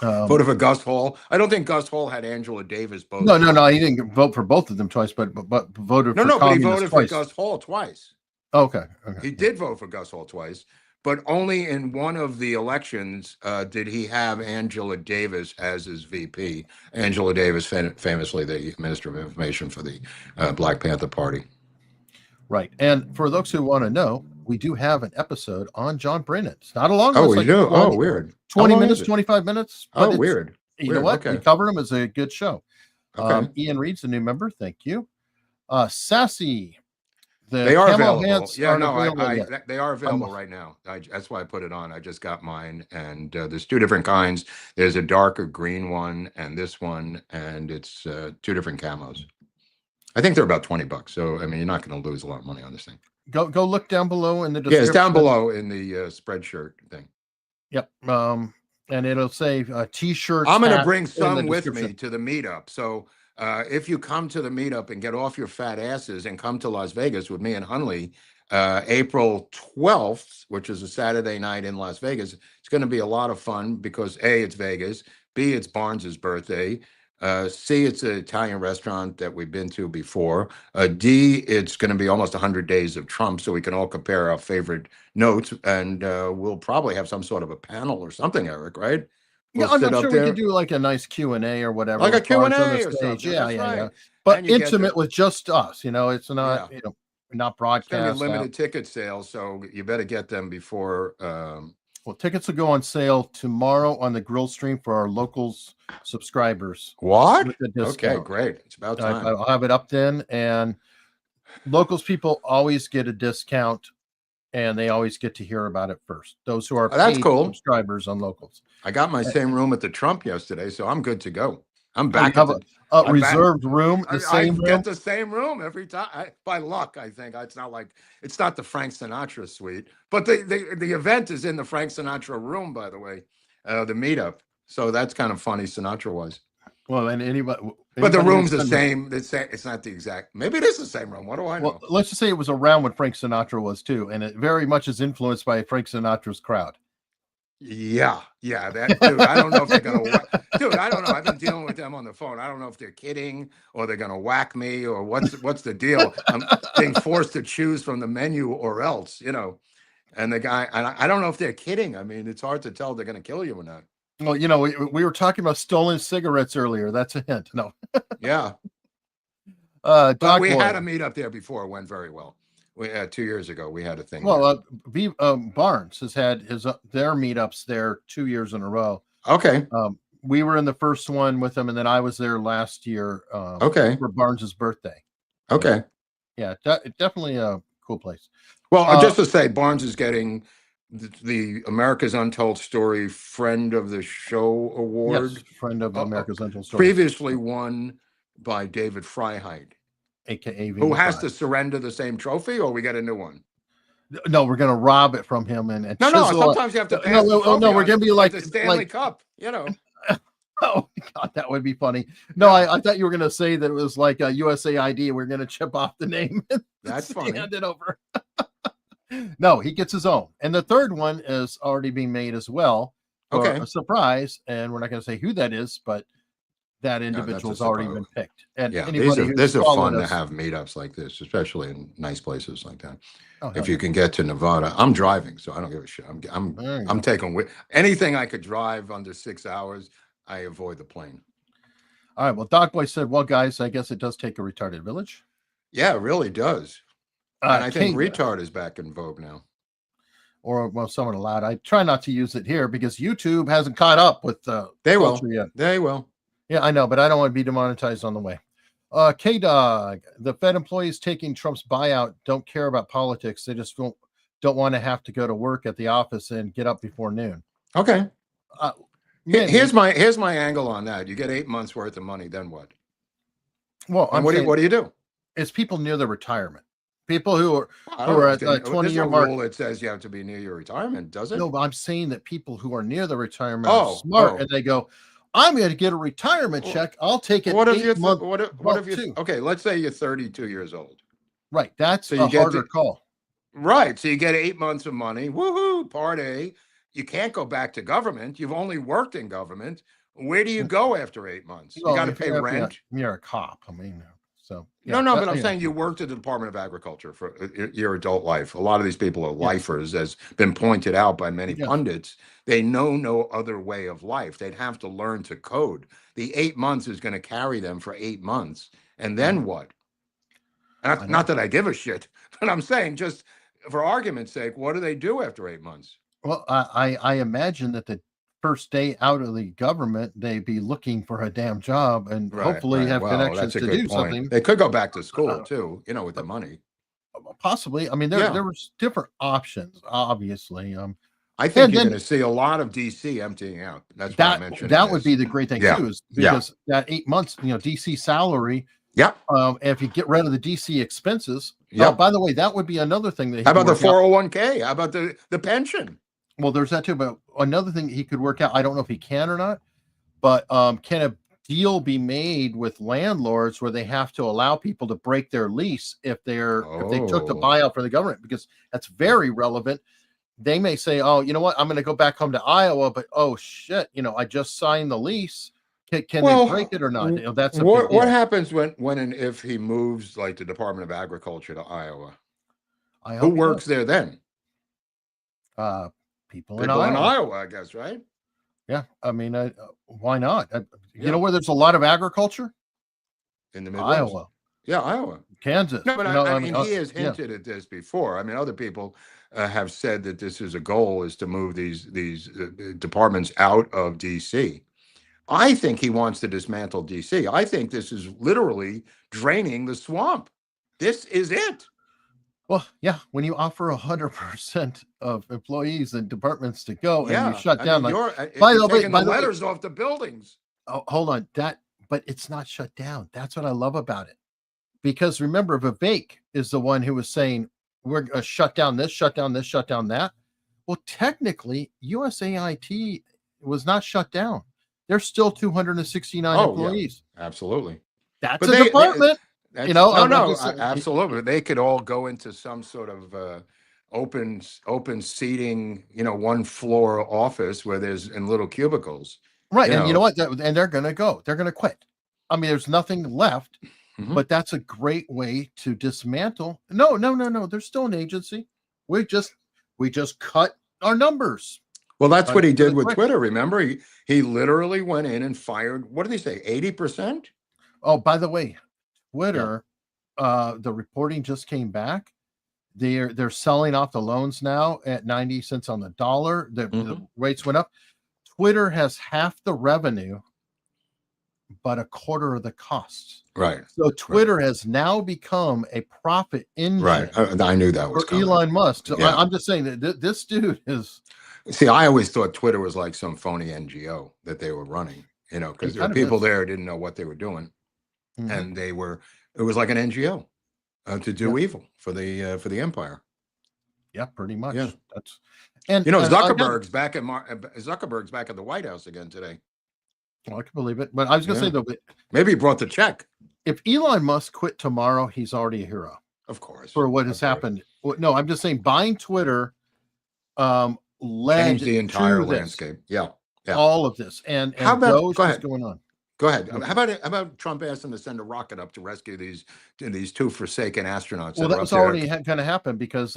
Voted for Gus Hall. I don't think Gus Hall had Angela Davis both. No, he didn't vote for both of them twice, but voted for but he communists voted twice. for Gus Hall twice. Okay. He did vote for Gus Hall twice, but only in one of the elections did he have Angela Davis as his VP. Angela Davis, famously the Minister of Information for the Black Panther Party. Right. And for those who want to know, we do have an episode on John Brennan. It's not a long one. Oh, It's we like do? 20 Oh, weird. 20 How long minutes, is it? 25 minutes. Oh, but weird. You Weird. know what? Okay. We covered him as a good show. Okay. Ian Reed's a new member. Thank you. Sassy. They are camo available. pants Yeah, aren't no, available yet. they are available right now. That's why I put it on. I just got mine, and there's two different kinds. There's a darker green one and this one, and it's two different camos. I think they're about $20. So I mean, you're not going to lose a lot of money on this thing. Go look down below in the Yeah, description. it's down below in the spreadshirt thing. Yep. And it'll say t-shirts. I'm going to hats bring in the some with description. me to the meetup. So if you come to the meetup and get off your fat asses and come to Las Vegas with me and Hunley, April 12th, which is a Saturday night in Las Vegas, it's going to be a lot of fun because A, it's Vegas, B, it's Barnes's birthday, C, it's an Italian restaurant that we've been to before, D, it's going to be almost 100 days of Trump, so we can all compare our favorite notes, and we'll probably have some sort of a panel or something, Eric, right? Yeah, We'll I'm sit up sure we there. could do like a nice Q&A or whatever. Like a with Barnes on the Q&A or stage. something. Yeah, That's yeah, right. yeah. But And you get intimate to- with just us. It's not, Yeah. not It's going to broadcast. be limited ticket sales, so you better get them before. Well, tickets will go on sale tomorrow on the grill stream for our locals subscribers. What? With a Okay, discount. great. It's about time. I'll have it up then, and locals people always get a discount, and they always get to hear about it first. Those who are That's paid cool. subscribers on locals. I got my same room at the Trump yesterday, so I'm good to go. I'm You back have at a I'm back. reserved room, the I same room. get the same room every time. By luck, I think. It's not the Frank Sinatra suite, but the event is in the Frank Sinatra room, by the way, the meetup. So that's kind of funny, Sinatra-wise. Well, and anybody. But the anybody room's who's the been there- same. It's not the exact. Maybe it is the same room. What do I know? Well, let's just say it was around when Frank Sinatra was too, and it very much is influenced by Frank Sinatra's crowd. Yeah, that dude. I don't know if they're gonna. Dude, I don't know. I've been dealing with them on the phone. I don't know if they're kidding or they're gonna whack me or what's the deal. I'm being forced to choose from the menu or else, And the guy, I don't know if they're kidding. I mean, it's hard to tell if they're gonna kill you or not. Well, we were talking about stolen cigarettes earlier. That's a hint. No. Yeah, Doc but we Boy. had a meetup there before. It went very well. We 2 years ago we had a thing. Well, Barnes has had their meetups there 2 years in a row. Okay. We were in the first one with them, and then I was there last year. Okay. For Barnes's birthday. Okay. Yeah, definitely a cool place. Well, just to say, Barnes is getting the America's Untold Story Friend of the Show Award. Yes, friend of America's Untold Story. Previously won by David Freiheit, AKA who has to surrender the same trophy, or we get a new one. No, we're gonna rob it from him and No. chisel it. Sometimes you have to pass. No, we're gonna be like the Stanley like, Cup. Oh God, that would be funny. No, I thought you were gonna say that it was like a USAID. We're gonna chip off the name. That's funny. Hand it over. No, he gets his own, and the third one is already being made as well. Okay. A surprise, and we're not gonna say who that is, but that individual's already been picked. And Yeah, anybody these are fun to us, have meetups like this, especially in nice places like that. Oh, If you can get to Nevada, I'm driving, so I don't give a shit. I'm taking anything I could drive under 6 hours. I avoid the plane. All right. Well, Doc Boy said, "Well, guys, I guess it does take a retarded village." Yeah, it really does. And I think King, retard is back in vogue now. or well, someone allowed. I try not to use it here because YouTube hasn't caught up with They will. culture yet. They will. Yeah, I know, but I don't want to be demonetized on the way. K-Dog, the Fed employees taking Trump's buyout don't care about politics. They just don't want to have to go to work at the office and get up before noon. Okay. Maybe. Here's my angle on that. You get 8 months worth of money, then what? Well, And what do you do? It's people near their retirement. People who are I don't know at if a there's 20-year no mark. rule that says you have to be near your retirement, does it? No, but I'm saying that people who are near the retirement Oh, are smart, oh. and they go, "I'm going to get a retirement check. I'll take it." What if you? 8-month What if bump you? too." Okay, let's say you're 32 years old. Right, that's So you a get harder the- call. Right. So you get 8 months of money. Woohoo! Part A. You can't go back to government. You've only worked in government. Where do you go after 8 months? You Well, got to if pay you're- rent. You're a cop. I mean, so No, but I'm saying you worked at the Department of Agriculture for your adult life. A lot of these people are lifers, as been pointed out by many pundits. They know no other way of life. They'd have to learn to code. The 8 months is going to carry them for 8 months. And then what? Not that I give a shit, but I'm saying just for argument's sake, what do they do after 8 months? Well, I imagine that the first day out of the government, they'd be looking for a damn job and hopefully have connections to do something. They could go back to school too, with the money. Possibly. I mean, there was different options, obviously. I think you're going to see a lot of DC emptying out. That's what I mentioned. That would be the great thing too, is because Yeah. that 8 months, DC salary Yep. If you get rid of the DC expenses, Yep. by the way, that would be another thing that he How could about the work out. 401k? How about the pension? Well, there's that too, but another thing he could work out, I don't know if he can or not, but can a deal be made with landlords where they have to allow people to break their lease if they took the Oh. buyout for the government? Because that's very relevant. They may say, oh, you know what, I'm going to go back home to Iowa, but oh shit, I just signed the lease. Can they break it or not? That's a big deal. What happens when and if he moves like the Department of Agriculture to Iowa? Who works there then? People in Iowa, I guess, right? Yeah, I mean, why not? You know where there's a lot of agriculture? In the Midwest. Iowa. Yeah, Iowa. Kansas. No, but I mean, he has hinted at this before. I mean, other people have said that this is a goal, is to move these departments out of D.C. I think he wants to dismantle D.C. I think this is literally draining the swamp. This is it. Well, yeah, when you offer 100% of employees and departments to go and you shut down, you're taking the letters off the buildings. Oh, hold on, but it's not shut down. That's what I love about it. Because remember, Vivek is the one who was saying, we're going to shut down this, shut down this, shut down that. Well, technically, USAID was not shut down. There's still 269 employees. Yeah, absolutely. That's a department. Absolutely. They could all go into some sort of open seating, one floor office where there's in little cubicles. Right. And you know what? And they're going to go. They're going to quit. I mean, there's nothing left, but that's a great way to dismantle. No. There's still an agency. We just cut our numbers. Well, that's what he did with Twitter. Remember, he literally went in and fired, what did they say, 80%? Oh, by the way, Twitter, the reporting just came back. They're selling off the loans now at 90 cents on the dollar. The rates went up. Twitter has half the revenue, but a quarter of the costs. Right. So Twitter has now become a profit engine. Right. I knew that was coming. Elon Musk. So I'm just saying that this dude is. See, I always thought Twitter was like some phony NGO that they were running, because there were people there who didn't know what they were doing. And it was like an NGO to do evil for the empire. Yeah, pretty much. Yeah. And Zuckerberg's back at the White House again today. Well, I can believe it. But I was going to say, though, maybe he brought the check. If Elon Musk quit tomorrow, he's already a hero. Of course. For what has happened. Well, no, I'm just saying buying Twitter led changed the entire to landscape. Yeah. All of this. And how about, what's going on? Go ahead. How about Trump asked them to send a rocket up to rescue these two forsaken astronauts? Well, that was already going to happen because,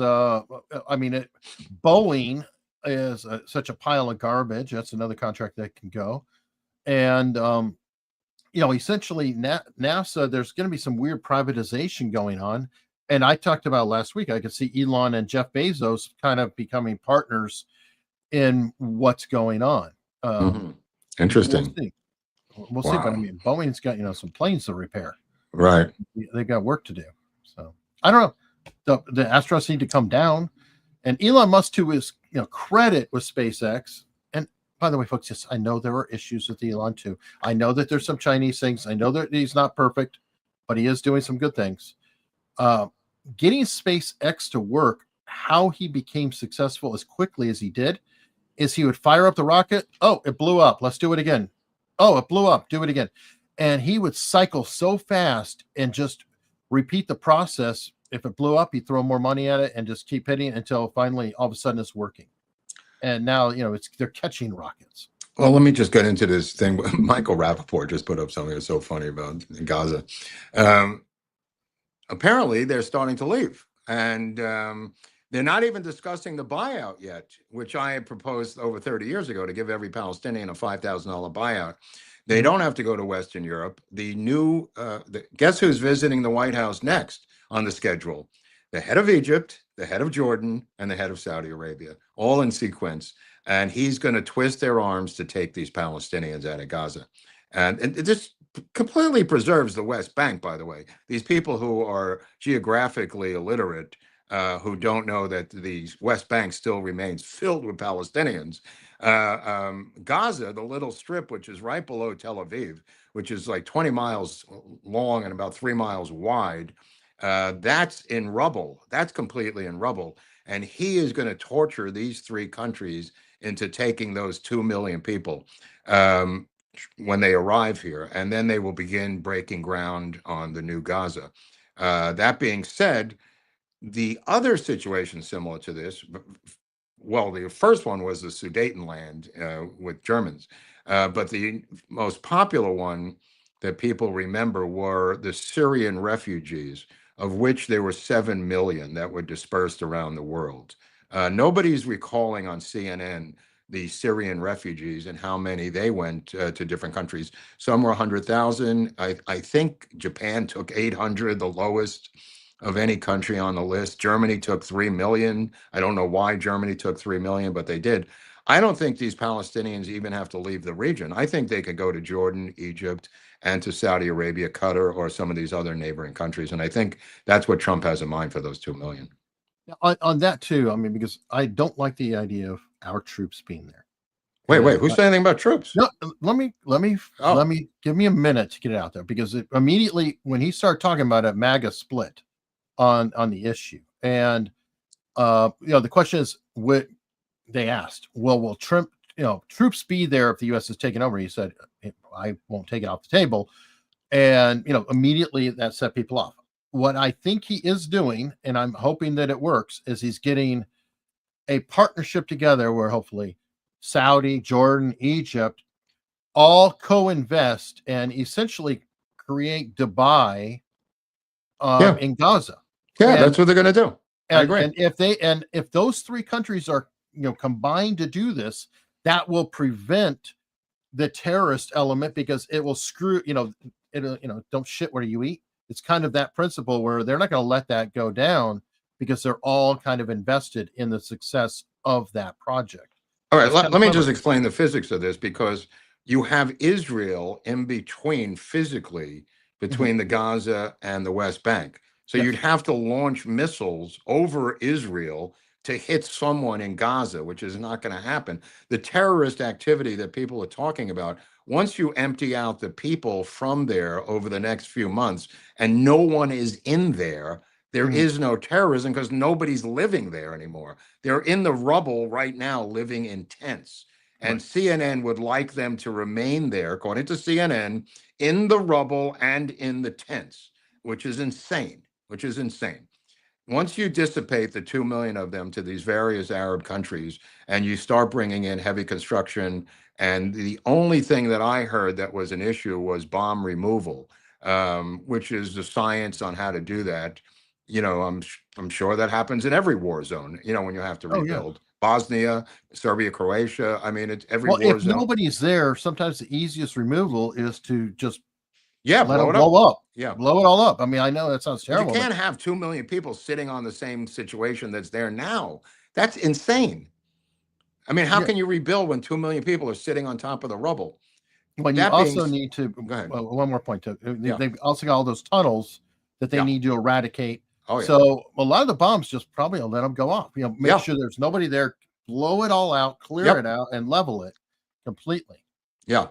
Boeing is such a pile of garbage. That's another contract that can go. And, essentially NASA, there's going to be some weird privatization going on. And I talked about last week, I could see Elon and Jeff Bezos kind of becoming partners in what's going on. Interesting. We'll see. But I mean, Boeing's got, some planes to repair. Right. They've got work to do. So I don't know. The astronauts need to come down. And Elon Musk, to his credit with SpaceX. And by the way, folks, yes, I know there are issues with Elon too. I know that there's some Chinese things. I know that he's not perfect, but he is doing some good things. Getting SpaceX to work, how he became successful as quickly as he did, is he would fire up the rocket. Oh, it blew up. Let's do it again. Oh, it blew up. Do it again. And he would cycle so fast and just repeat the process. If it blew up, he'd throw more money at it and just keep hitting it until finally all of a sudden it's working. And now, they're catching rockets. Well, let me just get into this thing. Michael Rappaport just put up something that's so funny about Gaza. Apparently, they're starting to leave. And they're not even discussing the buyout yet, which I had proposed over 30 years ago to give every Palestinian a $5,000 buyout. They don't have to go to Western Europe. Guess who's visiting the White House next on the schedule? The head of Egypt, the head of Jordan, and the head of Saudi Arabia, all in sequence. And he's going to twist their arms to take these Palestinians out of Gaza. And it just completely preserves the West Bank, by the way. These people who are geographically illiterate, who don't know that the West Bank still remains filled with Palestinians. Gaza, the little strip, which is right below Tel Aviv, which is like 20 miles long and about 3 miles wide. That's in rubble. That's completely in rubble. And he is going to torture these three countries into taking those 2 million people when they arrive here. And then they will begin breaking ground on the new Gaza. That being said, the other situation similar to this, well, the first one was the Sudetenland with Germans. But the most popular one that people remember were the Syrian refugees, of which there were 7 million that were dispersed around the world. Nobody's recalling on CNN the Syrian refugees and how many they went to different countries. Some were 100,000. I think Japan took 800, the lowest of any country on the list. Germany took 3 million. I don't know why Germany took 3 million, but they did. I don't think these Palestinians even have to leave the region. I think they could go to Jordan, Egypt, and to Saudi Arabia, Qatar, or some of these other neighboring countries. And I think that's what Trump has in mind for those 2 million. On that too, I mean, because I don't like the idea of our troops being there. Wait, who's saying anything about troops? No, let me give me a minute to get it out there, because immediately when he started talking about a MAGA split on the issue, and the question is, what they asked, well, will Trump, troops be there if the U.S. is taken over? He said, I won't take it off the table, and immediately that set people off. What I think he is doing, and I'm hoping that it works, is he's getting a partnership together where hopefully Saudi, Jordan, Egypt all co-invest and essentially create Dubai in Gaza. Yeah, that's what they're going to do. I agree. And if those three countries are combined to do this, that will prevent the terrorist element, because it will screw don't shit where you eat. It's kind of that principle where they're not going to let that go down, because they're all kind of invested in the success of that project. All right, let me just explain the physics of this, because you have Israel in between physically between the Gaza and the West Bank. So you'd have to launch missiles over Israel to hit someone in Gaza, which is not going to happen. The terrorist activity that people are talking about, once you empty out the people from there over the next few months and no one is in there, there is no terrorism, because nobody's living there anymore. They're in the rubble right now, living in tents. And CNN would like them to remain there, according to CNN, in the rubble and in the tents, which is insane, Once you dissipate the 2 million of them to these various Arab countries, and you start bringing in heavy construction, and the only thing that I heard that was an issue was bomb removal, which is the science on how to do that. I'm sure that happens in every war zone, when you have to rebuild. Bosnia, Serbia, Croatia. I mean, it's every war zone. If nobody's there, sometimes the easiest removal is to just let it blow up. Yeah, blow it all up. I mean, I know that sounds terrible. You can't have 2 million people sitting on the same situation that's there now. That's insane. I mean, how can you rebuild when 2 million people are sitting on top of the rubble? When you also need to, one more point, they've also got all those tunnels that they need to eradicate. Oh, yeah. So a lot of the bombs just probably let them go off. Make sure there's nobody there, blow it all out, clear it out, and level it completely. Yeah.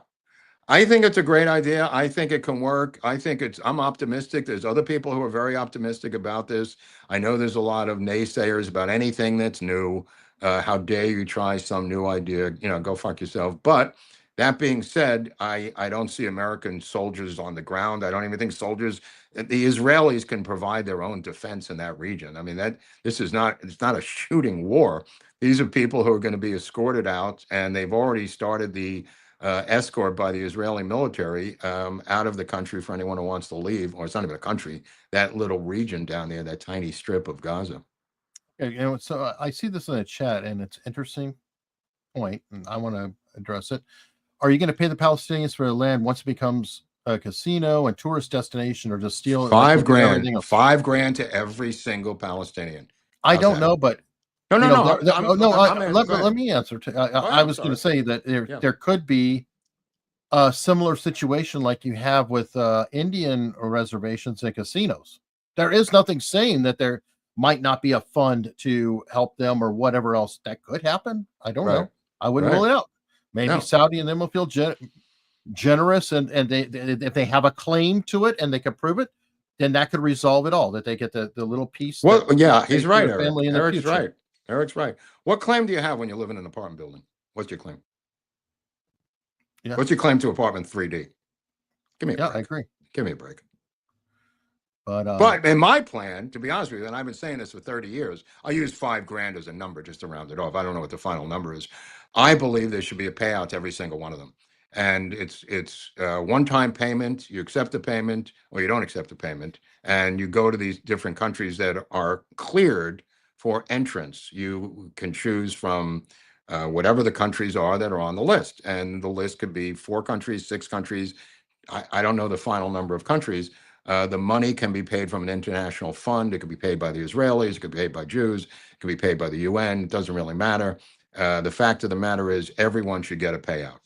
I think it's a great idea. I think it can work. I'm optimistic. There's other people who are very optimistic about this. I know there's a lot of naysayers about anything that's new. How dare you try some new idea? Go fuck yourself. But that being said, I don't see American soldiers on the ground. I don't even think the Israelis can provide their own defense in that region. I mean, it's not a shooting war. These are people who are going to be escorted out, and they've already started the escort by the Israeli military out of the country for anyone who wants to leave, or it's not even a country, that little region down there, that tiny strip of Gaza. So I see this in the chat, and it's an interesting point, and I want to address it. Are you going to pay the Palestinians for their land once it becomes a casino and tourist destination, or just steal $5,000? $5,000 to every single Palestinian. I don't know, but no. Let me answer. I was going to say that there could be a similar situation like you have with Indian reservations and casinos. There is nothing saying that there might not be a fund to help them or whatever else that could happen. I don't know. I wouldn't rule it out. Maybe Saudi and them will feel generous and they if they have a claim to it and they can prove it, then that could resolve it all. That they get the little piece. Well, that yeah, they he's for right, their Eric. family in the Eric's future. right. Eric's right. What claim do you have when you live in an apartment building? What's your claim? Yeah. What's your claim to apartment 3D? Give me a Yeah, break. I agree. Give me a break. But in my plan, to be honest with you, and I've been saying this for 30 years, I use $5,000 as a number just to round it off. I don't know what the final number is. I believe there should be a payout to every single one of them. And it's one-time payment. You accept the payment or you don't accept the payment. And you go to these different countries that are cleared for entrance. You can choose from whatever the countries are that are on the list. And the list could be 4 countries, 6 countries. I don't know the final number of countries. The money can be paid from an international fund. It could be paid by the Israelis. It could be paid by Jews. It could be paid by the UN. It doesn't really matter. The fact of the matter is everyone should get a payout.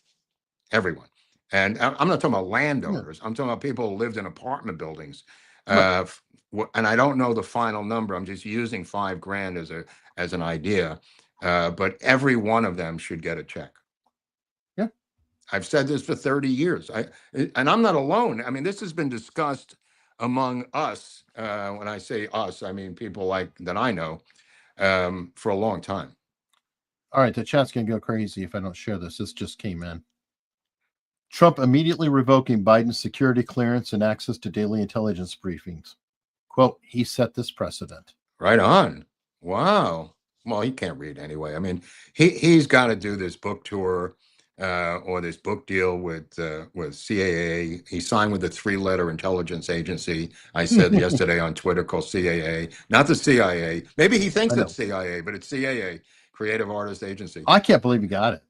Everyone. And I'm not talking about landowners. I'm talking about people who lived in apartment buildings. And I don't know the final number. I'm just using $5,000 as an idea. But every one of them should get a check. Yeah. I've said this for 30 years. And I'm not alone. I mean, this has been discussed among us. When I say us, I mean people like that I know for a long time. all right, the chat's gonna go crazy if I don't share this. This just came in. Trump immediately revoking Biden's security clearance and access to daily intelligence briefings. Quote, he set this precedent. Right on. Wow. Well, he can't read anyway. I mean, he's got to do this book tour or this book deal with CAA. He signed with a 3-letter intelligence agency. I said yesterday on Twitter called CAA, not the CIA. Maybe he thinks it's CIA, but it's CAA, Creative Artist Agency. I can't believe he got it.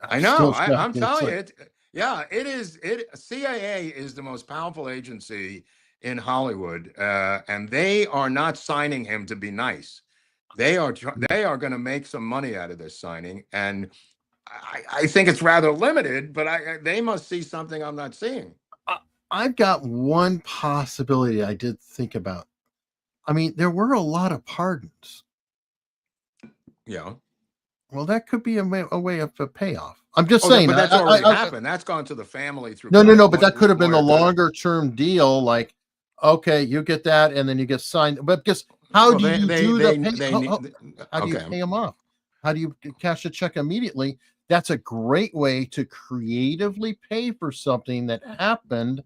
I know. I'm telling you, yeah, it is. CAA is the most powerful agency in Hollywood, and they are not signing him to be nice. They are going to make some money out of this signing, and I think it's rather limited. But they must see something I'm not seeing. I've got one possibility I did think about. I mean, there were a lot of pardons. Yeah. Well, that could be a way of a payoff. I'm just saying. But that's already happened. That's gone to the family through. No. But that could have been a longer term deal. Like, okay, you get that, and then you get signed. But just how do you do the pay? How do you pay them off? How do you cash a check immediately? That's a great way to creatively pay for something that happened,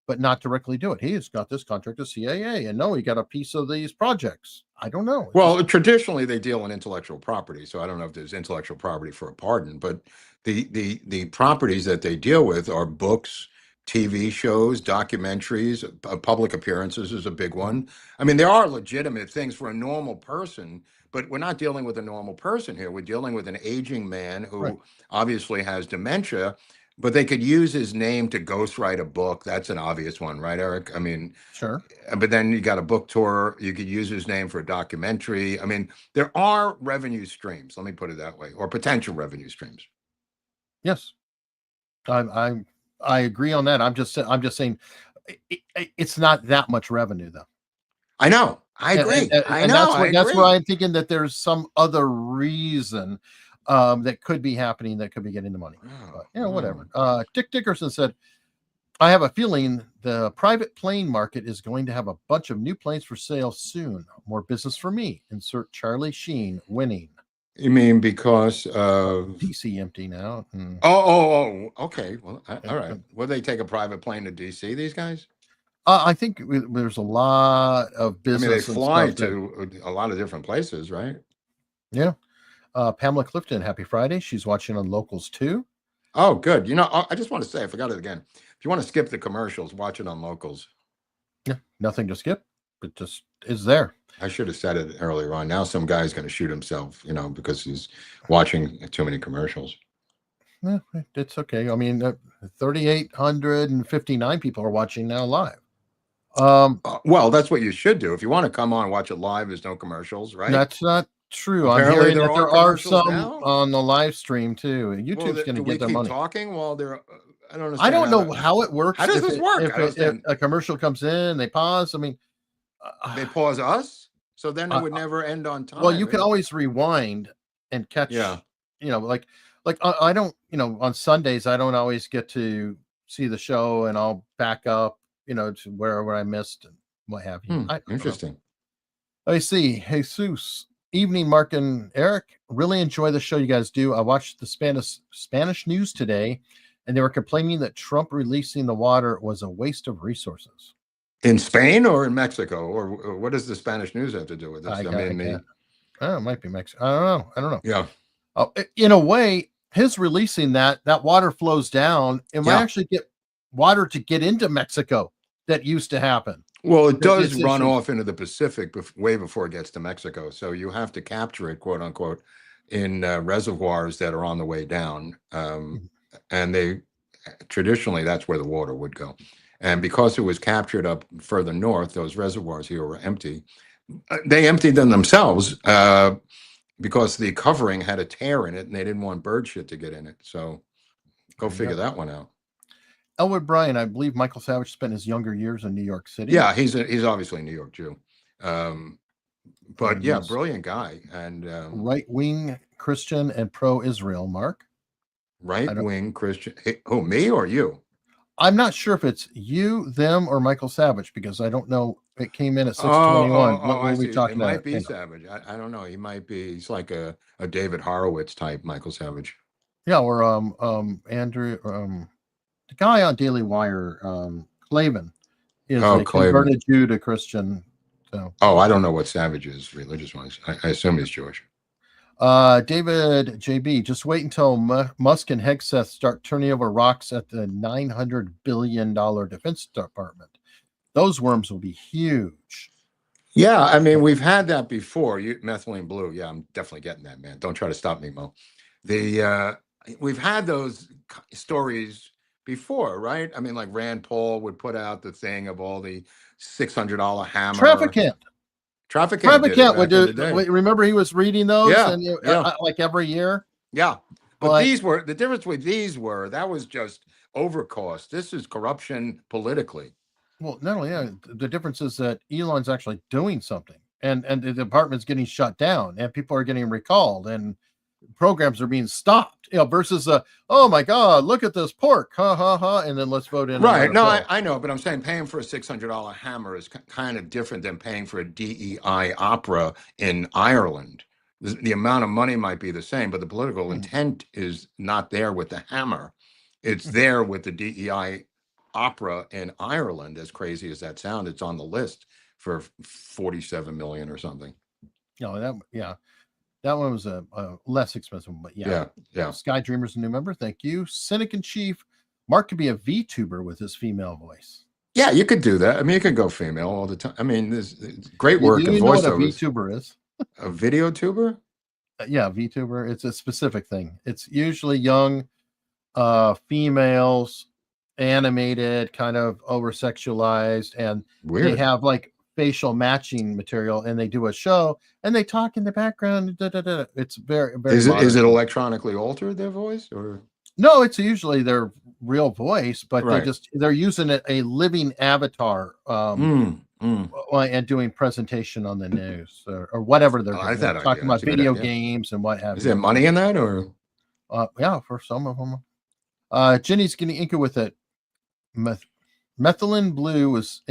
but not directly do it. He has got this contract with CAA, and no, he got a piece of these projects. I don't know. Well, traditionally they deal in intellectual property, so I don't know if there's intellectual property for a pardon, but the properties that they deal with are books, TV shows, documentaries, public appearances is a big one. I mean, there are legitimate things for a normal person, but we're not dealing with a normal person here. We're dealing with an aging man who obviously has dementia. But they could use his name to ghostwrite a book. That's an obvious one, right, Eric? I mean, sure. But then you got a book tour. You could use his name for a documentary. I mean, there are revenue streams. Let me put it that way, or potential revenue streams. Yes, I agree on that. I'm just saying, it's not that much revenue, though. I know. I agree. That's why I'm thinking that there's some other reason. That could be happening, that could be getting the money. But, whatever. Dick Dickerson said, I have a feeling the private plane market is going to have a bunch of new planes for sale soon. More business for me. Insert Charlie Sheen winning. You mean because of DC empty now? Oh, okay. Well, all right. Will they take a private plane to DC, these guys? I think there's a lot of business. I mean, they fly to a lot of different places, right? Yeah. Pamela Clifton, happy Friday. She's watching on Locals too. Oh, good. You know, I just want to say, I forgot it again. If you want to skip the commercials, watch it on Locals. Yeah, nothing to skip. It just is there. I should have said it earlier on. Now some guy's going to shoot himself, because he's watching too many commercials. Yeah, it's okay. I mean, 3,859 people are watching now live. Well, that's what you should do. If you want to come on and watch it live, there's no commercials, right? That's not true. Apparently, I'm hearing that there are some now on the live stream too. YouTube's going to get their money. Talking while they're. I don't understand. I don't know how it works. How does this work? If a commercial comes in, they pause. I mean, they pause us, so then it would never end on time. Well, you can always rewind and catch. Yeah. Like I don't. On Sundays, I don't always get to see the show and I'll back up, to wherever I missed and what have you. I don't know. Interesting. I see. Jesus. Evening, Mark and Eric. Really enjoy the show you guys do. I watched the Spanish news today, and they were complaining that Trump releasing the water was a waste of resources. In Spain or in Mexico? Or what does the Spanish news have to do with this? It might be Mexico. I don't know. Yeah. In a way, his releasing that water flows down and might actually get water to get into Mexico that used to happen. Well, it does run off into the Pacific way before it gets to Mexico. So you have to capture it, quote unquote, in reservoirs that are on the way down. And traditionally, that's where the water would go. And because it was captured up further north, those reservoirs here were empty. They emptied them themselves because the covering had a tear in it and they didn't want bird shit to get in it. So go figure that one out. Elwood Bryan, I believe Michael Savage spent his younger years in New York City. Yeah, he's obviously a New York Jew. But yeah, brilliant guy. And right-wing Christian and pro-Israel, Mark. Right-wing Christian. Who, me or you? I'm not sure if it's you, them, or Michael Savage, because I don't know. It came in at 6:21. What were we talking about? It might be Savage. I don't know. He's like a David Horowitz type, Michael Savage. Yeah, or Andrew, the guy on Daily Wire, Clavin, is a converted Jew to Christian. So. Oh, I don't know what Savage is religious-wise. I assume he's Jewish. David JB, just wait until Musk and Hegseth start turning over rocks at the $900 billion Defense Department. Those worms will be huge. Yeah, I mean, we've had that before. Methylene blue. Yeah, I'm definitely getting that, man. Don't try to stop me, Mo. We've had those stories before, right? I mean, like Rand Paul would put out the thing of all the $600 hammer. Traficant would do. Remember, he was reading those, like every year. Yeah, but these were the difference with these were that was just overcost. This is corruption politically. Well, not only that, the difference is that Elon's actually doing something, and the department's getting shut down, and people are getting recalled, and programs are being stopped. Versus oh my God, look at this pork, ha ha ha, and then let's vote in. Right? No, I know, but I'm saying paying for a $600 hammer is kind of different than paying for a DEI opera in Ireland. The amount of money might be the same, but the political intent is not there with the hammer. It's there with the DEI opera in Ireland. As crazy as that sounds, it's on the list for 47 million or something. That one was a less expensive one, but yeah. Sky Dreamer's a new member. Thank you. Cynic in Chief. Mark could be a VTuber with his female voice. Yeah, you could do that. I mean, you could go female all the time. I mean, there's great work in voiceovers. Know what a VTuber is? A video tuber? Yeah, VTuber. It's a specific thing. It's usually young females, animated, kind of over-sexualized, and they have like facial matching material, and they do a show and they talk in the background. It's very, very. Is it electronically altered, their voice, or no? It's usually their real voice, but they're using a living avatar and doing presentation on the news or whatever they're doing. They're talking about video games and what have you. Is there money in that, or yeah, for some of them. Jenny's getting inky with it. Methylene blue was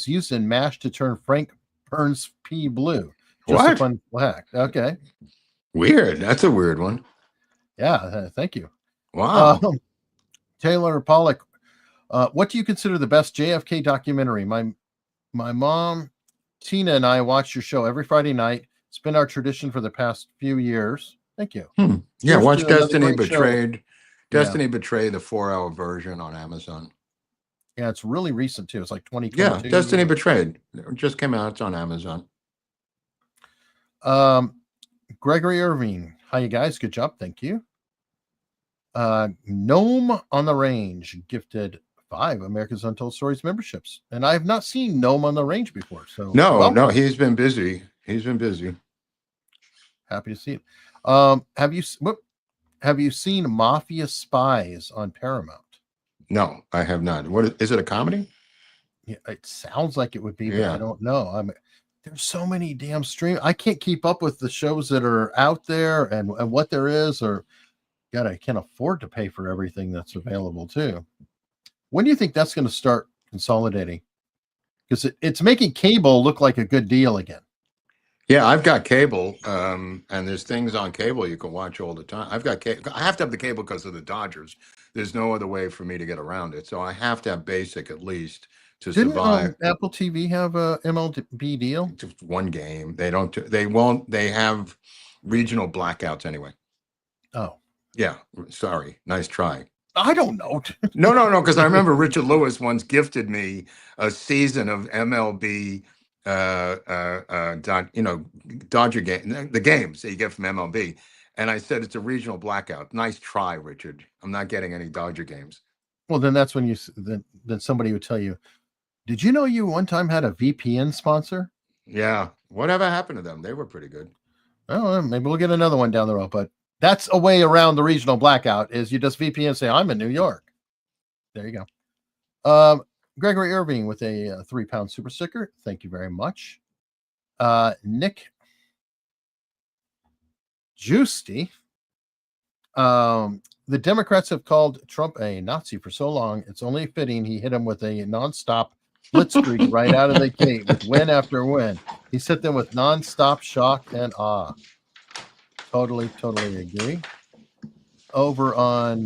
used in MASH to turn Frank Burns P blue. Just a fun fact. Okay. Weird. That's a weird one. Yeah. Thank you. Wow. Taylor Pollock. What do you consider the best JFK documentary? My mom, Tina, and I watch your show every Friday night. It's been our tradition for the past few years. Thank you. Yeah. Watch Destiny Betrayed. Show. Destiny Betrayed, the 4-hour version on Amazon. Yeah, it's really recent too. It's like 2022. Yeah, Destiny Betrayed. It just came out. It's on Amazon. Gregory Irving. Hi, you guys. Good job. Thank you. Gnome on the Range gifted 5 America's Untold Stories memberships. And I have not seen Gnome on the Range before. So no, he's been busy. Happy to see it. Have you seen Mafia Spies on Paramount? No, I have not. What is it? A comedy? Yeah, it sounds like it would be, but I don't know. There's so many damn streams. I can't keep up with the shows that are out there and what there is, or God, I can't afford to pay for everything that's available too. When do you think that's going to start consolidating? Because it's making cable look like a good deal again. Yeah, I've got cable, and there's things on cable you can watch all the time. I've got cable. I have to have the cable because of the Dodgers. There's no other way for me to get around it, so I have to have basic at least to Didn't survive. Apple TV have a MLB deal? Just one game. They don't. They won't. They have regional blackouts anyway. Oh, Yeah. Sorry. Nice try. I don't know. No. Because I remember Richard Lewis once gifted me a season of MLB. Dodger game, the games that you get from MLB, and I said it's a regional blackout. Nice try, Richard. I'm not getting any Dodger games. Well, then that's when then somebody would tell you, did you know you one time had a VPN sponsor? Yeah. Whatever happened to them? They were pretty good. Oh, maybe we'll get another one down the road. But that's a way around the regional blackout. Is you just VPN say I'm in New York. There you go. Gregory Irving with a 3-pound super sticker. Thank you very much. Nick Giusti. The Democrats have called Trump a Nazi for so long, it's only fitting he hit him with a nonstop blitzkrieg right out of the gate with win after win. He hit them with nonstop shock and awe. Totally agree. Over on,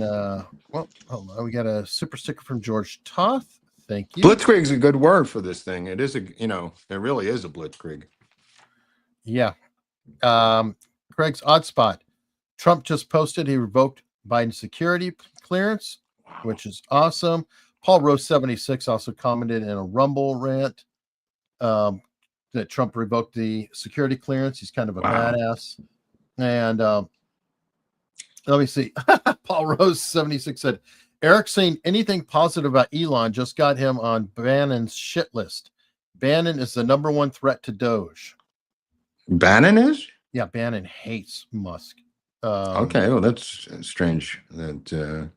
hold on. We got a super sticker from George Toth. Thank you. Blitzkrieg is a good word for this thing. It is it really is a blitzkrieg. Yeah. Craig's odd spot. Trump just posted he revoked Biden's security clearance, which is awesome. Paul Rose 76 also commented in a Rumble rant that Trump revoked the security clearance. He's kind of a badass. And let me see. Paul Rose 76 said, Eric saying anything positive about Elon just got him on Bannon's shit list. Bannon is the #1 threat to Doge. Bannon is? Yeah, Bannon hates Musk. Okay, well, that's strange. That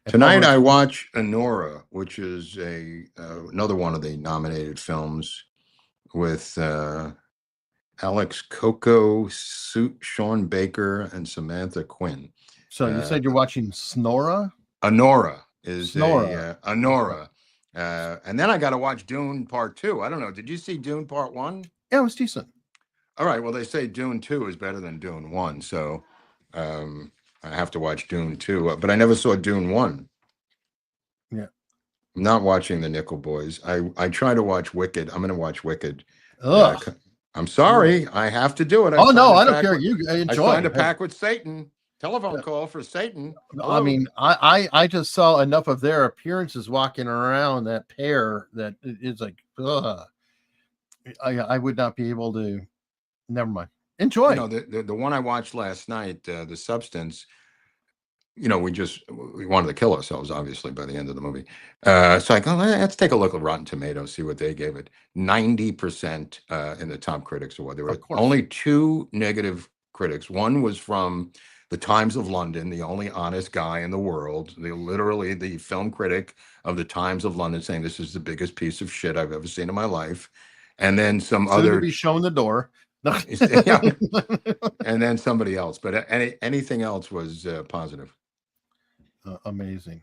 tonight I watch Honora, which is another one of the nominated films with Alex Coco, Sean Baker, and Samantha Quinn. So you said you're watching Snora? Honora is Snora. Honora. And then I got to watch Dune Part 2. I don't know. Did you see Dune Part 1? Yeah, it was decent. All right. Well, they say Dune 2 is better than Dune 1. So I have to watch Dune 2. But I never saw Dune 1. Yeah. I'm not watching the Nickel Boys. I try to watch Wicked. I'm going to watch Wicked. Ugh. I'm sorry. I have to do it. I don't care. You enjoy I signed it. a pact with Satan. Telephone call for Satan. I mean, I just saw enough of their appearances walking around that pair that it's like, ugh. I would not be able to. Never mind. Enjoy. The one I watched last night, The Substance. We wanted to kill ourselves, obviously, by the end of the movie. So I go, let's take a look at Rotten Tomatoes, see what they gave it. 90% in the top critics award. There were only 2 negative critics. One was from the Times of London, the only honest guy in the world, literally the film critic of the Times of London, saying this is the biggest piece of shit I've ever seen in my life. And then some other to be shown the door. Yeah. And then somebody else, but anything else was positive. Amazing.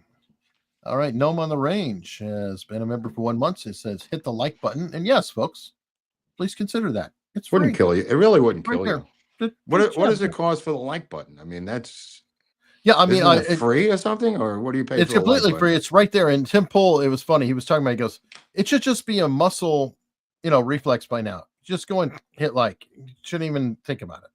All right, Gnome on the Range has been a member for 1 month. It says hit the like button, and yes, folks, please consider that. It's wouldn't free. Kill you. It really wouldn't Right kill there. you. What does it cost for the like button? I mean, that's isn't it free or something, or what do you pay? It's for completely free. It's right there. And Tim Pool, it was funny. He was talking about. He goes, "It should just be a muscle, reflex by now. Just go and hit like. Shouldn't even think about it.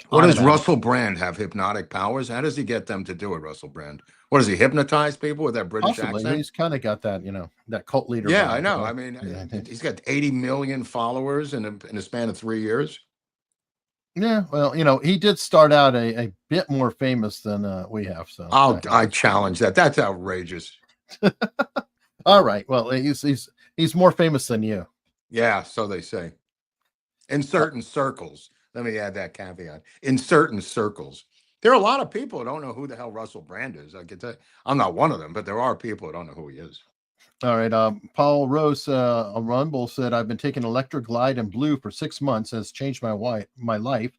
What does Russell Brand have? Hypnotic powers? How does he get them to do it? Russell Brand. What does he hypnotize people with that British accent? He's kind of got that, that cult leader. Yeah, I know. I mean, he's got 80 million followers in a span of 3 years. Yeah, well, he did start out a bit more famous than we have. So I challenge that. That's outrageous. All right. Well, he's more famous than you. Yeah, so they say. In certain circles. Let me add that caveat. In certain circles. There are a lot of people who don't know who the hell Russell Brand is. I can tell you. I'm not one of them, but there are people who don't know who he is. All right. Paul Rose on Rumble said, I've been taking Electroglide and Blue for 6 months. Has changed my life.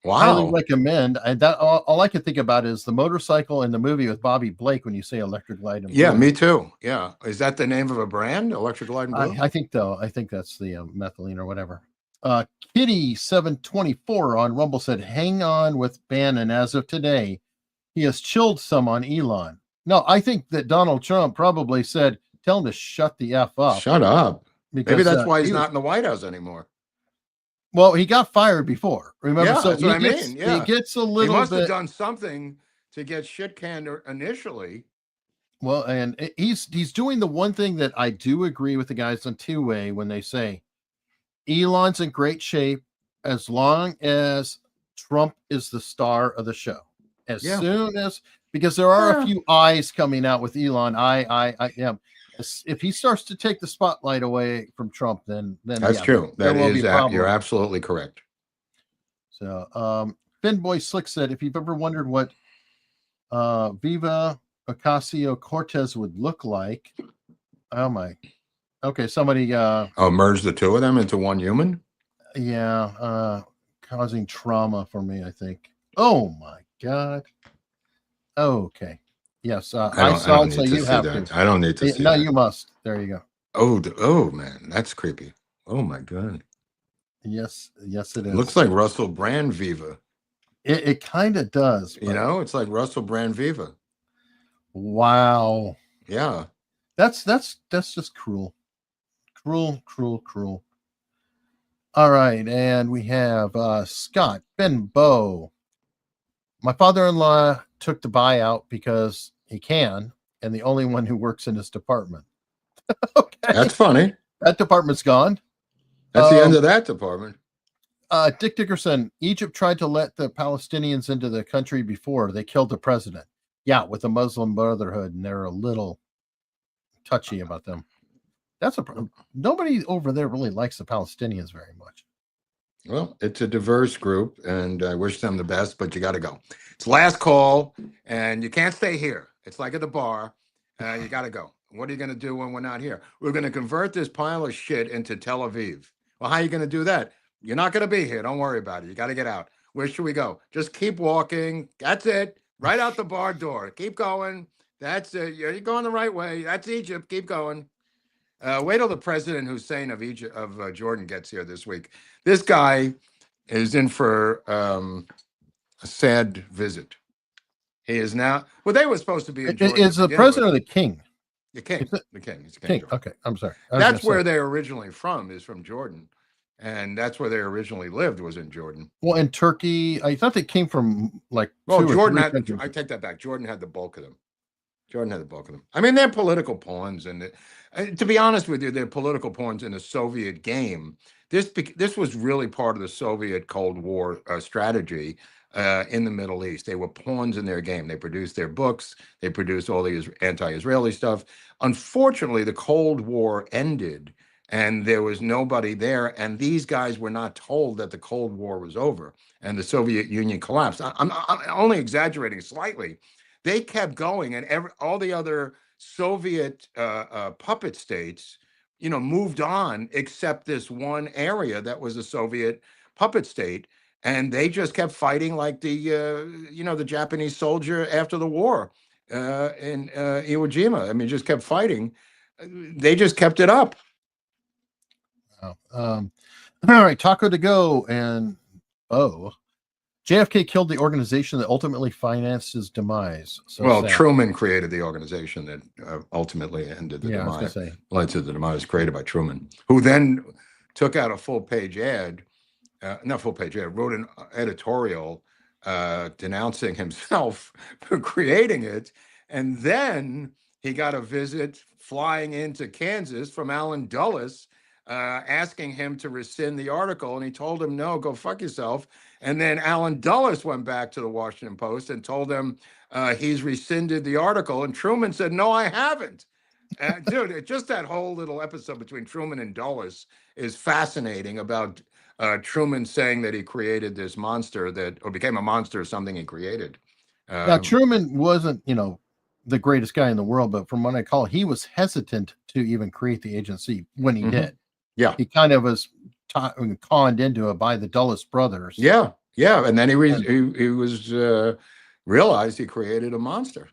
Highly Wow. recommend. And that all I can think about is the motorcycle in the movie with Bobby Blake when you say Electric Light and Yeah, Blue. me too. Yeah. Is that the name of a brand? Electric Light and Blue? I think though. I think that's the methylene or whatever. Kitty 724 on Rumble said, "Hang on with Bannon. As of today, he has chilled some on Elon." No, I think that Donald Trump probably said, "Tell him to shut the f up." Shut up. Because Maybe that's why he's he was- not in the White House anymore. Well, he got fired before. Remember, Yeah, so that's what I gets, mean. Yeah. he gets a He little must have bit. done something to get shit canned initially. Well, and he's doing the one thing that I do agree with the guys on two-way when they say Elon's in great shape as long as Trump is the star of the show. As Yeah. soon as, because there are Yeah. a few eyes coming out with Elon. I am. If he starts to take the spotlight away from Trump, then That's yeah, true. there That will is, be a problem. you're absolutely correct. So, Finboy Slick said, if you've ever wondered what Viva Ocasio-Cortez would look like, oh my, okay, somebody, Merge the two of them into one human? causing trauma for me, I think. Oh my God. Okay. Yes, I saw it, so you have to. I don't need to see No, that. you must. There you go. Oh man, that's creepy. Oh my God. Yes, it It is. looks like Russell Brand Viva. It kind of does. You know, it's like Russell Brand Viva. Wow. Yeah. That's just cruel. Cruel. All right, and we have Scott Benbow. My father-in-law took the buyout because he can, and the only one who works in his department. Okay. That's funny. That department's gone. That's the end of that department. Dick Dickerson, Egypt tried to let the Palestinians into the country before they killed the president. Yeah, with the Muslim Brotherhood, and they're a little touchy about them. That's a problem. Nobody over there really likes the Palestinians very much. Well, it's a diverse group, and I wish them the best, but you got to go. It's last call, and you can't stay here. It's like at the bar. You got to go. What are you going to do when we're not here? We're going to convert this pile of shit into Tel Aviv. Well, how are you going to do that? You're not going to be here. Don't worry about it. You got to get out. Where should we go? Just keep walking. That's it. Right out the bar door. Keep going. That's it. You're going the right way. That's Egypt. Keep going. Wait till the president Hussein of Egypt, of Jordan, gets here this week. This guy is in for a sad visit. He is now. Well, they were supposed to be in Jordan. Is the president or the king? The king. Is it- The king. He's the King. king. Okay, I'm sorry. That's where they're originally from. Is from Jordan, and that's where they originally lived. Was in Jordan. Well, in Turkey, I thought they came from like. Well, two or Jordan three had. countries. I take that back. Jordan had the bulk of them. I mean, they're political pawns, and to be honest with you, they're political pawns in the Soviet game. This was really part of the Soviet Cold War strategy in the Middle East. They were pawns in their game. They produced their books. They produced all the anti-Israeli stuff. Unfortunately, the Cold War ended, and there was nobody there. And these guys were not told that the Cold War was over and the Soviet Union collapsed. I'm only exaggerating slightly. They kept going, and all the other Soviet puppet states, moved on, except this one area that was a Soviet puppet state, and they just kept fighting like the Japanese soldier after the war in Iwo Jima. I mean, just kept fighting. They just kept it up. Oh, all right, Taco to go and JFK killed the organization that ultimately financed his demise. So well, sad. Truman created the organization that ultimately ended the Yeah, I was demise. gonna say. Led to the demise created by Truman, who then took out a full-page ad, not full-page ad, wrote an editorial denouncing himself for creating it, and then he got a visit flying into Kansas from Alan Dulles, asking him to rescind the article, and he told him, no, go fuck yourself. And then Alan Dulles went back to the Washington Post and told him he's rescinded the article, and Truman said, no, I haven't. Dude, just that whole little episode between Truman and Dulles is fascinating, about Truman saying that he created this monster or became a monster of something he created. Now, Truman wasn't, the greatest guy in the world, but from what I call, he was hesitant to even create the agency when he did. Yeah. He kind of was conned into it by the Dulles brothers. Yeah. Yeah, and then he was realized he created a monster.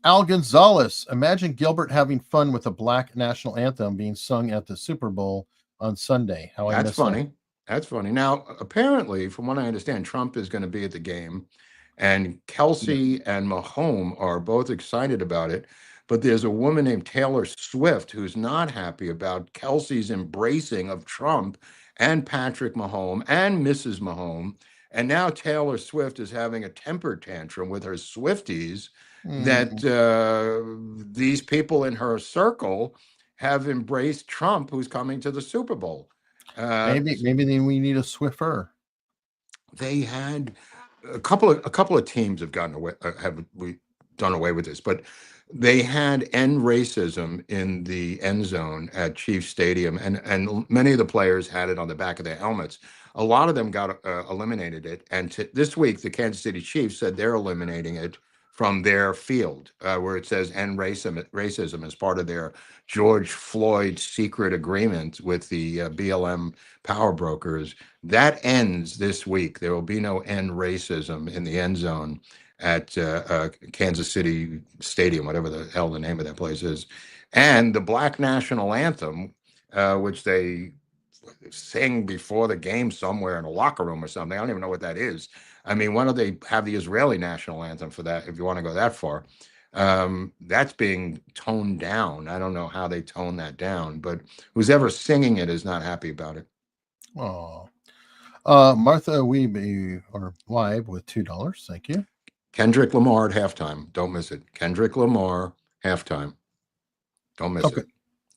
Al Gonzalez, imagine Gilbert having fun with the Black national anthem being sung at the Super Bowl on Sunday. How I That's miss funny. that. That's funny. Now, apparently, from what I understand, Trump is going to be at the game, and Kelsey and Mahomes are both excited about it. But there's a woman named Taylor Swift who's not happy about Kelsey's embracing of Trump and Patrick Mahomes and Mrs. Mahomes. And now Taylor Swift is having a temper tantrum with her Swifties that these people in her circle have embraced Trump, who's coming to the Super Bowl. Maybe then we need a Swiffer. They had a couple of teams have gotten away, done away with this, but they had end racism in the end zone at Chiefs Stadium, and many of the players had it on the back of their helmets. A lot of them got eliminated it, and this week the Kansas City Chiefs said they're eliminating it from their field, where it says end racism as part of their George Floyd secret agreement with the BLM power brokers. That ends this week. There will be no end racism in the end zone at Kansas City Stadium, whatever the hell the name of that place is. And the Black national anthem, which they sing before the game somewhere in a locker room or something. I don't even know what that is. I mean, why don't they have the Israeli national anthem for that, if you want to go that far? That's being toned down. I don't know how they tone that down, but who's ever singing it is not happy about it. Oh, Martha Weeby or Live with $2. Thank you. Kendrick Lamar at halftime. Don't miss it. Kendrick Lamar halftime. Don't miss it.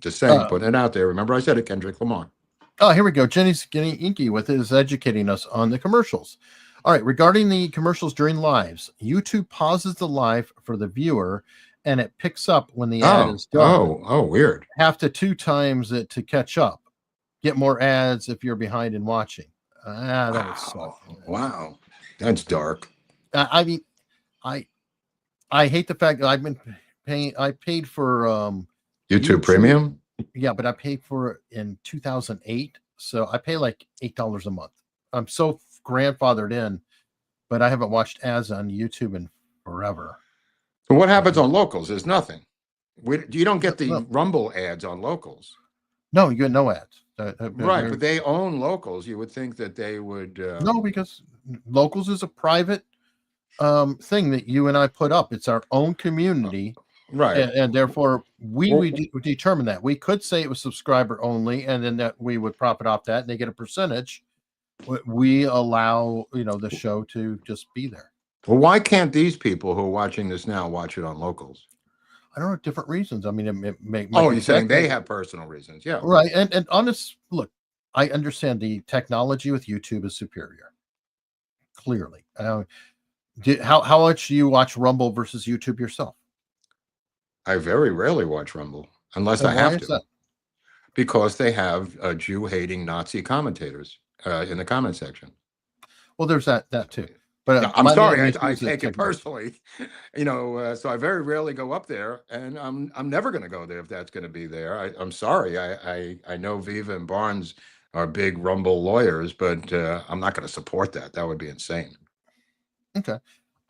Just saying, putting it out there. Remember I said it, Kendrick Lamar. Oh, here we go. Jenny's getting inky with his educating us on the commercials. All right. Regarding the commercials during lives, YouTube pauses the live for the viewer and it picks up when the ad is done. Oh, weird. Have to 2 times it to catch up. Get more ads if you're behind in watching. That would suck. Wow. That's dark. I mean, I hate the fact that I've been paying. I paid for YouTube Premium. Yeah, but I paid for it in 2008, so I pay like $8 a month. I'm so grandfathered in, but I haven't watched ads on YouTube in forever. So what happens on locals? There's nothing. You don't get the Rumble ads on locals. No, you get no ads. Right, but they own locals. You would think that they would. No, because locals is a private thing that you and I put up. It's our own community. Right. And therefore, we determine that. We could say it was subscriber only, and then that we would profit off that, and they get a percentage. We allow, the show to just be there. Well, why can't these people who are watching this now watch it on locals? I don't know, different reasons. I mean, it may you're saying they have personal reasons. Yeah. Right. And honest, look, I understand the technology with YouTube is superior. Clearly. How much do you watch Rumble versus YouTube yourself? I very rarely watch Rumble unless I have to. That? Because they have Jew-hating Nazi commentators in the comment section. Well, there's that too. But I'm sorry, I take it personally. So I very rarely go up there, and I'm never going to go there if that's going to be there. I'm sorry. I know Viva and Barnes are big Rumble lawyers, but I'm not going to support that. That would be insane. Okay.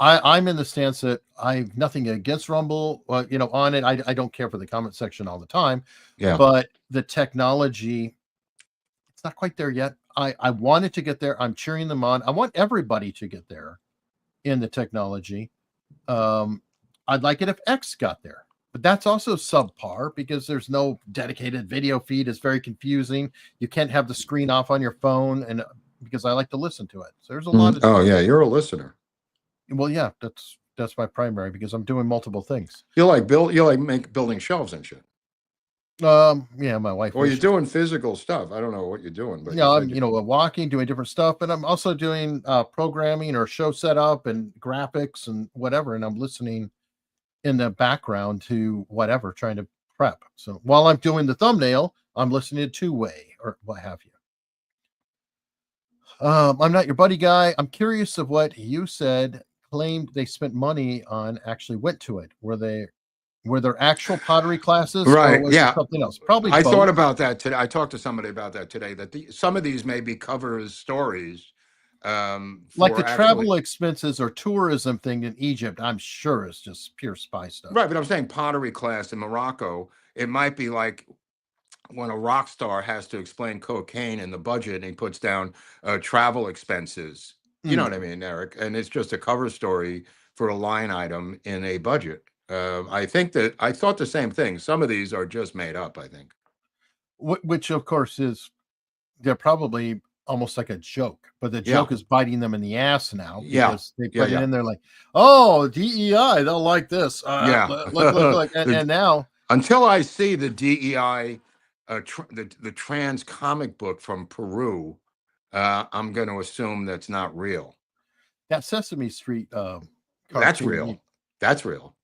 I'm in the stance that I have nothing against Rumble, on it. I don't care for the comment section all the time. Yeah. But the technology, it's not quite there yet. I want it to get there. I'm cheering them on. I want everybody to get there in the technology. I'd like it if X got there, but that's also subpar because there's no dedicated video feed. It's very confusing. You can't have the screen off on your phone, and because I like to listen to it. So there's a lot of. Oh yeah, you're a listener. Well, yeah, that's my primary because I'm doing multiple things. You like building shelves and shit. Yeah, my wife. Well, you're doing physical stuff. I don't know what you're doing, but I'm walking, doing different stuff, but I'm also doing programming or show setup and graphics and whatever, and I'm listening in the background to whatever, trying to prep. So while I'm doing the thumbnail, I'm listening to two-way or what have you. I'm not your buddy guy. I'm curious of what you said. Claimed they spent money on actually went to it. Were there actual pottery classes? Right. Or was it something else? Probably. I thought about that today. I talked to somebody about that today, that some of these may be cover stories Like for the travel expenses or tourism thing in Egypt, I'm sure is just pure spy stuff. Right, but I'm saying pottery class in Morocco, it might be like when a rock star has to explain cocaine in the budget and he puts down travel expenses. You know what I mean, Eric? And it's just a cover story for a line item in a budget. I think that I thought the same thing. Some of these are just made up, I think. Which, of course, they're probably almost like a joke, but the joke is biting them in the ass now because they put it in there like, oh, DEI, they'll like this. Look. And now. Until I see the DEI, the trans comic book from Peru, I'm going to assume that's not real. That Sesame Street that's real. That's real.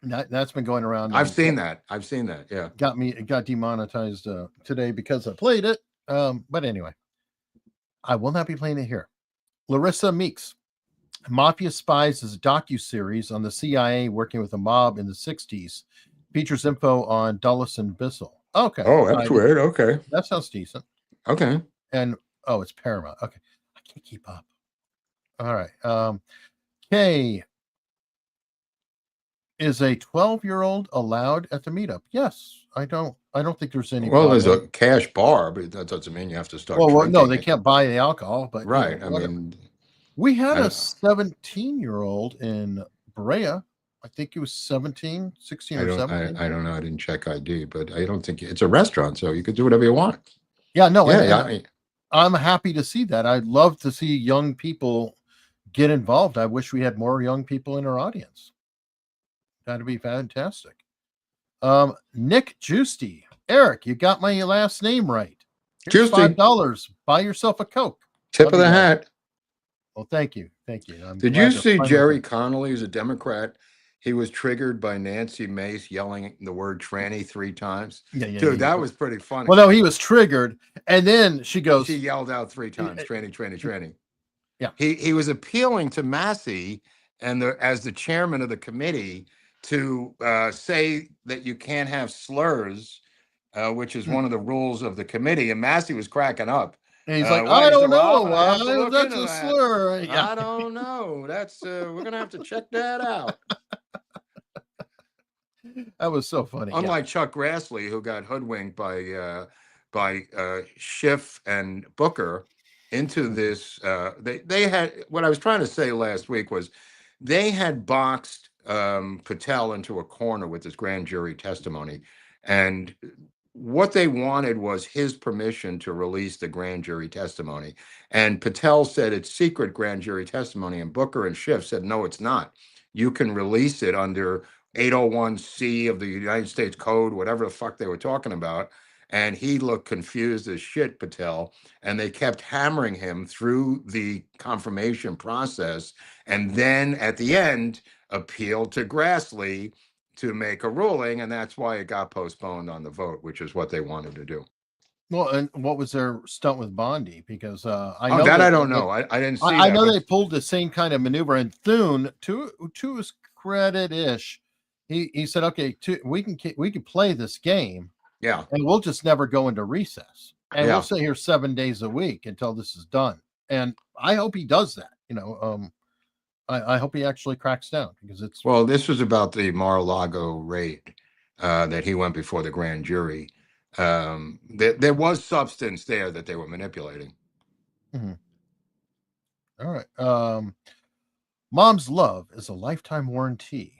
That's been going around. I've seen that. Yeah. It got demonetized today because I played it. But anyway, I will not be playing it here. Larissa Meeks, Mafia Spies is a docuseries on the CIA working with a mob in the 60s. Features info on Dulles and Bissell. Okay. Oh, that's weird. Okay. That sounds decent. Okay. And it's Paramount. Okay. I can't keep up. All right. Kay, is a 12-year-old allowed at the meetup? Yes. I don't think there's any. Well, there's a cash bar, but that doesn't mean you have to start. Well, no, they can't buy the alcohol, but right. I mean, we had a 17-year-old in Brea. I think he was 16 or 17. I don't know. I didn't check ID, but I don't think it's a restaurant, so you could do whatever you want. Yeah, no. I'm happy to see that. I'd love to see young people get involved. I wish we had more young people in our audience. That'd be fantastic. Nick Giusti. Eric, you got my last name right. Here's $5. Buy yourself a Coke. Tip of the hat. Well, thank you. Did you see Jerry Connolly, who's a Democrat? He was triggered by Nancy Mace yelling the word tranny 3 times. Dude, that was pretty funny. Well, no, he was triggered. And then she yelled out 3 times, tranny. Yeah. He was appealing to Massey and as the chairman of the committee to say that you can't have slurs, which is one of the rules of the committee. And Massey was cracking up. And he's like, I don't know why that's a slur. Yeah. I don't know. That's we're gonna have to check that out. That was so funny. Unlike Chuck Grassley, who got hoodwinked by Schiff and Booker into this. They had, what I was trying to say last week was they had boxed Patel into a corner with his grand jury testimony, and what they wanted was his permission to release the grand jury testimony. And Patel said it's secret grand jury testimony, and Booker and Schiff said, no, it's not. You can release it under 801C of the United States Code, whatever the fuck they were talking about. And he looked confused as shit, Patel, and they kept hammering him through the confirmation process. And then at the end, appealed to Grassley to make a ruling, and that's why it got postponed on the vote, which is what they wanted to do. Well, and what was their stunt with Bondi? Because I don't know. I didn't see. I know they pulled the same kind of maneuver, and Thune, to his credit-ish, he said, "Okay, we can play this game, yeah, and we'll just never go into recess, and we'll sit here 7 days a week until this is done." And I hope he does that. I hope he actually cracks down, because it's. Well, this was about the Mar-a-Lago raid that he went before the grand jury. There was substance there that they were manipulating. Mm-hmm. All right. Mom's love is a lifetime warranty.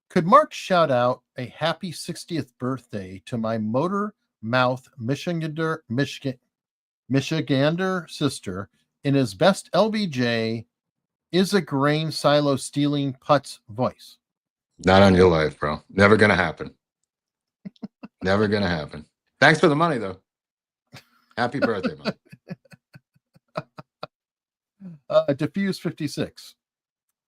Could Mark shout out a happy 60th birthday to my motor mouth Michigander sister in his best LBJ is a grain silo stealing putz voice? Not on your life, bro. Never gonna happen. Never gonna happen. Thanks for the money, though. Happy birthday, man. Diffuse 56.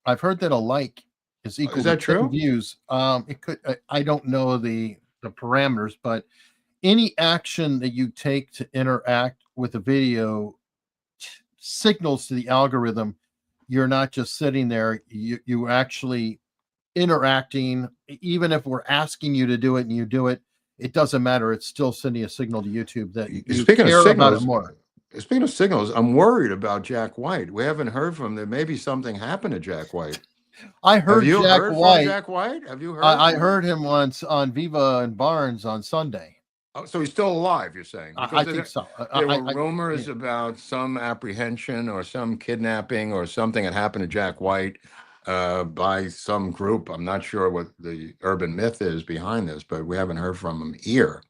I've heard that a like is equal to 10 views. It could. I don't know the parameters, but any action that you take to interact with a video signals to the algorithm you're not just sitting there. You actually interacting. Even if we're asking you to do it and you do it, it doesn't matter. It's still sending a signal to YouTube that you Speaking care of signals, about it more. speaking of signals, I'm worried about Jack White. We haven't heard from him. There may be something happened to Jack White. I heard Have you Jack heard White. from Jack White? Have you heard? I from him? heard him once on Viva and Barnes on Sunday. Oh, so he's still alive, you're saying? I think so. There were rumors about some apprehension or some kidnapping or something that happened to Jack White by some group. I'm not sure what the urban myth is behind this, but we haven't heard from him here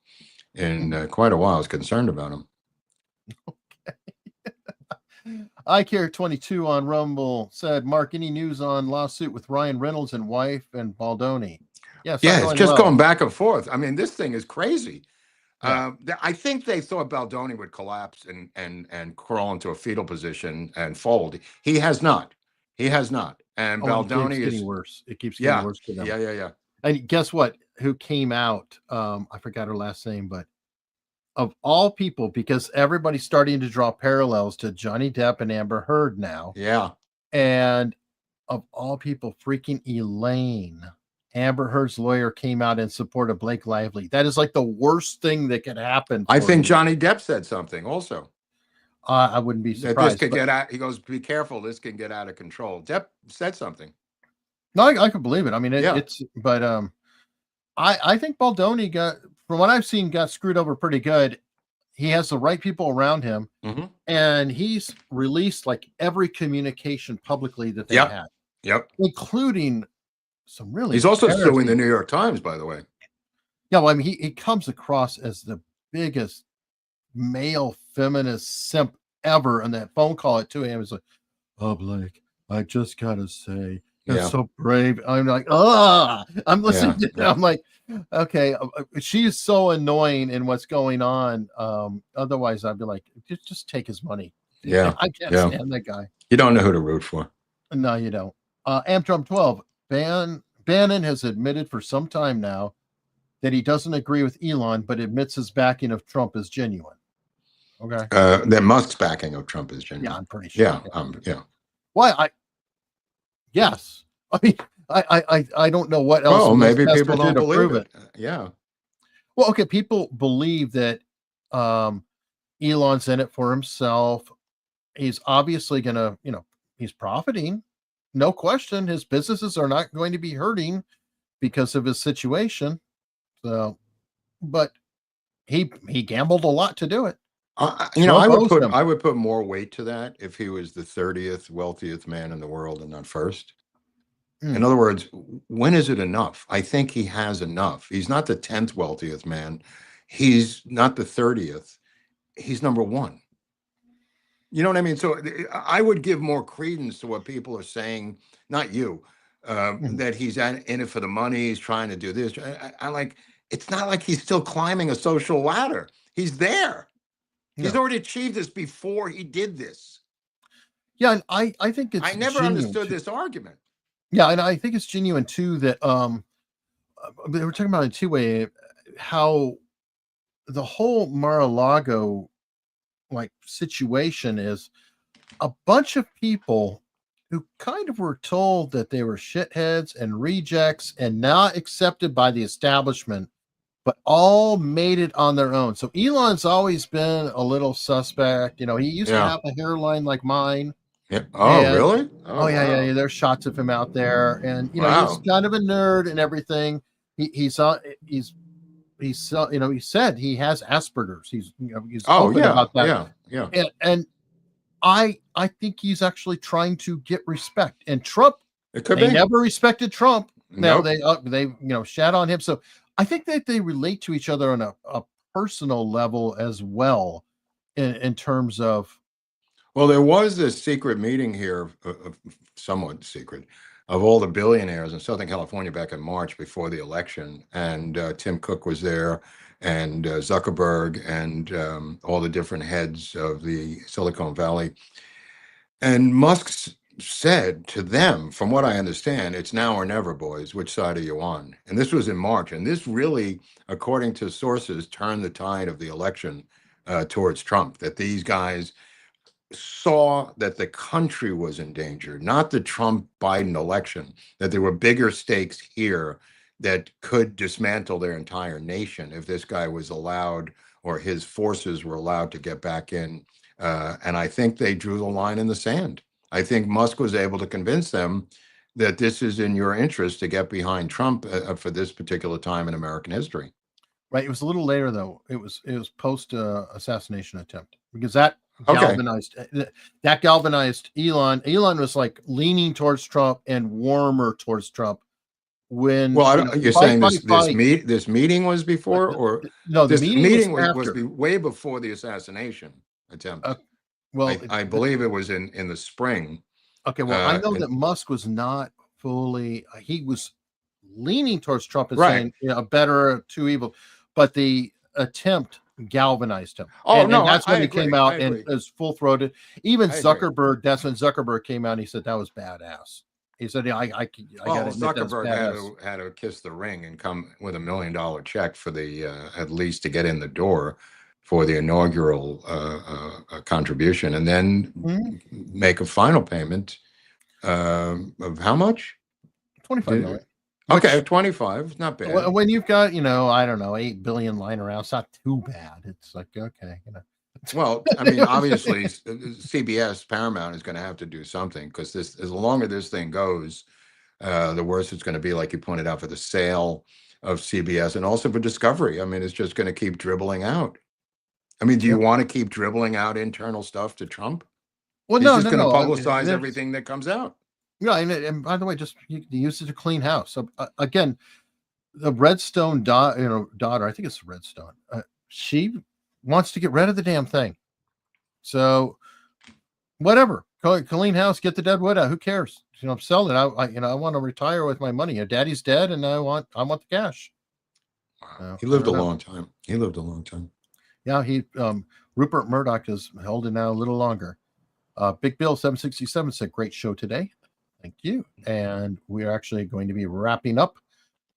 in quite a while. I was concerned about him. I Care 22 on Rumble said, Mark, any news on lawsuit with Ryan Reynolds and wife and Baldoni? Yes, yeah, it's just going back and forth. I mean, this thing is crazy. Yeah. I think they thought Baldoni would collapse and crawl into a fetal position and fold. He has not. He has not. And Baldoni is getting worse. It keeps getting worse for them. Yeah. And guess what? Who came out? I forgot her last name, but of all people, because everybody's starting to draw parallels to Johnny Depp and Amber Heard now. Yeah. And of all people, freaking Elaine, Amber Heard's lawyer, came out in support of Blake Lively. That is like the worst thing that could happen. I think Johnny Depp said something also. I wouldn't be surprised. This could get out. He goes, "Be careful. This can get out of control." Depp said something. No, I could believe it. I mean, it's. But I think Baldoni from what I've seen, got screwed over pretty good. He has the right people around him, and he's released like every communication publicly that they had. Yep. Including some really. He's also suing the New York Times, by the way. Yeah, well, I mean, he comes across as the biggest male feminist simp ever, and that phone call at 2 a.m. is like, "Oh, Blake, I just gotta say, you're so brave." I'm like, I'm listening to it. I'm like, okay, she's so annoying in what's going on. Otherwise, I'd be like, just take his money. Yeah, I can't stand that guy. You don't know who to root for. No, you don't. Amtrum 12, Bannon has admitted for some time now that he doesn't agree with Elon, but admits his backing of Trump is genuine. Okay. That Musk's backing of Trump is genuine. Yeah, I'm pretty sure. Yeah. Why? Yes. I mean, I don't know what else. Oh, maybe people don't believe it. Yeah. Well, okay. People believe that Elon's in it for himself. He's obviously gonna, he's profiting. No question. His businesses are not going to be hurting because of his situation. So, but he gambled a lot to do it. I would put more weight to that if he was the 30th wealthiest man in the world and not first. In other words, when is it enough? I think he has enough. He's not the 10th wealthiest man. He's not the 30th. He's number one. You know what I mean? So I would give more credence to what people are saying, not you, that he's in it for the money. He's trying to do this. I like, it's not like he's still climbing a social ladder. He's there. He's already achieved this before he did this. Yeah, and I think it's. I never understood this argument. Yeah, and I think it's genuine too that we're talking about it two-way, how the whole Mar-a-Lago situation is a bunch of people who kind of were told that they were shitheads and rejects and not accepted by the establishment, but all made it on their own. So Elon's always been a little suspect. He used to have a hairline like mine. Yeah. Oh, really? Yeah. There's shots of him out there, and he's kind of a nerd and everything. He said he has Asperger's. He's open about that. Yeah. And I think he's actually trying to get respect. And Trump, they never respected Trump. Now they shat on him. So I think that they relate to each other on a personal level as well, in terms of. Well, there was this secret meeting here, somewhat secret, of all the billionaires in Southern California back in March before the election. And Tim Cook was there, and Zuckerberg, and all the different heads of the Silicon Valley. And Musk said to them, from what I understand, it's now or never, boys. Which side are you on? And this was in March. And this really, according to sources, turned the tide of the election towards Trump, that these guys saw that the country was in danger, not the Trump-Biden election, that there were bigger stakes here that could dismantle their entire nation if this guy was allowed, or his forces were allowed, to get back in And I think they drew the line in the sand. I think Musk was able to convince them that this is in your interest to get behind Trump for this particular time in American history. Right. It was a little later though. It was post assassination attempt, because that Okay. galvanized Elon. Elon was like leaning towards Trump and warmer towards Trump when. Well, you're saying this meeting was before, or no? The this meeting was was way before the assassination attempt. Well, I believe it was in the spring. Okay. Well, I know that Musk was not fully. He was leaning towards Trump and saying, a better two evil, but the attempt galvanized him. And that's when he came out and was full throated. Even Zuckerberg, that's when Zuckerberg came out and he said that was badass. He said, I got to admit, Zuckerberg had to kiss the ring and come with $1 million check for the at least to get in the door for the inaugural contribution, and then make a final payment of how much? 25 million. Okay, 25, not bad. When you've got, I don't know, 8 billion lying around, it's not too bad. It's like, okay, Well, I mean, obviously, CBS Paramount is going to have to do something, because as longer this thing goes, the worse it's going to be. Like you pointed out, for the sale of CBS, and also for Discovery. I mean, it's just going to keep dribbling out. I mean, do you want to keep dribbling out internal stuff to Trump? Well, he's just going to publicize everything that comes out. Yeah, and by the way, just use it to clean house. So again, the Redstone daughter, I think it's Redstone. She wants to get rid of the damn thing. So whatever, clean house, get the dead wood out. Who cares? Sell it. I want to retire with my money. Daddy's dead, and I want the cash. Wow. He lived a long time. Yeah, Rupert Murdoch is holding out a little longer. Big Bill 767 said, "Great show today." Thank you. And we're actually going to be wrapping up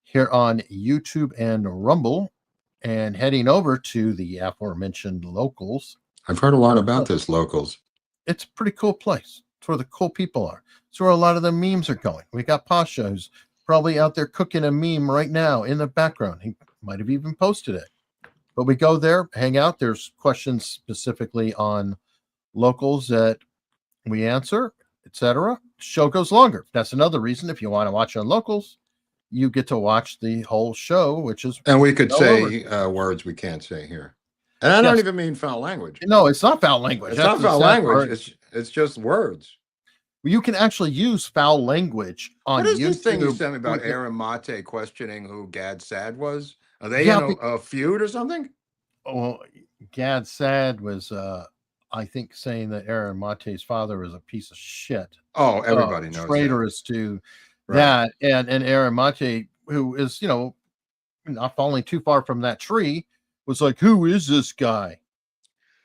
here on YouTube and Rumble and heading over to the aforementioned Locals. I've heard a lot about this Locals. It's a pretty cool place. It's where the cool people are. It's where a lot of the memes are going. We got Pasha, who's probably out there cooking a meme right now in the background. He might have even posted it. But we go there, hang out. There's questions specifically on Locals that we answer, etc. Show goes longer. That's another reason, if you want to watch on Locals, you get to watch the whole show, which is, and we could say words we can't say here. And I don't even mean foul language. No, it's not foul language. It's not foul language. It's just words. You can actually use foul language on YouTube. What is this thing you sent me about Aaron Mate questioning who Gad Sad was? Are they in a feud or something? Well, Gad Sad was, I think, saying that Aaron Mate's father is a piece of shit. Oh, everybody knows traitorous to that. And Aaron Mate, who is, not falling too far from that tree, was like, who is this guy?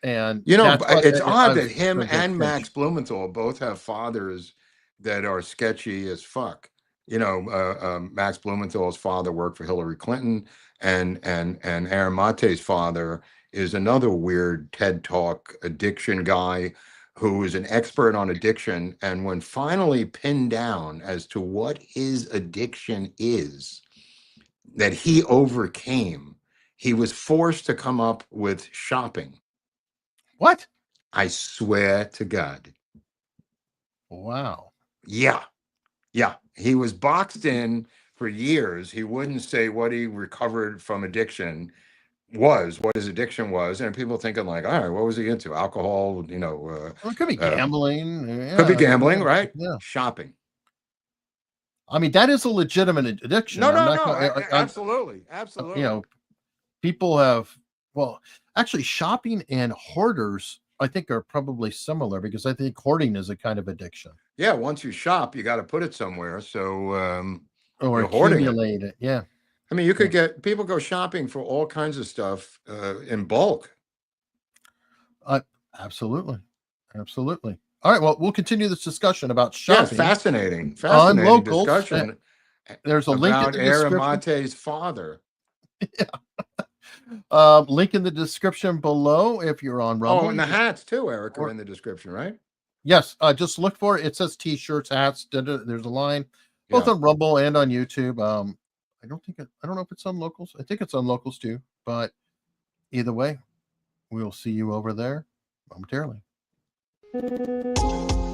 And it's odd that him and Max Blumenthal both have fathers that are sketchy as fuck. Max Blumenthal's father worked for Hillary Clinton, and Aaron Mate's father is another weird TED Talk addiction guy who is an expert on addiction. And when finally pinned down as to what his addiction is that he overcame, he was forced to come up with shopping. What? I swear to God. Wow. Yeah. He was boxed in for years. He wouldn't say what he recovered from addiction was, what his addiction was, and people thinking like, all right, what was he into? Alcohol, it could be gambling. Could be gambling, right? Yeah. Shopping. I mean, that is a legitimate addiction. No, absolutely. People have, actually, shopping and hoarders, I think, are probably similar, because I think hoarding is a kind of addiction. Yeah, once you shop, you got to put it somewhere. So, or accumulate it. Yeah. I mean, you could get people go shopping for all kinds of stuff in bulk. Absolutely. All right. Well, we'll continue this discussion about shopping. Yeah, fascinating Locals, discussion. There's a link in the description. Aaron Mate's father. Yeah. Link in the description below if you're on Rumble. Oh, and the hats too, Eric, are in the description, right? Yes. Just look for it. It says T-shirts, hats. There's a line, both on Rumble and on YouTube. I don't know if it's on Locals. I think it's on Locals too. But either way, we'll see you over there momentarily. you.